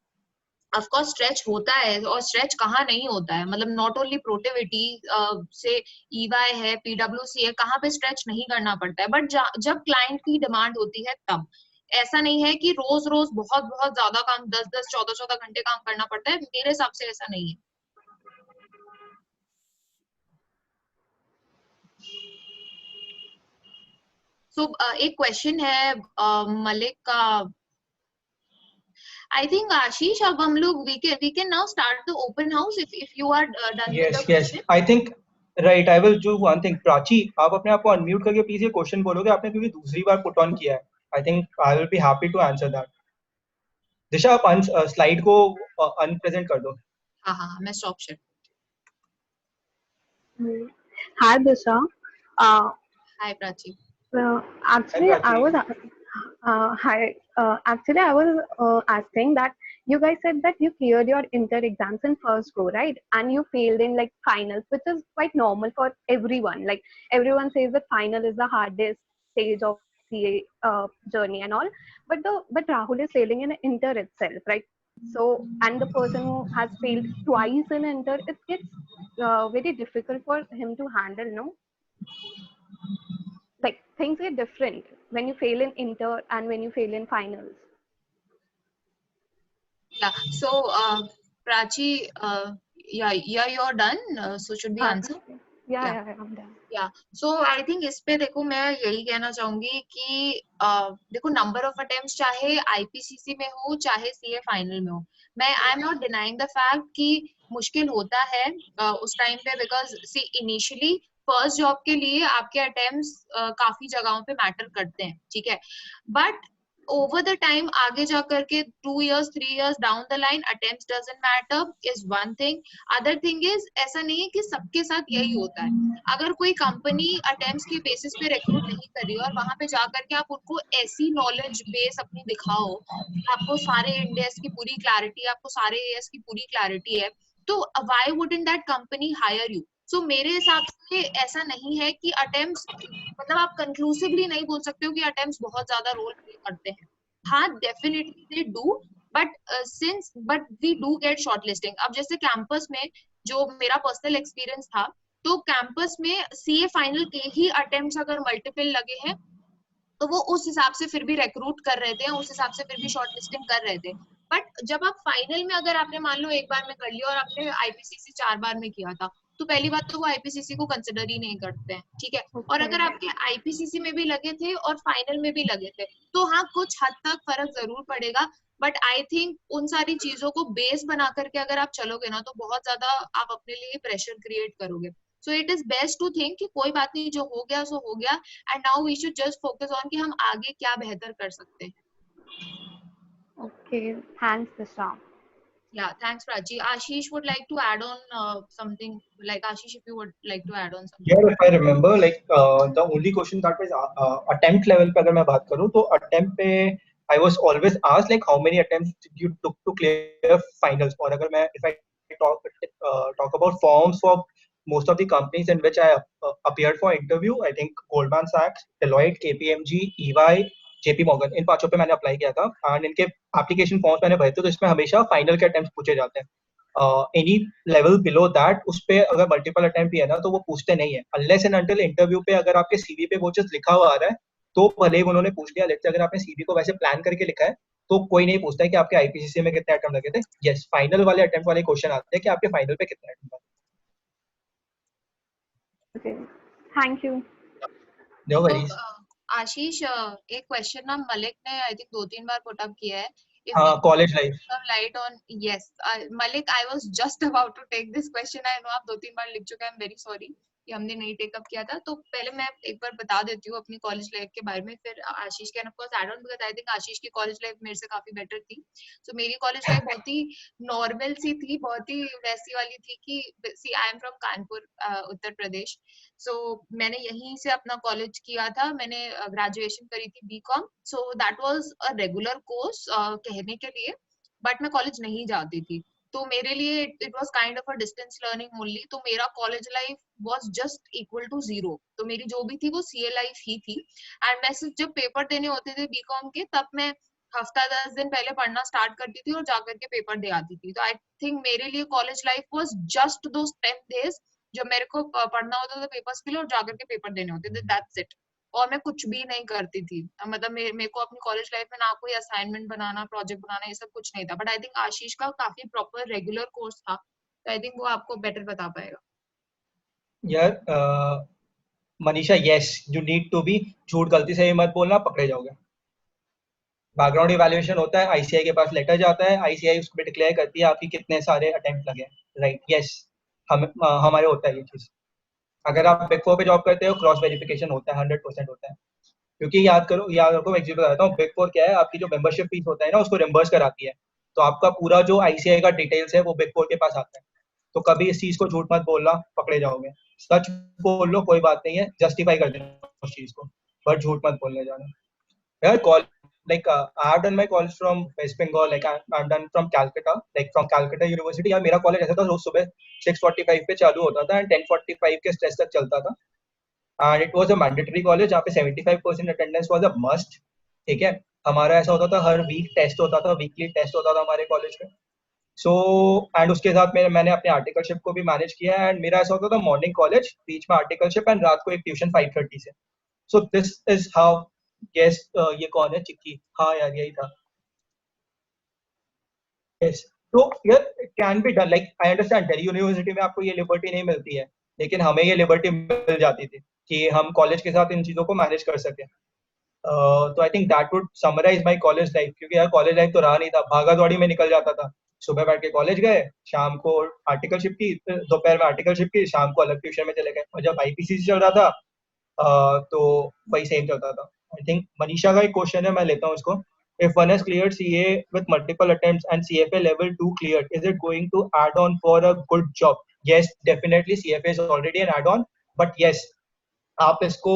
ऑफ कोर्स स्ट्रेच होता है, और स्ट्रेच कहाँ नहीं होता है, मतलब नॉट ओनली प्रोटिविटी से ईवाई है, पीडब्ल्यूसी है, कहाँ पे स्ट्रेच नहीं करना पड़ता है। बट जब क्लाइंट की डिमांड होती है तब ऐसा नहीं है कि रोज रोज बहुत बहुत ज्यादा काम, 10-10 14-14 घंटे काम करना पड़ता है। मेरे हिसाब से ऐसा नहीं है। सो एक क्वेश्चन है मलिक का। I think Ashish, अब हम लोग we can now start the open house if you are done with the yes yes question. I think right, I will do one thing. Prachi, आप अपने आप को अनम्यूट करके प्लीज ये क्वेश्चन बोलोगे आपने, क्योंकि दूसरी बार पुट ऑन किया है। I think I will be happy to answer that. Disha, आप स्लाइड को अनप्रेजेंट कर दो। हाँ, मैं stop share. Hi, Disha. Hi Prachi. Actually, I Prachi. was hi. Actually, I was asking that you guys said that you cleared your inter exams in first go, right? And you failed in like finals, which is quite normal for everyone. Like everyone says that final is the hardest stage of CA journey and all. But Rahul is failing in inter itself, right? So, and the person who has failed twice in inter, it gets very difficult for him to handle, no? Like things get different when you fail in inter and when you fail in finals. Yeah. So Prachi, yeah, you're done. So should we answer? Yeah, I'm done. या सो I think इस पे देखो, मैं यही कहना चाहूंगी कि देखो नंबर ऑफ अटेम्प्ट्स चाहे आईपीसीसी में हो चाहे सीए फाइनल में हो, मैं I am not denying the fact कि मुश्किल होता है उस टाइम पे, because see initially first job के लिए आपके अटेम्प्ट्स काफी जगहों पे मैटर करते हैं, ठीक है। बट over the time आगे जा करके 2 years 3 years down the line attempts doesn't matter is one thing. other thing is ऐसा नहीं है कि सबके साथ यही होता है। अगर कोई कंपनी अटेम्प्ट्स के बेसिस पे रिक्रूट नहीं कर रही और वहां पे जा करके आप उनको ऐसी नॉलेज बेस अपनी दिखाओ कि आपको सारे इंडेस की पूरी क्लैरिटी, आपको सारे एएस की पूरी क्लैरिटी है, तो why wouldn't that company hire you. So मेरे हिसाब से ऐसा नहीं है कि अटेम्प्ट्स, मतलब आप कंक्लूसिवली नहीं बोल सकते हो कि अटेम्प्ट्स बहुत ज्यादा रोल प्ले करते हैं। हाँ, definitely they do, but we do get shortlisting. अब जैसे कैंपस में जो मेरा पर्सनल एक्सपीरियंस था, तो कैंपस में सीए फाइनल के ही अटेम्प्ट्स अगर मल्टीपल लगे हैं तो वो उस हिसाब से फिर भी रिक्रूट कर रहे थे, उस हिसाब से फिर भी शॉर्टलिस्टिंग कर रहे थे। बट जब आप फाइनल में, अगर आपने मान लो एक बार में कर लिया और आपने आईपीसीसी 4 बार में किया था, तो पहली बात तो वो आईपीसीसी को कंसिडर ही नहीं करते हैं, ठीक है। और अगर आपके आईपीसीसी में भी लगे थे और फाइनल में भी लगे थे तो हाँ कुछ हद तक फर्क जरूर पड़ेगा, बट आई थिंक उन सारी चीजों को बेस बना करके अगर आप चलोगे ना तो बहुत ज्यादा आप अपने लिए प्रेशर क्रिएट करोगे। So it is best to think कि कोई बात नहीं, जो हो गया सो हो गया, and now we should just focus on कि हम आगे क्या बेहतर कर सकते हैं। Okay, thanks, Disha. Yeah, thanks, Prachi. Ashish would like to add on something. Like Ashish, if you would like to add on something. Yeah, if I remember, like the only question that was attempt level पे अगर मैं बात करूँ तो attempt पे I was always asked like how many attempts you took to clear finals. और अगर मैं if I talk about forms for most of the companies in which I appeared for interview, I think Goldman Sachs, Deloitte, KPMG, EY, JP Morgan, इन पांचों पे मैंने apply किया था and इनके application forms मैंने भरे थे, तो इसमें हमेशा फाइनल के अटेम्प्ट पूछे जाते हैं। एनी लेवल बिलो दैट उस पे अगर मल्टीपल अटेम्प्ट भी है ना तो वो पूछते नहीं है, अनलेस एंड अनटिल इंटरव्यू पे अगर आपके सीवी पे वो चीज लिखा हुआ आ रहा है तो भले ही उन्होंने पूछ लिया। लेट्स से अगर आपने सीवी को वैसे प्लान करके लिखा है तो कोई नहीं पूछता है कि आपके आईपीसीसी में कितने अटेम्प्ट लगे थे। यस, फाइनल वाले अटेम्प्ट वाले क्वेश्चन आते हैं कि आपके फाइनल पे कितने अटेम्प्ट लगे। Okay, thank you. नो तो वरीज। आशीष, एक क्वेश्चन ना मलिक ने I think 2-3 bar put up किया है। If हाँ, you college life. some light on, yes, Malik, I was just about to take this question. I know आप 2-3 बार लिख चुके हैं, I'm very sorry कि हमने नहीं टेकअप किया था। तो पहले मैं एक बार बता देती हूँ अपनी कॉलेज लाइफ के बारे में, फिर Ashish can of course add on, because I think Ashish की कॉलेज लाइफ मेरे से काफी बेटर थी। सो मेरी कॉलेज लाइफ बहुत ही नॉर्मल सी थी, बहुत ही वैसी वाली थी कि सी I am from Kanpur, Uttar Pradesh. सो मैंने यहीं से अपना कॉलेज किया था, मैंने ग्रेजुएशन करी थी BCom. So that was a regular course कहने के लिए, बट मैं कॉलेज नहीं जाती थी, तो मेरे लिए it was kind of a distance learning only. तो मेरा college life was just equal to 0। तो मेरी जो भी थी वो सीए लाइफ ही थी। एंड मैं सिर्फ जब पेपर देने होते थे बीकॉम के तब मैं हफ्ता 10 दिन पहले पढ़ना स्टार्ट करती थी और जाकर के पेपर दे आती थी। तो आई थिंक मेरे लिए college life was just those 10 days जब मेरे को पढ़ना होता था पेपर्स के लिए और जाकर के पेपर देने होते थे, दैट्स इट। और मैं कुछ भी नहीं करती थी, मतलब मेरे को अपनी कॉलेज लाइफ में ना कोई असाइनमेंट बनाना, प्रोजेक्ट बनाना, ये सब कुछ नहीं था। बट आई थिंक आशीष का काफी प्रॉपर रेगुलर कोर्स था, तो आई थिंक वो आपको बेटर बता पाएगा। यार Manisha, yes you need to be, झूठ गलती से ही मत बोलना, पकड़े जाओगे। बैकग्राउंड इवैल्यूएशन होता है, आईसीआई के पास लेटर जाता है, आईसीआई उसको डिक्लेयर करती है आपकी कितने सारे अटेम्प्ट लगे, राइट। यस, हमारे होता है ये चीज। अगर आप बिग फोर पे जॉब करते हो क्रॉस वेरिफिकेशन होता है, 100% होता है। क्योंकि याद रखो, मैं एक चीज बताता हूँ, बिग फोर क्या है, आपकी जो मेंबरशिप फीस होता है ना उसको रिम्बर्स कराती है, तो आपका पूरा जो आईसीआई का डिटेल्स है वो बिग फोर के पास आता है। तो कभी इस चीज को झूठ मत बोलना, पकड़े जाओगे। सच बोल लो, कोई बात नहीं है, जस्टिफाई कर देना उस चीज को, पर झूठ मत बोलने जाना। यार like I have done my college from West Bengal, like I'm done from Calcutta, like from Calcutta University। यार मेरा कॉलेज ऐसा था, रोज सुबह 6:45 पे चालू होता था एंड 10:45 के स्ट्रेस तक चलता था। And it was a mandatory college जहाँ पे 75% अटेंडेंस वाज अ मस्ट, ठीक है। हमारा ऐसा होता था, हर वीक टेस्ट होता था, वीकली टेस्ट होता था हमारे कॉलेज में। सो एंड उसके साथ मैंने अपने आर्टिकलशिप को भी मैनेज किया एंड मेरा ऐसा होता था, मॉर्निंग कॉलेज, बीच में आर्टिकलशिप एंड रात को एक ट्यूशन 5:30 से। So this is how. Guess ये कौन है? चिक्की। हाँ यार यही था। यस, तो यार it can be done, like I understand Delhi university में आपको ये लिबर्टी नहीं मिलती है, लेकिन हमें ये लिबर्टी मिल जाती थी कि हम कॉलेज के साथ इन चीजों को मैनेज कर सकें। तो I think that would summarise my college life, क्योंकि यार कॉलेज लाइफ तो रहा नहीं था, भागा दौड़ी में निकल जाता था। सुबह बैठ के कॉलेज गए, शाम को आर्टिकलशिप की, दोपहर में आर्टिकलशिप की, शाम को अलग ट्यूशन में चले गए। और जब आईपीसीसी चल रहा था तो वही सेम चलता था। आई थिंक मनीषा का एक क्वेश्चन है, मैं लेता हूँ इसको। If one has cleared CA with multiple attempts and CFA level 2 cleared, is it going to add on for a good job? Yes, definitely CFA is already an add-on, but yes, आप इसको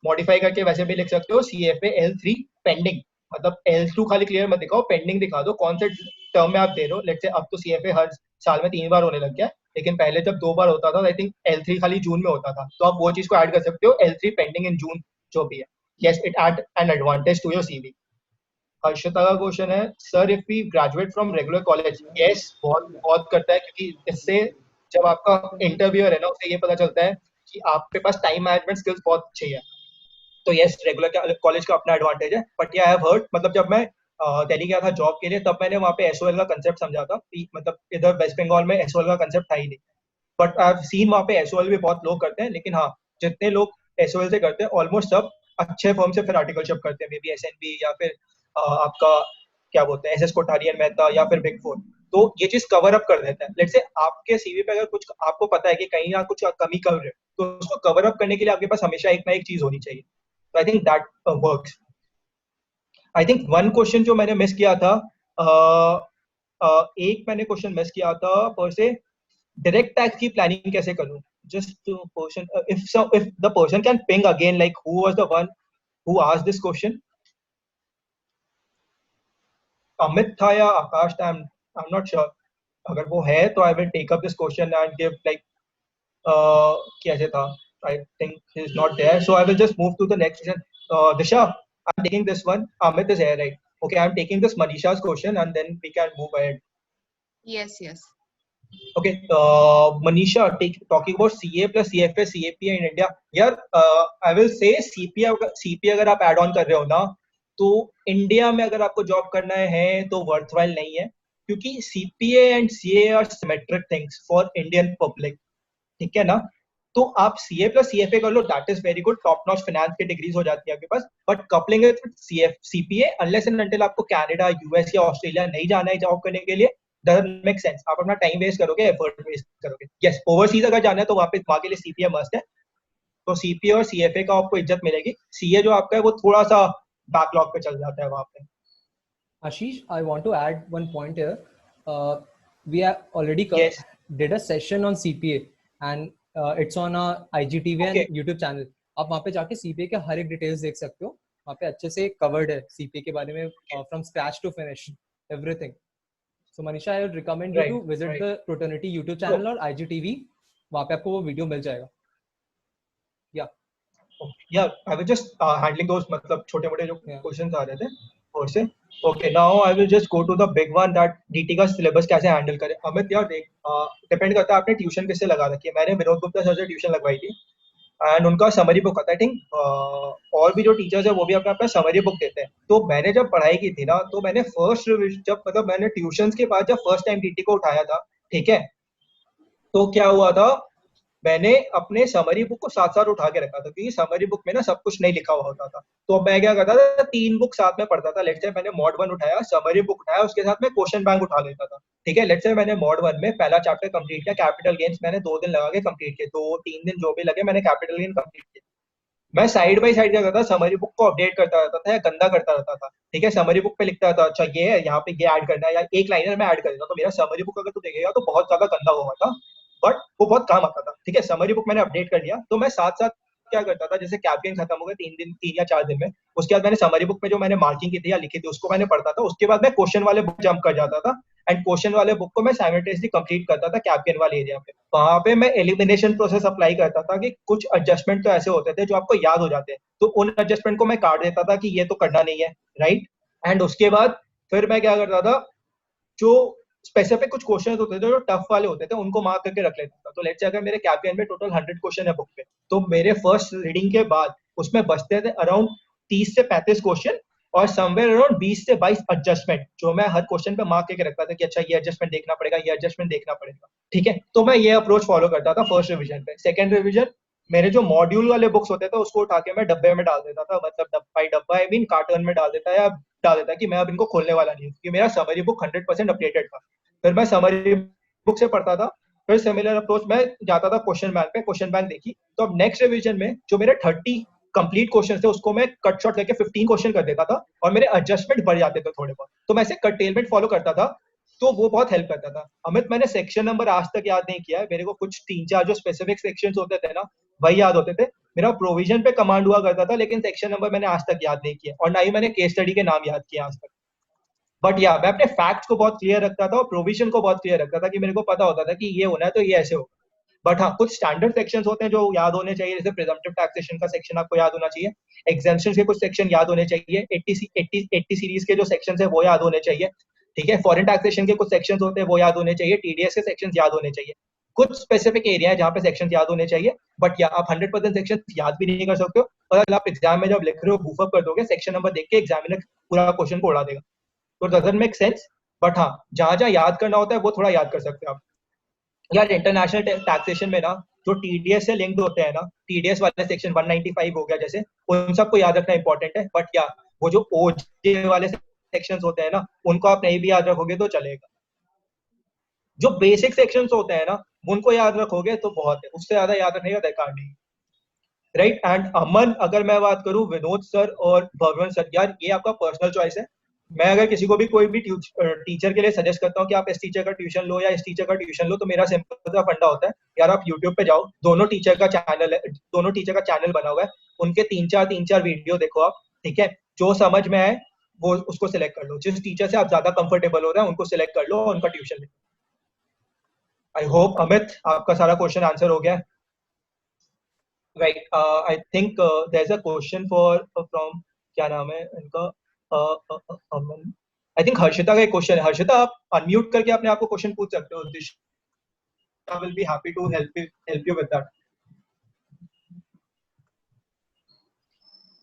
modify करके वैसे भी लिख सकते हो, CFA L3 pending, मतलब L2 खाली क्लियर मत दिखाओ, पेंडिंग दिखा दो, कौन से टर्म में आप दे रहे हो। लेट्स से अब तो CFA हर साल में 3 बार होने लग गया, लेकिन पहले जब 2 बार होता था, आई थिंक L3 खाली जून में होता था, तो आप वो चीज को ऐड कर सकते हो, L3 पेंडिंग इन जून जो भी है। Yes, it add an advantage to your CV। Harshita का क्वेश्चन है, sir if we graduate from regular college, yes बहुत बहुत करता है, क्योंकि इससे जब आपका इंटरव्यूअर है ना उसे ये पता चलता है कि आपके पास टाइम मैनेजमेंट स्किल्स बहुत अच्छी है। तो यस, रेगुलर कॉलेज का अपना एडवांटेज है। बट आई हैव हर्ड, मतलब जब मैं दिल्ली गया था जॉब के लिए, तब मैंने वहाँ पे एसओएल का कंसेप्ट समझा था, मतलब इधर वेस्ट बंगाल में एसओएल का कंसेप्ट था ही नहीं। बट आई हैव सीन वहाँ पे एसओएल भी बहुत लोग करते हैं, लेकिन हाँ जितने लोग एसओएल से करते हैं ऑलमोस्ट सब अच्छे फर्म से फिर आर्टिकलशिप करते हैं, मे बी एसएनबी या फिर आपका क्या बोलते हैं एसएस कोठारी एंड मेहता या फिर बिग फोर। तो ये चीज कवर अप कर देता है। लेट्स से आपके सीवी पे अगर कुछ आपको पता है कि कहीं ना कुछ कमी कर रहे हो, तो उसको कवर अप करने के लिए आपके पास हमेशा एक ना एक चीज होनी चाहिए। तो I think that works. I think one question जो मैंने मिस किया था, एक मैंने क्वेश्चन मिस किया था पर से, डायरेक्ट टैक्स की प्लानिंग कैसे करूं? Just person, if the person can ping again, like who was the one who asked this question? Amit था या आकाश था, I'm not sure. अगर वो है तो I will take up this question and give like कैसे था? I think he is not there, so I will just move to the next question. Disha, I'm taking this one. Amit is here, right? Okay, I'm taking this Manisha's question and then we can move ahead. Yes, yes. Okay, Manisha, talking about CA plus CFA, CAPA in India. यार, I will say CPA अगर आप add on कर रहे हो ना, तो India में अगर आपको जॉब करना है तो वर्थवाइल नहीं है, क्योंकि CPA and CA are symmetric things for Indian public, ठीक है ना? तो आप CA plus CFA कर लो, that is very good, top notch finance की डिग्रीज हो जाती है आपके पास, but coupling it with CPA unless and until आपको कनाडा, US या ऑस्ट्रेलिया नहीं जाना है जॉब करने के लिए, doesn't make sense. आप अपना टाइम वेस्ट करोगे, एफर्ट वेस्ट करोगे। यस, ओवरसीज अगर जाना है तो वहाँ के लिए CPA मस्ट है, तो CPA और CFA का आपको इज्जत मिलेगी। CA जो आपका है वो थोड़ा सा बैकलॉग पे चल जाता है वहाँ पे। Ashish, I want to add one point here. We have already Yes. did a session on CPA and it's on our IGTV Okay. and YouTube channel. आप वहाँ पे जाके CPA के हर एक डिटेल्स देख सकते हो, वहाँ पे अच्छे से कवर्ड है CPA के बारे में, from scratch to finish everything. So Manisha, I would recommend you to visit the Fraternity YouTube channel और IGTV, वहाँ पे आपको वो वीडियो मिल जाएगा। Yeah, I was just handling those मतलब छोटे मोटे जो क्वेश्चंस आ रहे थे और से। Okay, now I will just go to the big one, that DT का सिलेबस कैसे हैंडल करें। अमित यार देख, डिपेंड करता है आपने ट्यूशन किससे लगा रखी है। मैंने विनोद गुप्ता सर से ट्यूशन लगवाई थी एंड उनका समरी बुक आता है। आई थिंक और भी जो टीचर्स है वो भी अपना अपना समरी बुक देते हैं। तो मैंने जब पढ़ाई की थी ना, तो मैंने जब मतलब मैंने ट्यूशन के बाद जब फर्स्ट टाइम DT को उठाया था, ठीक है, तो क्या हुआ था, मैंने अपने समरी बुक को साथ साथ उठा के रखा था, क्योंकि समरी बुक में ना सब कुछ नहीं लिखा हुआ होता था। तो मैं क्या करता था, 3 बुक साथ में पढ़ता था। लेट्स से मैंने मॉड 1 उठाया, समरी बुक उठाया, उसके साथ में क्वेश्चन बैंक उठा लेता था, ठीक है। लेट्स से मैंने मॉड 1 में पहला चैप्टर कंप्लीट किया, कैपिटल गेन्स, मैंने 2 दिन लगा के कंप्लीट किए, 2-3 दिन जो भी लगे मैंने कैपिटल गेन कंप्लीट किया। मैं साइड बाय साइड क्या करता था, समरी बुक को अपडेट करता रहता था या गंदा करता रहता था, ठीक है। समरी बुक पे लिखता था, अच्छा ये है, यहाँ पे ये ऐड करना है, या एक लाइनर में ऐड कर देता। तो मेरा समरी बुक अगर तू देखेगा तो बहुत ज्यादा गंदा हुआ था, बट वो बहुत काम आता था, ठीक है। समरी बुक मैंने अपडेट कर लिया, तो मैं साथ साथ क्या करता था, जैसे कैप्टन खत्म हो गए 3 या 4 दिन में, उसके बाद मैंने समरी बुक में जो मैंने मार्किंग की थी या लिखी थी उसको मैंने पढ़ता था। उसके बाद मैं क्वेश्चन वाले बुक जंप कर जाता था एंड क्वेश्चन वाले बुक को मैं साइमल्टेनियसली कंप्लीट करता था कैप्टन वाले एरिया पे। वहां पे मैं एलिमिनेशन प्रोसेस अप्लाई करता था कि कुछ एडजस्टमेंट तो ऐसे होते थे जो आपको याद हो जाते हैं, तो उन एडजस्टमेंट को मैं काट देता था कि ये तो करना नहीं है, राइट। एंड उसके बाद फिर मैं क्या करता था, जो स्पेसिफिक कुछ क्वेश्चन होते थे जो टफ वाले होते थे उनको मार्क करके रख लेता था। तो लेट्स से अगर मेरे कैप्टन में टोटल 100 क्वेश्चन है बुक पे, तो मेरे फर्स्ट रीडिंग के बाद उसमें बचते थे अराउंड 30 से 35 क्वेश्चन और समवेयर अराउंड 20 से 22 एडजस्टमेंट, जो मैं हर क्वेश्चन पे मार्क करके रखता था कि अच्छा ये एडजस्टमेंट देखना पड़ेगा, ये एडजस्टमेंट देखना पड़ेगा, ठीक है। तो मैं ये अप्रोच फॉलो करता था फर्स्ट रिविजन पे। सेकंड रिविजन मेरे जो मॉड्यूल वाले बुक्स होते थे उसको उठा के मैं डब्बे में डाल देता था, मतलब डब्बा आई मीन कार्टन में डाल देता या डाल देता कि मैं अब इनको खोलने वाला नहीं हूँ, क्योंकि मेरा समरी बुक 100% अपडेटेड था। फिर मैं समरी बुक से पढ़ता था, फिर सिमिलर अप्रोच में जाता था क्वेश्चन बैंक पे, क्वेश्चन बैंक देखी। तो अब नेक्स्ट रिवीजन में जो मेरे 30 कंप्लीट क्वेश्चन थे उसको मैं कट शॉर्ट करके 15 क्वेश्चन कर देता था और मेरे एडजस्टमेंट बढ़ जाते थे थोड़े बहुत। तो मैं ऐसे कटेलमेंट फॉलो करता था, तो वो बहुत हेल्प करता था। अमित, मैंने सेक्शन नंबर आज तक याद नहीं किया है, मेरे को कुछ 3-4 जो स्पेसिफिक सेक्शंस होते थे ना वही याद होते थे। मेरा प्रोविजन पे कमांड हुआ करता था, लेकिन सेक्शन नंबर मैंने आज तक याद नहीं किया और ना ही मैंने केस स्टडी के नाम याद किया आज तक। बट या मैं अपने फैक्ट्स को बहुत क्लियर रखता था और प्रोविजन को बहुत क्लियर रखता था कि मेरे को पता होता था कि ये होना है तो ये ऐसे होगा। बट हाँ, कुछ स्टैंडर्ड सेक्शंस होते हैं जो याद होने चाहिए, जैसे प्रिजम्पटिव टैक्सेशन का सेक्शन आपको याद होना चाहिए, एग्जेम्पशंस के कुछ सेक्शन याद होने चाहिए, 80 सीरीज के जो सेक्शंस है वो याद होने चाहिए, ठीक है। फॉरेन टैक्सेशन के कुछ सेक्शंस होते हैं वो याद होने चाहिए, TDS के सेक्शंस याद होने चाहिए। कुछ स्पेसिफिक एरिया है जहाँ पे सेक्शंस याद होने चाहिए, बट या आप 100% सेक्शंस याद भी नहीं कर सकते हो, और अगर आप एग्जाम में जब लिख रहे हो बूफ अप कर दोगे, सेक्शन नंबर देख के एग्जामिनर पूरा क्वेश्चन को उड़ा देगा, तो डजंट मेक सेंस। बट हाँ, जहाँ जहाँ याद करना होता है वो थोड़ा याद कर सकते हैं आप। यार इंटरनेशनल टैक्सेशन में ना जो टीडीएस से लिंक्ड होते हैं ना, टीडीएस वाले सेक्शन 195 हो गया जैसे, उन सबको याद रखना इंपॉर्टेंट है। बट या वो जो ओजे वाले सेक्शंस होते हैं ना, उनको आप नहीं भी याद रखोगे तो चलेगा। जो बेसिक सेक्शंस होते हैं ना, उनको याद रखोगे तो बहुत है, उससे ज्यादा याद रखने का दरकार नहीं। राइट। एंड अमन, अगर मैं बात करूं विनोद सर और भगवान सर, यार ये आपका पर्सनल चॉइस है। मैं अगर किसी को भी कोई भी टीचर के लिए सजेस्ट करता हूँ कि आप इस टीचर का ट्यूशन लो या इस टीचर का ट्यूशन लो, तो मेरा सिंपल सा फंडा होता है, यार आप यूट्यूब पे जाओ, दोनों टीचर का चैनल है, दोनों टीचर का चैनल बना हुआ है, उनके तीन चार वीडियो देखो आप, ठीक है, जो समझ में आए वो उसको सिलेक्ट कर लो, जिस टीचर से आप ज्यादा कंफर्टेबल हो रहे हैं उनको सिलेक्ट कर लो और उनका tuition low. I hope Amit आपका सारा क्वेश्चन आंसर हो गया। Right. I think there's a question from क्या नाम है इनका, अमन। I think हर्षिता का एक क्वेश्चन है। हर्षिता आप अनम्यूट करके अपने आप को क्वेश्चन पूछ सकते हो। दिशा will be happy to help you with that.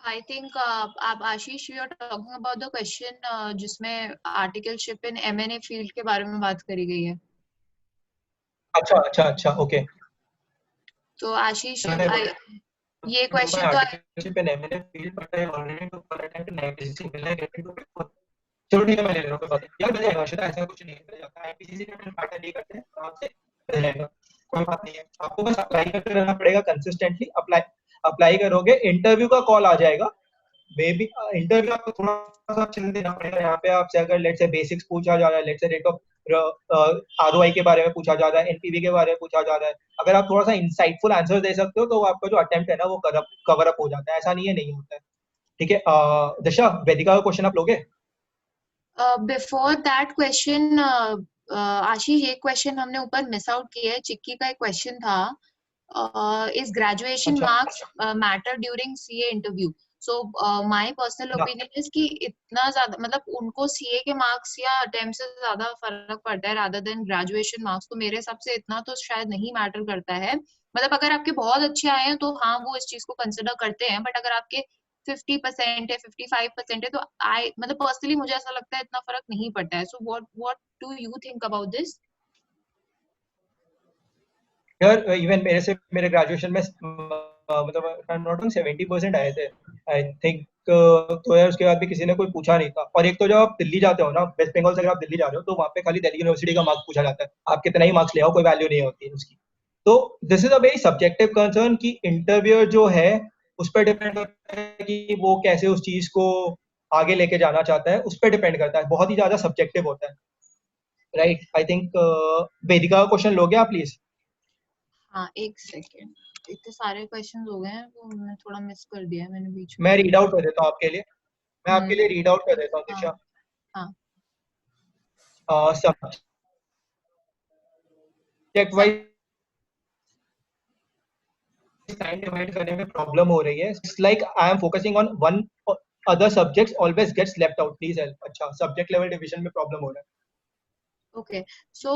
I think आप आशीष, you are talking about the question जिसमें आर्टिकलशिप इन M&A फील्ड के बारे में बात करी गई है। अच्छा ओके। तो आशीष ये क्वेश्चन तो articleship in M&A field, but I already two four attempt in IPCC, will I get into it? चलो ठीक है, मैं ले रहा हूँ, कोई बात नहीं यार। मिल जाएगा हर्षिता, ऐसा कुछ नहीं है, आईपीसीसी में मैटर नहीं करते, आपसे मिल जाएगा, कोई बात नहीं है। आपको बस अप्लाई करते रहना पड़ेगा कंसिस्टेंटली। अप्लाई करोगे, इंटरव्यू का कॉल आ जाएगा, मे बी इंटरव्यू आपको थोड़ा सा चिल देना पड़ेगा। यहाँ पे आपसे अगर लेट्स से बेसिक्स पूछा जा रहा है, let's say rate of ROI के बारे में पूछा जा रहा है, एनपीवी के बारे में पूछा जा रहा है, अगर आप थोड़ा सा इंसाइटफुल आंसर दे सकते हो तो आपका जो अटेम्प्ट है ना वो कवर अप हो जाता है। ऐसा नहीं है नहीं होता है, ठीक है। दिशा, वेदिका का क्वेश्चन आप लोगे? बिफोर दैट क्वेश्चन आशीष, ये क्वेश्चन हमने ऊपर मिस आउट किया है। चिक्की का एक क्वेश्चन था, is graduation marks matter during CA interview? So my personal opinion is कि इतना ज्यादा मतलब उनको सीए के मार्क्स या अटेम्प्ट से ज्यादा फर्क पड़ता है रादर देन ग्रेजुएशन मार्क्स। तो मेरे हिसाब से इतना तो शायद नहीं मैटर करता है। मतलब अगर आपके बहुत अच्छे आए हैं तो हाँ वो इस चीज को कंसिडर करते हैं, बट अगर आपके 50% है 55% है तो मतलब पर्सनली मुझे ऐसा लगता है इतना फर्क नहीं पड़ता है। So what do you think about this? यार इवन मेरे ग्रेजुएशन में मतलब आई एम नॉट रॉन्ग 70% आए थे आई थिंक। तो यार उसके बाद भी किसी ने कोई पूछा नहीं था। और एक तो जब आप दिल्ली जाते हो ना, वेस्ट बंगाल से अगर आप दिल्ली जा रहे हो तो वहाँ पे खाली दिल्ली यूनिवर्सिटी का मार्क्स पूछा जाता है, आप कितना ही मार्क्स ले आओ कोई वैल्यू नहीं होती है उसकी। तो this is a very subjective concern कि इंटरव्यूअर जो है उस पर डिपेंड करता है कि वो कैसे उस चीज को आगे लेके जाना चाहता है, उस पर डिपेंड करता है, बहुत ही ज्यादा सब्जेक्टिव होता है। राइट। आई थिंक वेदिका का क्वेश्चन लोगे आप प्लीज? हाँ एक सेकेंड, इतने सारे क्वेश्चन हो गए हैं वो मैं थोड़ा मिस कर दिया है मैंने बीच में। मैं रीड आउट कर देता हूँ आपके लिए, मैं आपके लिए रीड आउट कर देता हूँ दिशा। हाँ सब्जेक्ट वाइज टाइम डिवाइड करने में प्रॉब्लम हो रही है। It's like I am focusing on one, other subjects always gets left out, please help. अच्छा, सब्जेक्ट लेवल डिवीजन में प्रॉब्लम हो रहा है। Okay. So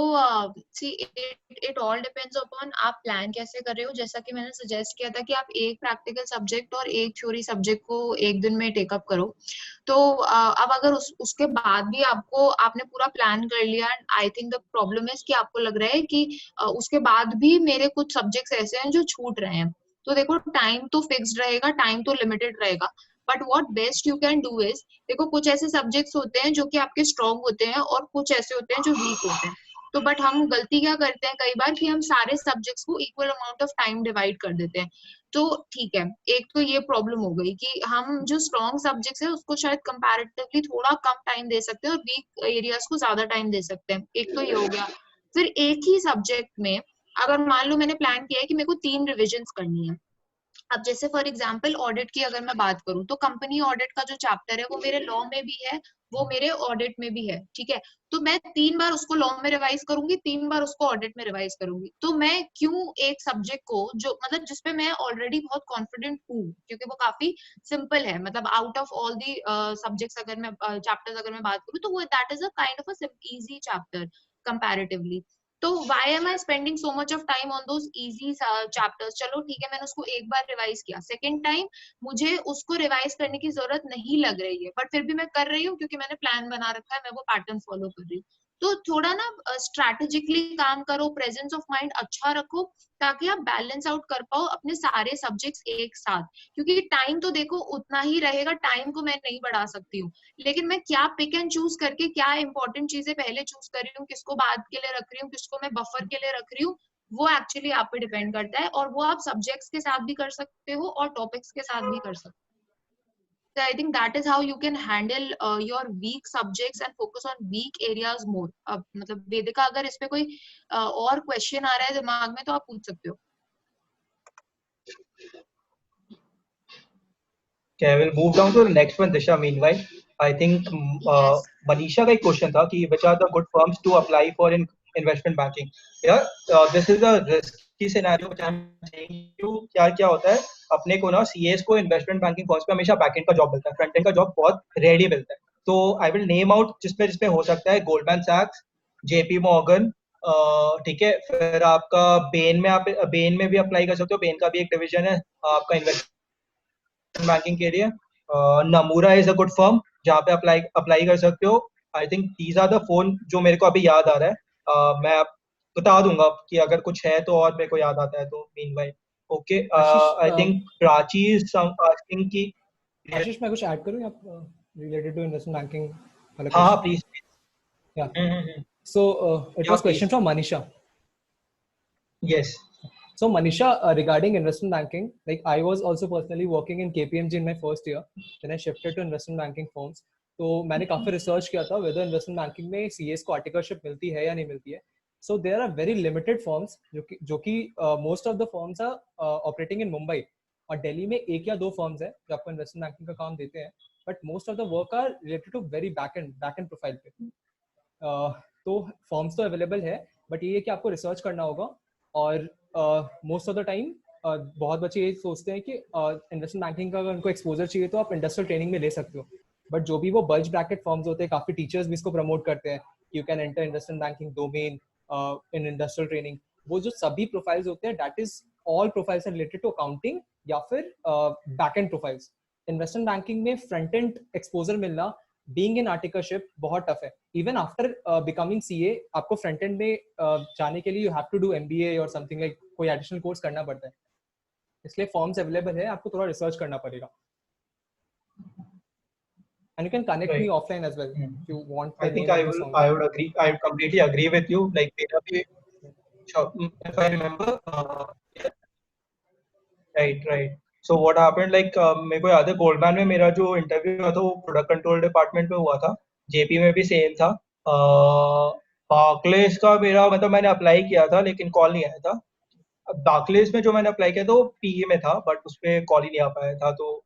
see it all depends upon आप प्लान कैसे कर रहे हो। जैसा कि मैंने सजेस्ट किया था कि आप एक प्रैक्टिकल सब्जेक्ट और एक थ्योरी सब्जेक्ट को एक दिन में टेकअप करो। तो अब अगर उसके बाद भी आपने पूरा प्लान कर लिया, I think the problem is कि आपको लग रहा है कि उसके बाद भी मेरे कुछ सब्जेक्ट्स ऐसे हैं जो छूट रहे हैं। तो देखो टाइम तो फिक्स्ड रहेगा, टाइम तो लिमिटेड रहेगा, but what best you can do is, देखो कुछ ऐसे सब्जेक्ट्स होते हैं जो कि आपके स्ट्रॉन्ग होते हैं और कुछ ऐसे होते हैं जो वीक होते हैं। तो बट हम गलती क्या करते हैं कई बार कि हम सारे सब्जेक्ट्स को equal amount of time divide कर देते हैं। तो ठीक है, एक तो ये प्रॉब्लम हो गई कि हम जो स्ट्रॉन्ग सब्जेक्ट्स है उसको शायद कंपैरेटिवली थोड़ा कम टाइम दे सकते हैं और वीक एरियाज को ज्यादा टाइम दे सकते हैं। एक तो ये हो गया। फिर एक ही सब्जेक्ट में अगर मान लो मैंने प्लान किया है कि मेरे को 3 रिविजन्स करनी है। अब जैसे फॉर एग्जांपल ऑडिट की अगर मैं बात करूं तो कंपनी ऑडिट का जो चैप्टर है वो मेरे लॉ में भी है, वो मेरे ऑडिट में भी है, ठीक है। तो मैं 3 बार उसको लॉ में रिवाइज करूंगी, 3 बार उसको ऑडिट में रिवाइज करूंगी। तो मैं क्यों एक सब्जेक्ट को जो मतलब जिसपे मैं ऑलरेडी बहुत कॉन्फिडेंट हूँ क्योंकि वो काफी सिंपल है, मतलब out of all the subjects अगर मैं चैप्टर्स अगर मैं बात करूँ तो वो that is a kind of a easy chapter comparatively. तो why am I spending so much of time on those easy chapters? चलो ठीक है, मैंने उसको एक बार रिवाइज किया, सेकेंड टाइम मुझे उसको रिवाइज करने की जरूरत नहीं लग रही है, बट फिर भी मैं कर रही हूँ क्योंकि मैंने प्लान बना रखा है, मैं वो पैटर्न फॉलो कर रही हूँ। तो थोड़ा ना स्ट्रैटेजिकली काम करो, प्रेजेंस ऑफ माइंड अच्छा रखो, ताकि आप बैलेंस आउट कर पाओ अपने सारे सब्जेक्ट्स एक साथ। क्योंकि टाइम तो देखो उतना ही रहेगा, टाइम को मैं नहीं बढ़ा सकती हूँ, लेकिन मैं क्या पिक एंड चूज करके क्या इंपॉर्टेंट चीजें पहले चूज कर रही हूँ, किसको बाद के लिए रख रही हूँ, किसको मैं बफर के लिए रख रही हूँ, वो एक्चुअली आप पे डिपेंड करता है। और वो आप सब्जेक्ट्स के साथ भी कर सकते हो और टॉपिक्स के साथ भी कर सकते हो। So I think that is how you can handle your weak subjects and focus on weak areas more. अब मतलब वेदिका अगर इस पे कोई और क्वेश्चन आ रहा है दिमाग में तो आप पूछ सकते हो। Okay, I will move down to the next one, Disha. Meanwhile, I think Yes. Manisha का एक question था कि which are the good firms to apply for in investment banking. Yeah, this is a risky scenario which I'm saying you. क्या होता है अपने को ना CAs को investment banking firms पे हमेशा back end का job मिलता है, front end का job बहुत rarely मिलता है. तो I will name out जिसमें हो सकता है Goldman Sachs, JP Morgan, ठीक है, फिर आपका बेन में, आप बेन में भी अप्लाई कर सकते हो, बेन का भी एक डिवीजन है आपका इन्वेस्टमेंट बैंकिंग के लिए। Nomura is a good firm जहाँ पे अप्लाई कर सकते हो। I think these are the phone जो मेरे को अभी याद आ रहा है। मैं आप बता दूंगा कि अगर कुछ है तो और मेरे को याद आता है तो meanwhile. Okay, I think Prachi is asking कि आशीष मैं कुछ ऐड करूं या रिलेटेड टू इन्वेस्टमेंट बैंकिंग वाला हाँ क्वेश्चन? प्लीज। या so it was question from Manisha. Yes. So Manisha, regarding investment banking, like I was also personally working in KPMG in my first year. Then I shifted to investment banking firms. तो मैंने काफी research किया था whether investment banking में CAs को articleship मिलती है या नहीं मिलती है. So there are very limited firms जो कि most of the firms are operating in Mumbai. और दिल्ली में एक या दो firms है जो आपको investment banking का काम देते हैं. But most of the work are related to very back end profile पे. तो फॉर्म्स तो अवेलेबल है, बट ये है कि आपको रिसर्च करना होगा. और मोस्ट ऑफ द टाइम बहुत बच्चे ये सोचते हैं कि इन्वेस्टमेंट बैंकिंग का अगर उनको एक्सपोजर चाहिए तो आप इंडस्ट्रियल ट्रेनिंग में ले सकते हो. बट जो भी वो बल्ज ब्रैकेट फॉर्म्स होते हैं, काफी टीचर्स भी इसको प्रमोट करते हैं, you can enter investment banking domain in industrial training. वो जो सभी प्रोफाइल्स होते हैं, that is all profiles are related to accounting या फिर back end profiles. Investment banking में फ्रंट एंड एक्सपोजर मिलना being in articleship बहुत टफ है. Even after becoming CA, आपको फ्रंट एंड में जाने के लिए you have to do MBA और something like कोई एडिशनल कोर्स करना पड़ता है. इसलिए फॉर्म्स अवेलेबल है, आपको थोड़ा रिसर्च करना पड़ेगा. And you can connect me offline as well if you want. I think I would agree. I completely agree with you. Like मेरा भी, if I remember, right. So what happened, like मेरे को याद है Goldman में मेरा जो interview हुआ था वो प्रोडक्ट कंट्रोल डिपार्टमेंट में हुआ था. जेपी में भी सेम था. बार्कलेस का मेरा मतलब मैंने अप्लाई किया था लेकिन कॉल नहीं आया था. बार्कलेस में जो मैंने अप्लाई किया था वो पीए में था, बट उस पर कॉल ही नहीं आ पाया था. तो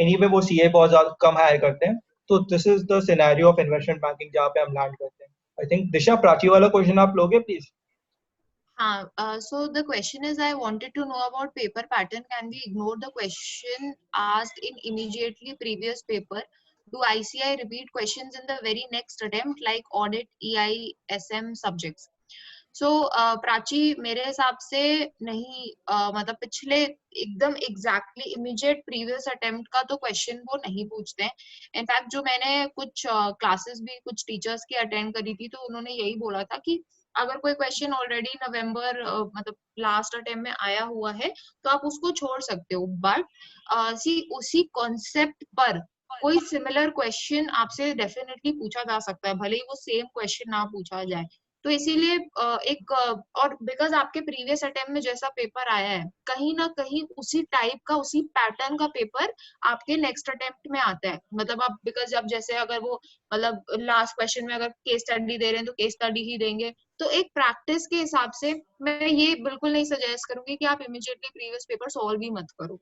एनीवे वो सीए बहुत ज्यादा कम हायर करते हैं. तो this is the scenario of investment banking जहाँ पे हम लैंड करते हैं. आई थिंक दिशा प्राची वाला क्वेश्चन आप लोगे please. So the question is, I wanted to know about paper pattern. Can we ignore the question asked in immediately previous paper? Do ICI repeat questions in the very next attempt like audit, EI, SM subjects? So Prachi मेरे हिसाब से नहीं, मतलब पिछले एकदम exactly immediate previous attempt का तो question वो नहीं पूछते हैं. इनफैक्ट जो मैंने कुछ क्लासेस भी कुछ टीचर्स की अटेंड करी थी तो उन्होंने यही बोला था कि अगर कोई क्वेश्चन ऑलरेडी नवंबर मतलब लास्ट अटेम्प्ट में आया हुआ है तो आप उसको छोड़ सकते हो, बट उसी कॉन्सेप्ट पर कोई सिमिलर क्वेश्चन आपसे डेफिनेटली पूछा जा सकता है, भले ही वो सेम क्वेश्चन ना पूछा जाए. तो इसीलिए एक और बिकॉज आपके प्रीवियस अटेम्प्ट में जैसा पेपर आया है कहीं ना कहीं उसी टाइप का उसी पैटर्न का पेपर आपके नेक्स्ट अटेम्प्ट में आता है. मतलब आप बिकॉज अब जैसे अगर वो मतलब लास्ट क्वेश्चन में अगर केस स्टडी दे रहे हैं तो केस स्टडी ही देंगे. तो एक प्रैक्टिस के हिसाब से मैं ये बिल्कुल नहीं सजेस्ट करूंगी कि आप इमीडिएटली प्रीवियस पेपर सॉल्व ही मत करो.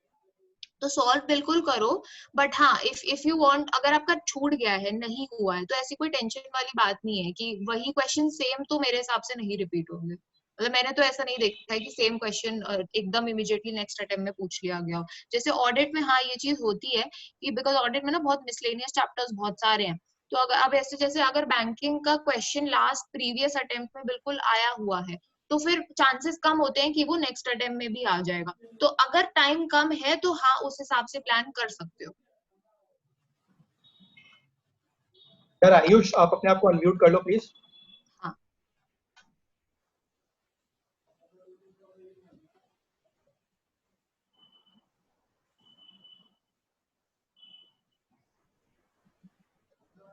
तो सॉल्व बिल्कुल करो, बट हाँ इफ यू वांट, अगर आपका छूट गया है नहीं हुआ है तो ऐसी कोई टेंशन वाली बात नहीं है कि वही क्वेश्चन सेम तो मेरे हिसाब से नहीं रिपीट होंगे. मतलब मैंने तो ऐसा नहीं देखा है कि सेम क्वेश्चन एकदम इमीडिएटली नेक्स्ट अटेम्प्ट में पूछ लिया गया हो. जैसे ऑडिट में हाँ ये चीज होती है कि बिकॉज ऑडिट में ना बहुत मिसलेनियस चैप्टर्स बहुत सारे हैं. तो अगर अब ऐसे जैसे अगर बैंकिंग का क्वेश्चन लास्ट प्रीवियस अटेम्प्ट में बिल्कुल आया हुआ है तो फिर चांसेस कम होते हैं कि वो नेक्स्ट अटेम्प्ट में भी आ जाएगा. तो अगर टाइम कम है तो हाँ उस हिसाब से प्लान कर सकते हो. यार आयुष आप अपने आप को अनम्यूट कर लो प्लीज.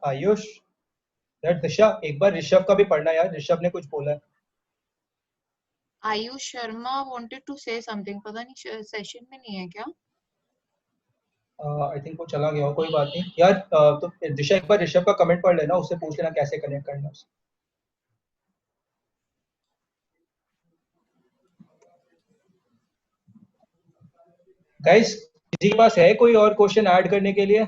आयुष यार, दिशा एक बार ऋषभ का भी पढ़ना यार, ऋषभ ने कुछ बोला है। Ayush Sharma wanted to say something, पता नहीं सेशन में नहीं है क्या? आई थिंक वो चला गया हो, कोई बात नहीं यार। तो दिशा एक बार ऋषभ का कमेंट पढ़ लेना, उससे पूछ लेना कैसे कनेक्ट करना है उसे। गाइस किसी के पास है कोई और क्वेश्चन ऐड करने के लिए?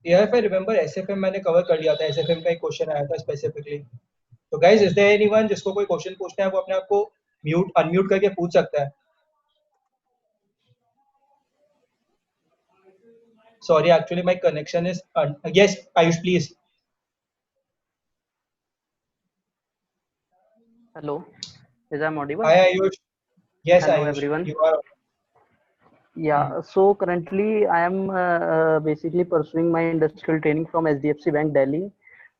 यार if I remember SFM मैंने कवर कर लिया था, SFM का एक क्वेश्चन आया था स्पेसिफिकली। तो गाइस इज देयर एनीवन जिसको कोई क्वेश्चन पूछना है वो अपने आप को म्यूट अनम्यूट करके पूछ सकता है। Sorry, actually my connection is yes, Ayush please. Hello, is I'm audible? Hi Ayush. Yes Hello, Ayush, everyone. you are. Yeah, so currently I am basically pursuing my industrial training from SDFC Bank Delhi,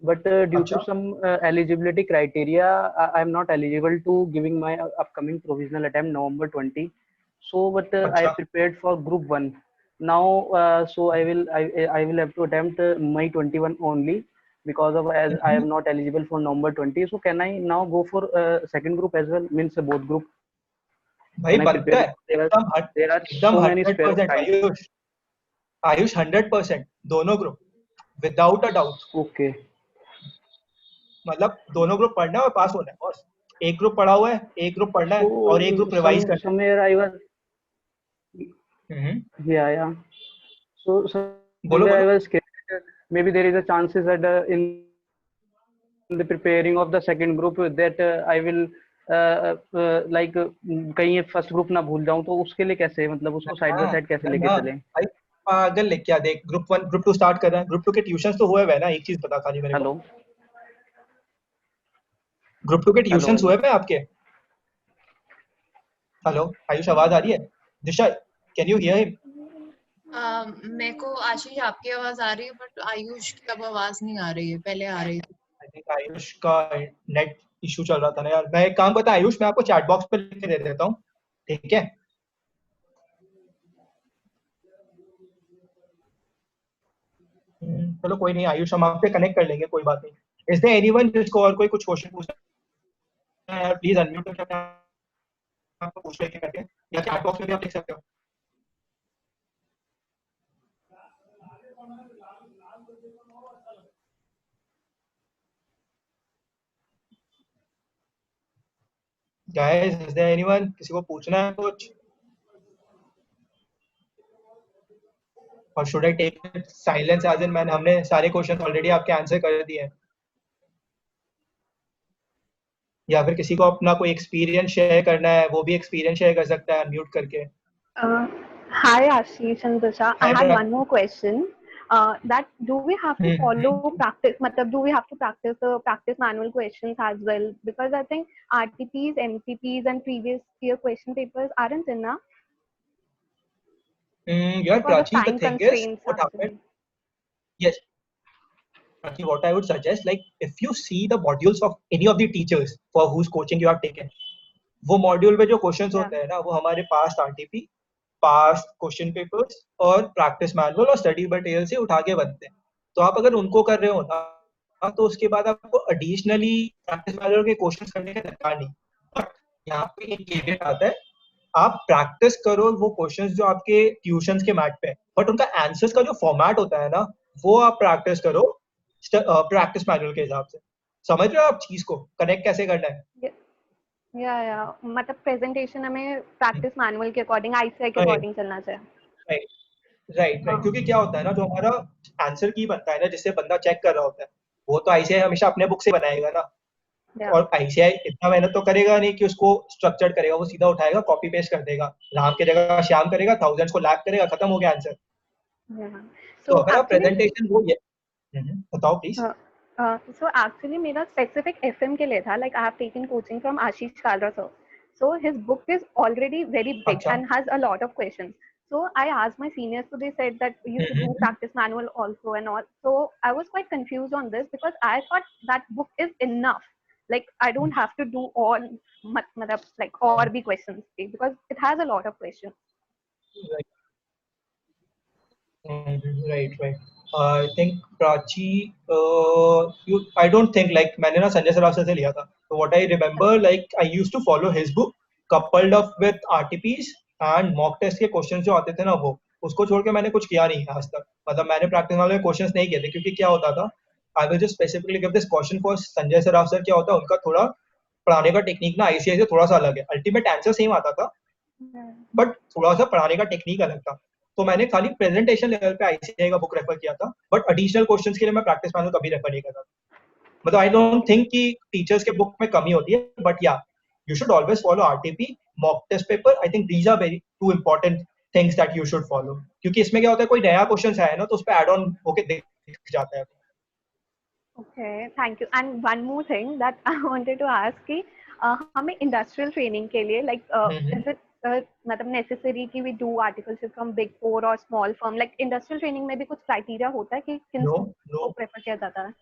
but due to अच्छा some eligibility criteria, I am not eligible to giving my upcoming provisional attempt November 20. So, but I अच्छा prepared for Group 1. Now, so I will have to attempt May 21 only because of as I am not eligible for November 20. So, can I now go for second group as well? Means both group. भाई Can I बनता prepare? है एकदम There are एकदम so many spare 100%। time. Ayush Ayush 100% दोनों group without a doubt. Okay. मतलब दोनों group पढ़ना है और पास होना है, और एक ग्रुप पढ़ा हुआ है, एक ग्रुप पढ़ना है और एक So ग्रुप रिवाइज करना somewhere I was है। yeah. So बोलो somewhere I बोलो। was scared that maybe there is a chances that in the preparing of the second group that I will like कहीं first group ना भूल जाऊं, तो उसके लिए कैसे, मतलब उसको साइड बाय ना साइड कैसे लेके ना चलें? भाई पागल है क्या? देख ग्रुप 1 ग्रुप 2 स्टार्ट कर रहे हैं, ग्रुप 2 के ट्यूशंस तो हुए हुए हैं ना, एक चीज बता खाली मेरे को। हेलो ग्रुप 2 के हेलो ट्यूशंस हुए हुए हैं आपके? हेलो आयुष आवाज आ रही है? दिशा कैन यू हियर हिम? मेरे को आशीष आपकी आवाज आ रही है, बट आयुष की अब आवाज नहीं आ रही है, पहले आ रही थी। आई थिंक आयुष का नेट इशू चल रहा था ना यार। मैं एक काम करता हूं आयुष, मैं आपको चैट बॉक्स पे लिख के दे देता हूँ, ठीक है? चलो कोई नहीं आयुष, हम आपसे कनेक्ट कर लेंगे, कोई बात नहीं। इज देयर एनीवन जिसको और कोई कुछ क्वेश्चन पूछना है यार, प्लीज अनम्यूट करके आपको पूछ लेके करके, या चैट बॉक्स में भी आप लिख सकते हो। गाइस इज देयर एनीवन, किसी को पूछना है कुछ? और should I take silence as in man, हमने सारे क्वेश्चन ऑलरेडी आपके आंसर कर दिए हैं? या फिर किसी को अपना कोई एक्सपीरियंस शेयर करना है, वो भी एक्सपीरियंस शेयर कर सकता है अनम्यूट करके। Hi Ashish and Disha. I hi had brother. one more question. That do we have to follow practice? Matlab, do we have to practice the practice manual questions as well? Because I think RTPs, MCPs, and previous year question papers aren't enough यार because of Prachi, the time thing is constraints what happened, actually. Yes Prachi, what I would suggest, like if you see the modules of any of the teachers for whose coaching you have taken, वो module में जो questions Yeah. होते हैं ना, वो हमारे past RTP, past question papers और practice manual और स्टडी मटेरियल से उठा के बनते हैं। तो आप अगर उनको कर रहे हो ना, तो उसके बाद आपको एडिशनली प्रैक्टिस मैनुअल के क्वेश्चंस करने का दरकार नहीं। बट यहाँ पे एक केवेट आता है, आप प्रैक्टिस करो वो क्वेश्चंस जो आपके ट्यूशंस के मैट पे है, बट उनका आंसर्स का जो फॉर्मेट होता है ना, वो आप प्रैक्टिस करो प्रैक्टिस मैनुअल के हिसाब से। समझ रहे हो आप चीज को कनेक्ट कैसे करना है? Yeah. मतलब presentation हमें practice manual के according, ICI के राइट according चलना चाहिए. राइट, क्योंकि क्या होता है ना, जो हमारा आंसर की बनता है ना, जिससे बंदा चेक कर रहा होता है, वो तो आईसीआई हमेशा अपने बुक से बनाएगा ना। Yeah. और आईसीआई इतना मेहनत तो करेगा नहीं कि उसको स्ट्रक्चर्ड करेगा, वो सीधा उठाएगा कॉपी पेस्ट कर देगा, राम की जगह श्याम करेगा, थाउजेंड्स को लैप करेगा, खत्म हो गया आंसर। Yeah. तो So अगर आप actually. प्रेजेंटेशन वो बताओ प्लीज। So actually मेरा specific FM के लिए था, like I have taken coaching from Ashish Kalra sir. So his book is already very big अच्छा and has a lot of questions. So I asked my seniors, so they said that you should do practice manual also and all. So I was quite confused on this because I thought that book is enough. Like I don't have to do all like all the questions because it has a lot of questions. Right. I think Prachi, I don't think like मैंने ना संजय सराफ से लिया था. So what I remember, like I used to follow his book, coupled up with RTPs and mock test के questions जो आते थे ना वो, उसको छोड़ के मैंने कुछ किया नहीं आज तक. मतलब मैंने प्रैक्टिस वाले क्वेश्चंस नहीं किए थे क्योंकि क्या होता था, I will just specifically give this question for Sanjay Saraf sir. क्या होता है उनका थोड़ा पढ़ाने का टेक्निक ना ICI से थोड़ा सा अलग है. अल्टीमेट आंसर सेम आता था बट थोड़ा सा पढ़ाने का टेक्निक अलग था. तो मैंने खाली प्रेजेंटेशन लेवल पे आईसीआई का बुक रेफर किया था बट एडिशनल क्वेश्चंस के लिए मैं प्रैक्टिस मैनुअल कभी रेफर नहीं करता. मतलब आई डोंट थिंक कि टीचर्स के बुक में कमी होती है बट या you should always follow RTP, mock test paper. I think these are very too important things that you should follow क्योंकि इसमें क्या होता है कोई नया क्वेश्चन आया ना तो उस पे ऐड ऑन होके दिख जाता है. Okay, thank you. And one more thing that I wanted to ask कि हमें industrial training के लिए like is it मतलब necessary कि we do articleship from big four or small firm? Like industrial training में भी कुछ criteria होता है कि किन को prefer किया जाता है?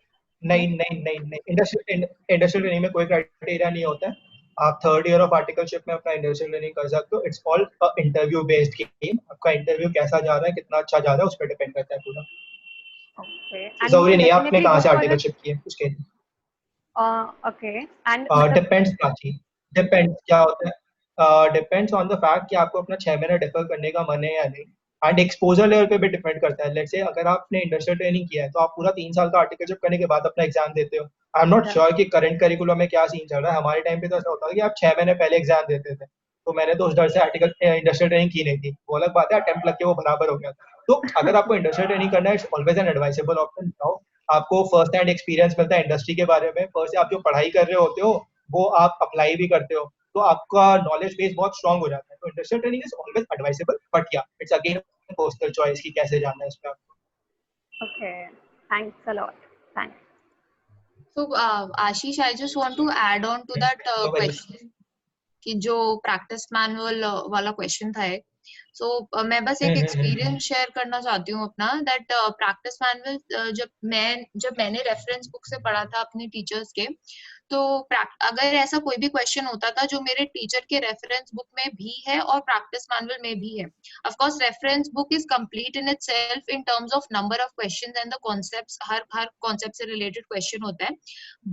नहीं. इंडस्ट्रियल ट्रेनिंग में कोई क्राइटेरिया नहीं होता है. आप थर्ड ईयर ऑफ आर्टिकलशिप में अपना इंडस्ट्रियल ट्रेनिंग कर सकते हो. It's all interview based game. आपका इंटरव्यू कैसा जा रहा है, कितना अच्छा जा रहा है, उस पर डिपेंड करता है पूरा. Okay. जरूरी नहीं आपने कहाँ से आर्टिकलशिप की है उसके लिए. Okay. And depends Prachi, depends क्या होता है, डिपेंड्स ऑन द फैक्ट कि आपको अपना 6 महीने डिफर करने का मन है या नहीं. एंड एक्सपोजर लेवल पे भी डिपेंड करता है. लेट्स से अगर आपने इंडस्ट्रियल ट्रेनिंग किया है तो आप पूरा 3 साल का आर्टिकलशिप करने के बाद अपना एग्जाम देते हो. आई एम नॉट श्योर कि करंट करिकुलम में क्या सीन चल रहा है. हमारे टाइम पे तो ऐसा होता था कि आप 6 महीने पहले एग्जाम देते थे. तो मैंने तो उस डर से इंडस्ट्रियल ट्रेनिंग की नहीं थी. वो अलग बात है, अटेम्प्ट लग के वो बराबर हो गया था. तो अगर आपको इंडस्ट्रियल ट्रेनिंग करना है, it's always an advisable option. आपको फर्स्ट हैंड एक्सपीरियंस मिलता है इंडस्ट्री के बारे में. फर्स्ट आप जो पढ़ाई कर रहे होते हो वो आप अप्लाई भी करते हो तो आपका नॉलेज बेस बहुत स्ट्रांग हो जाता है. तो industrial training is always advisable but या इट्स अगेन पर्सनल चॉइस कि कैसे जाना है इसमें आपको. Okay, thanks a lot. Thanks. So Ashish, I just want to add on to that question कि जो प्रैक्टिस मैनुअल वाला क्वेश्चन था एक. सो मैं बस एक एक्सपीरियंस शेयर करना चाहती हूँ अपना दैट प्रैक्टिस मैनुअल जब मैंने रेफरेंस बुक से पढ़ा था अपने टीचर्स के, तो अगर ऐसा कोई भी क्वेश्चन होता था जो मेरे टीचर के रेफरेंस बुक में भी है और प्रैक्टिस मैनुअल में भी है. Of course reference book is complete in itself in terms of number of questions and the concepts. Her concept से रिलेटेड क्वेश्चन होता है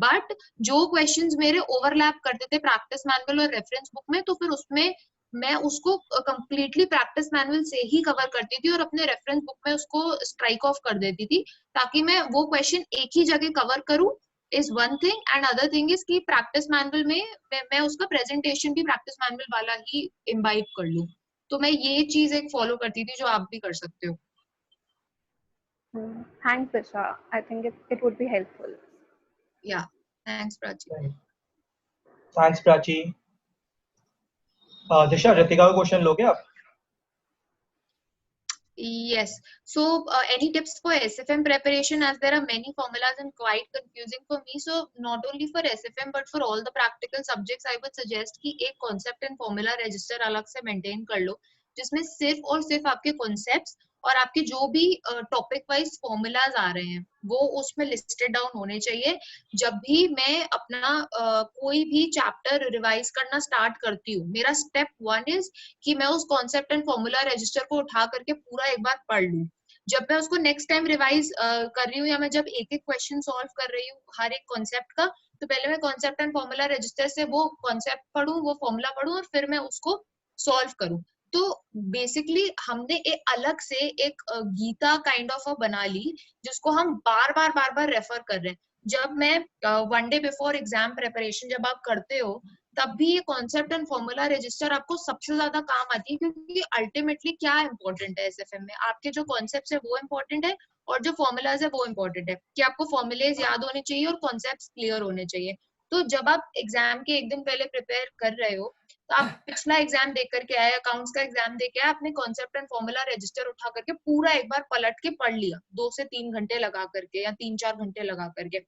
बट जो क्वेश्चंस मेरे ओवरलैप करते थे प्रैक्टिस मैनुअल और रेफरेंस बुक में तो फिर उसमें मैं उसको कंप्लीटली प्रैक्टिस मैनुअल से ही कवर करती थी और अपने रेफरेंस बुक में उसको स्ट्राइक ऑफ कर देती थी ताकि मैं वो क्वेश्चन एक ही जगह कवर करूं is one thing. And other thing is कि प्रैक्टिस मैनुअल में मैं उसका प्रेजेंटेशन भी प्रैक्टिस मैनुअल वाला ही इम्बाइब कर लूं. तो मैं ये चीज एक फॉलो करती थी जो आप भी कर सकते हो. Thanks, Disha. I think it would be helpful. Yeah, thanks Prachi. Thanks Prachi. Disha, Ritika का क्वेश्चन लोगे आप? Yes. So, any tips for SFM preparation as there are many formulas and quite confusing for me. So, not only for SFM but for all the practical subjects, I would suggest कि एक concept and formula register अलग से maintain कर लो जिसमें सिर्फ और सिर्फ आपके concepts और आपके जो भी टॉपिक वाइज फॉर्मूलाज आ रहे हैं वो उसमें लिस्टेड डाउन होने चाहिए. जब भी मैं अपना कोई भी चैप्टर रिवाइज करना स्टार्ट करती हूँ, मेरा स्टेप 1 इज कि मैं उस कॉन्सेप्ट एंड फॉर्मूला रजिस्टर को उठा करके पूरा एक बार पढ़ लूँ. जब मैं उसको नेक्स्ट टाइम रिवाइज कर रही हूँ या मैं जब एक एक क्वेश्चन सॉल्व कर रही हूँ हर एक कॉन्सेप्ट का, तो पहले मैं कॉन्सेप्ट एंड फॉर्मूला रजिस्टर से वो कॉन्सेप्ट पढ़ूँ, वो फॉर्मूला पढ़ूँ और फिर मैं उसको सॉल्व करूँ. तो बेसिकली हमने एक अलग से एक गीता काइंड ऑफ बना ली जिसको हम बार बार रेफर कर रहे हैं. जब मैं 1 डे बिफोर एग्जाम प्रिपरेशन जब आप करते हो तब भी ये कॉन्सेप्ट एंड फॉर्मूला रजिस्टर आपको सबसे ज्यादा काम आती है क्योंकि अल्टीमेटली क्या इंपॉर्टेंट है एसएफएम में, आपके जो कॉन्सेप्ट है वो इम्पोर्टेंट है और जो फॉर्मूलाज है वो इम्पोर्टेंट है कि आपको फॉर्मुलेज याद होने चाहिए और कॉन्सेप्ट क्लियर होने चाहिए. तो जब आप एग्जाम के एक दिन पहले प्रिपेयर कर रहे हो तो आप पिछला एग्जाम देख करके आए, अकाउंट्स का एग्जाम दे के आए, अपने कॉन्सेप्ट एंड फॉर्मूला रजिस्टर उठा करके पूरा एक बार पलट के पढ़ लिया 2 से 3 घंटे लगा करके या 3-4 घंटे लगा करके.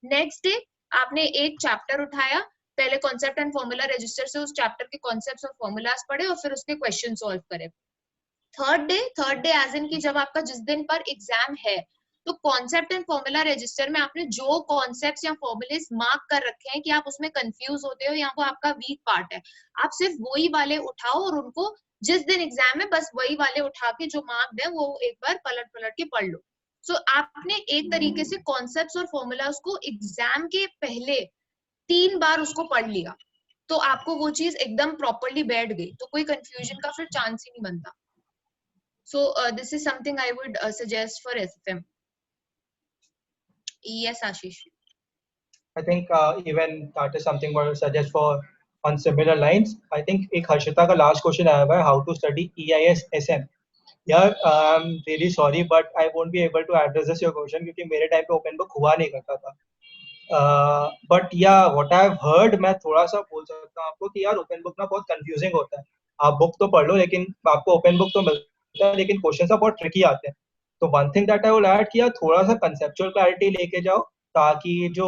नेक्स्ट डे आपने एक चैप्टर उठाया, पहले कॉन्सेप्ट एंड फॉर्मूला रजिस्टर से उस चैप्टर के कॉन्सेप्ट्स और फॉर्मूलाज पढ़े और फिर उसके क्वेश्चन सॉल्व करे. थर्ड डे एज इन की जब आपका जिस दिन पर एग्जाम है तो कॉन्सेप्ट एंड फॉर्मूला रजिस्टर में आपने जो कॉन्सेप्ट्स या फॉर्मुलेस मार्क कर रखे हैं कि आप उसमें कंफ्यूज होते हो या वो आपका वीक पार्ट है, आप सिर्फ वही वाले उठाओ और उनको जिस दिन एग्जाम है बस वही वाले उठा के जो मार्क्ड है वो एक बार पलट पलट के पढ़ लो। सो आपने एक तरीके से कॉन्सेप्ट्स और फॉर्मूलाज को एग्जाम के पहले 3 बार उसको पढ़ लिया, तो आपको वो चीज एकदम प्रॉपरली बैठ गई, तो कोई कंफ्यूजन का फिर चांस ही नहीं बनता। सो this is something I would suggest for SFM. Yes Ashish. I think even that is something I would suggest for on similar lines. I think एक हर्षिता का last question आया हुआ है, how to study EIS SM. यार I'm really sorry but I won't be able to address this your question क्योंकि मेरे time पे open book हुआ नहीं करता था। बट या व्हाट आई हैव हर्ड, मैं थोड़ा सा बोल सकता हूँ आपको कि यार ओपन बुक ना बहुत कंफ्यूजिंग होता है। आप बुक तो पढ़ लो लेकिन आपको ओपन बुक तो मिलता है लेकिन क्वेश्चन सब बहुत ट्रिकी आते हैं। तो one thing that I will add कि यार थोड़ा सा कंसेप्चुअल क्लैरिटी लेके जाओ ताकि जो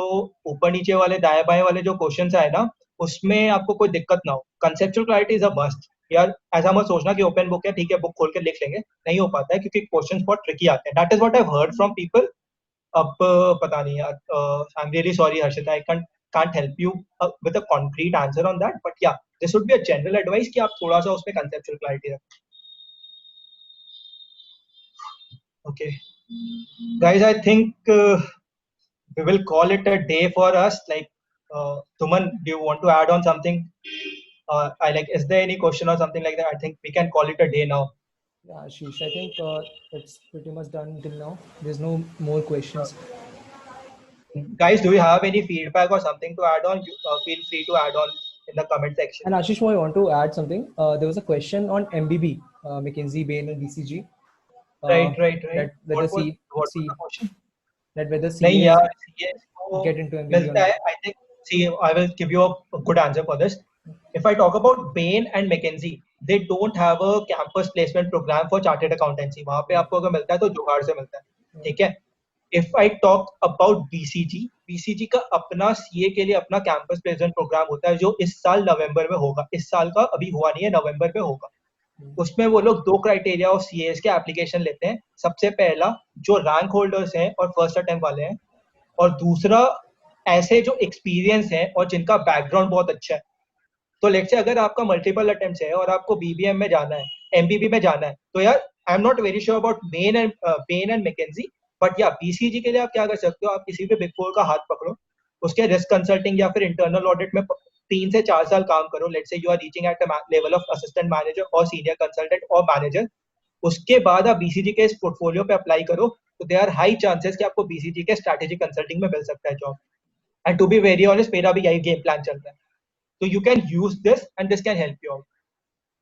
ऊपर नीचे वाले दाएं बाएं वाले जो क्वेश्चन आए ना उसमें आपको कोई दिक्कत ना हो। Conceptual clarity is a must. यार ऐसा मत सोचना कि ओपन बुक है ठीक है बुक खोल के लिख लेंगे, नहीं हो पाता है क्योंकि क्वेश्चंस बहुत ट्रिकी आते हैं। That is what I have heard from people. अब पता नहीं यार, I am really sorry Harshita, I can't help you with a concrete answer on that, but yeah, this would be a general advice कि आप थोड़ा सा उसमें conceptual clarity रखें। Okay, guys, I think we will call it a day for us. Like, Tuman, do you want to add on something? I like, is there any question or something like that? I think we can call it a day now. Yeah, Ashish, I think it's pretty much done till now. There's no more questions. Guys, do you have any feedback or something to add on? You, feel free to add on in the comment section. And Ashish, I want to add something. There was a question on MBB, McKinsey, Bain, and BCG. Right. That whether What was the question? that whether नहीं CAs यार, CAs को get into MBB or मिलता है। not. I think, see, I will give you a good answer for this. If I talk about Bain and McKinsey, they don't have a campus placement program for chartered accountancy. वहाँ पे आपको अगर मिलता है तो जुगाड़ से मिलता है, ठीक है। If I talk about BCG का अपना CA के लिए अपना कैंपस प्लेसमेंट प्रोग्राम होता है जो इस साल नवंबर में होगा। इस साल का अभी हुआ नहीं है, नवंबर में होगा। उसमें वो लोग 2 क्राइटेरिया और CAs के एप्लीकेशन लेते हैं। सबसे पहला जो रैंक होल्डर्स हैं और फर्स्ट अटेम्प्ट वाले हैं, और दूसरा ऐसे जो एक्सपीरियंस हैं और जिनका बैकग्राउंड बहुत अच्छा है। तो लेट्स से अगर आपका मल्टीपल अटेम्प्ट्स है और आपको BBM में जाना है, MBB में जाना है, तो यार आई am not very sure about Bain and McKinsey, but या BCG के लिए आप क्या कर सकते हो, आप किसी भी बिग फोर का हाथ पकड़ो, उसके रिस्क कंसल्टिंग या फिर इंटरनल ऑडिट में 3 से 4 साल काम करो। Let's say you are reaching at the level of assistant manager और सीनियर कंसल्टेंट और मैनेजर। उसके बाद आप BCG के इस पोर्टफोलियो पे अप्लाई करो, तो देयर आर हाई चांसेस कि आपको BCG के स्ट्रैटेजिक कंसल्टिंग में मिल सकता है job. And to be very honest, मेरा भी यही गेम प्लान चल रहा है। So you can use this and this can help you out.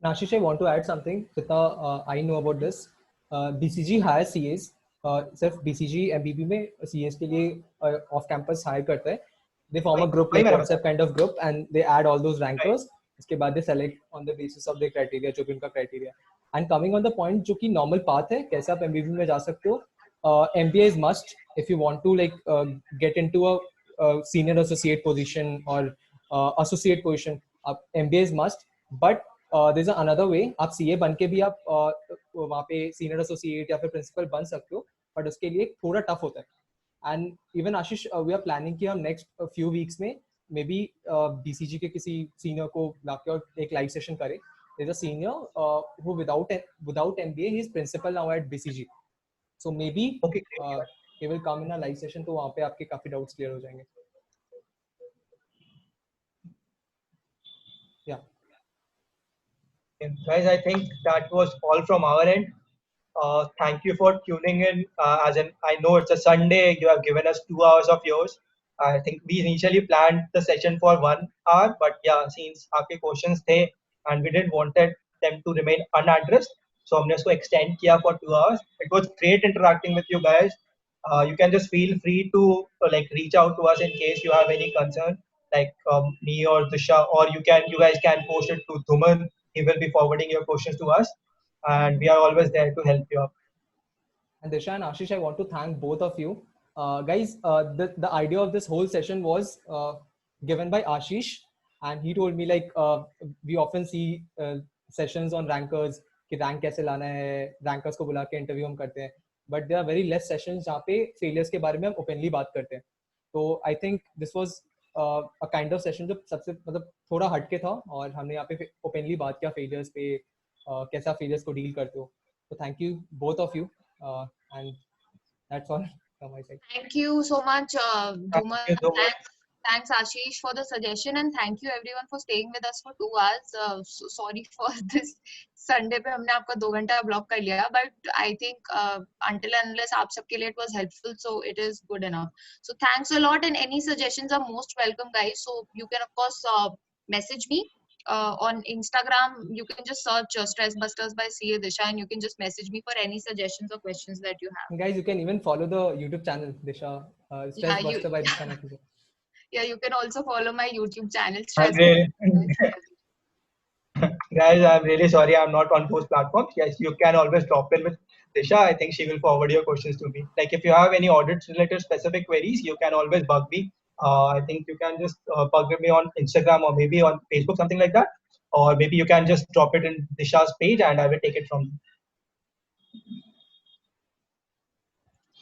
Now, Ashish, I want to add something. Jitna I know about this. BCG hires CAs. सिर्फ BCG MBB में CAs के लिए off campus hire करता है. They form a group like WhatsApp kind of group and they add all those rankers. इसके बाद they select on the basis of their criteria, जो भी उनका criteria. And coming on the point, जो कि normal path है, कैसे आप MBB में जा सकते हो? MBA is must if you want to like get into a senior associate position or associate position. MBA is must, but there's another way. आप CA बन के भी आप वहाँ पे senior associate या फिर principal बन सकते हो, but उसके लिए थोड़ा tough होता है. And even Ashish, we are planning कि हम next few weeks में maybe BCG के किसी senior को लाके और एक live session करें. There's a senior who without MBA, he is principal now at BCG. So maybe he will come in a live session, तो वहाँ पे आपके काफी doubts clear हो जाएंगे. Yeah. Guys, I think that was all from our end. Thank you for tuning in. As in, I know it's a Sunday. You have given us 2 hours of yours. I think we initially planned the session for 1 hour, but yeah, since आपके questions थे and we didn't wanted them to remain unaddressed, so हमने उसको extend किया for 2 hours. It was great interacting with you guys. You can just feel free to like reach out to us in case you have any concern, like me or Disha, or you guys can post it to Dhuman. He will be forwarding your questions to us, and we are always there to help you out. And Disha and Ashish, I want to thank both of you. Guys, the idea of this whole session was given by Ashish, and he told me like we often see sessions on rankers कि rank कैसे लाना है, rankers को बुला के interview हम करते हैं, but there are very less sessions जहाँ पे failures के बारे में हम openly बात करते हैं. तो I think this was a kind of session जो सबसे मतलब थोड़ा हटके था और हमने यहाँ पे openly बात किया failures पे, कैसा failures को deal करते हो. So thank you both of you, and that's all from my side. Thank you so much, Thank Dhuman. you so much. Thanks, Ashish, for the suggestion, and thank you everyone for staying with us for 2 hours. So sorry for this Sunday पे हमने आपका 2 घंटा block कर लिया, but I think until and unless आप सबके लिए it was helpful, so it is good enough. So thanks a lot, and any suggestions are most welcome, guys. So you can of course message me. On Instagram, you can just search Stress Busters by CA Disha, and you can just message me for any suggestions or questions that you have. And guys, you can even follow the YouTube channel Disha, Stress Yeah, Buster by Disha Makhija. Yeah, you can also follow my YouTube channel, I'm Stress really, Busters. guys, I'm really sorry I'm not on those platforms. Yes, you can always drop in with Disha. I think she will forward your questions to me. Like if you have any audit related specific queries, you can always bug me. I think you can just bug me on Instagram or maybe on Facebook, something like that. Or maybe you can just drop it in Disha's page and I will take it from you.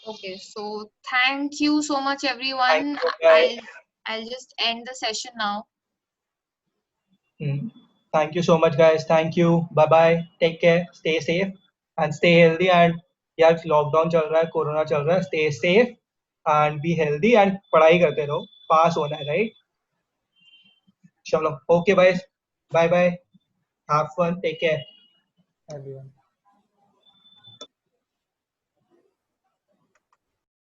Okay, so thank you so much, everyone. Thank you, guys. I'll just end the session now. Thank you so much, guys. Thank you. Bye bye. Take care. Stay safe and stay healthy. And यार lockdown चल रहा है, corona चल रहा है. Stay safe and be healthy and पढ़ाई करते रहो. पास होना है, right? चलो. Okay, guys. Bye bye. Have fun. Take care. Everyone.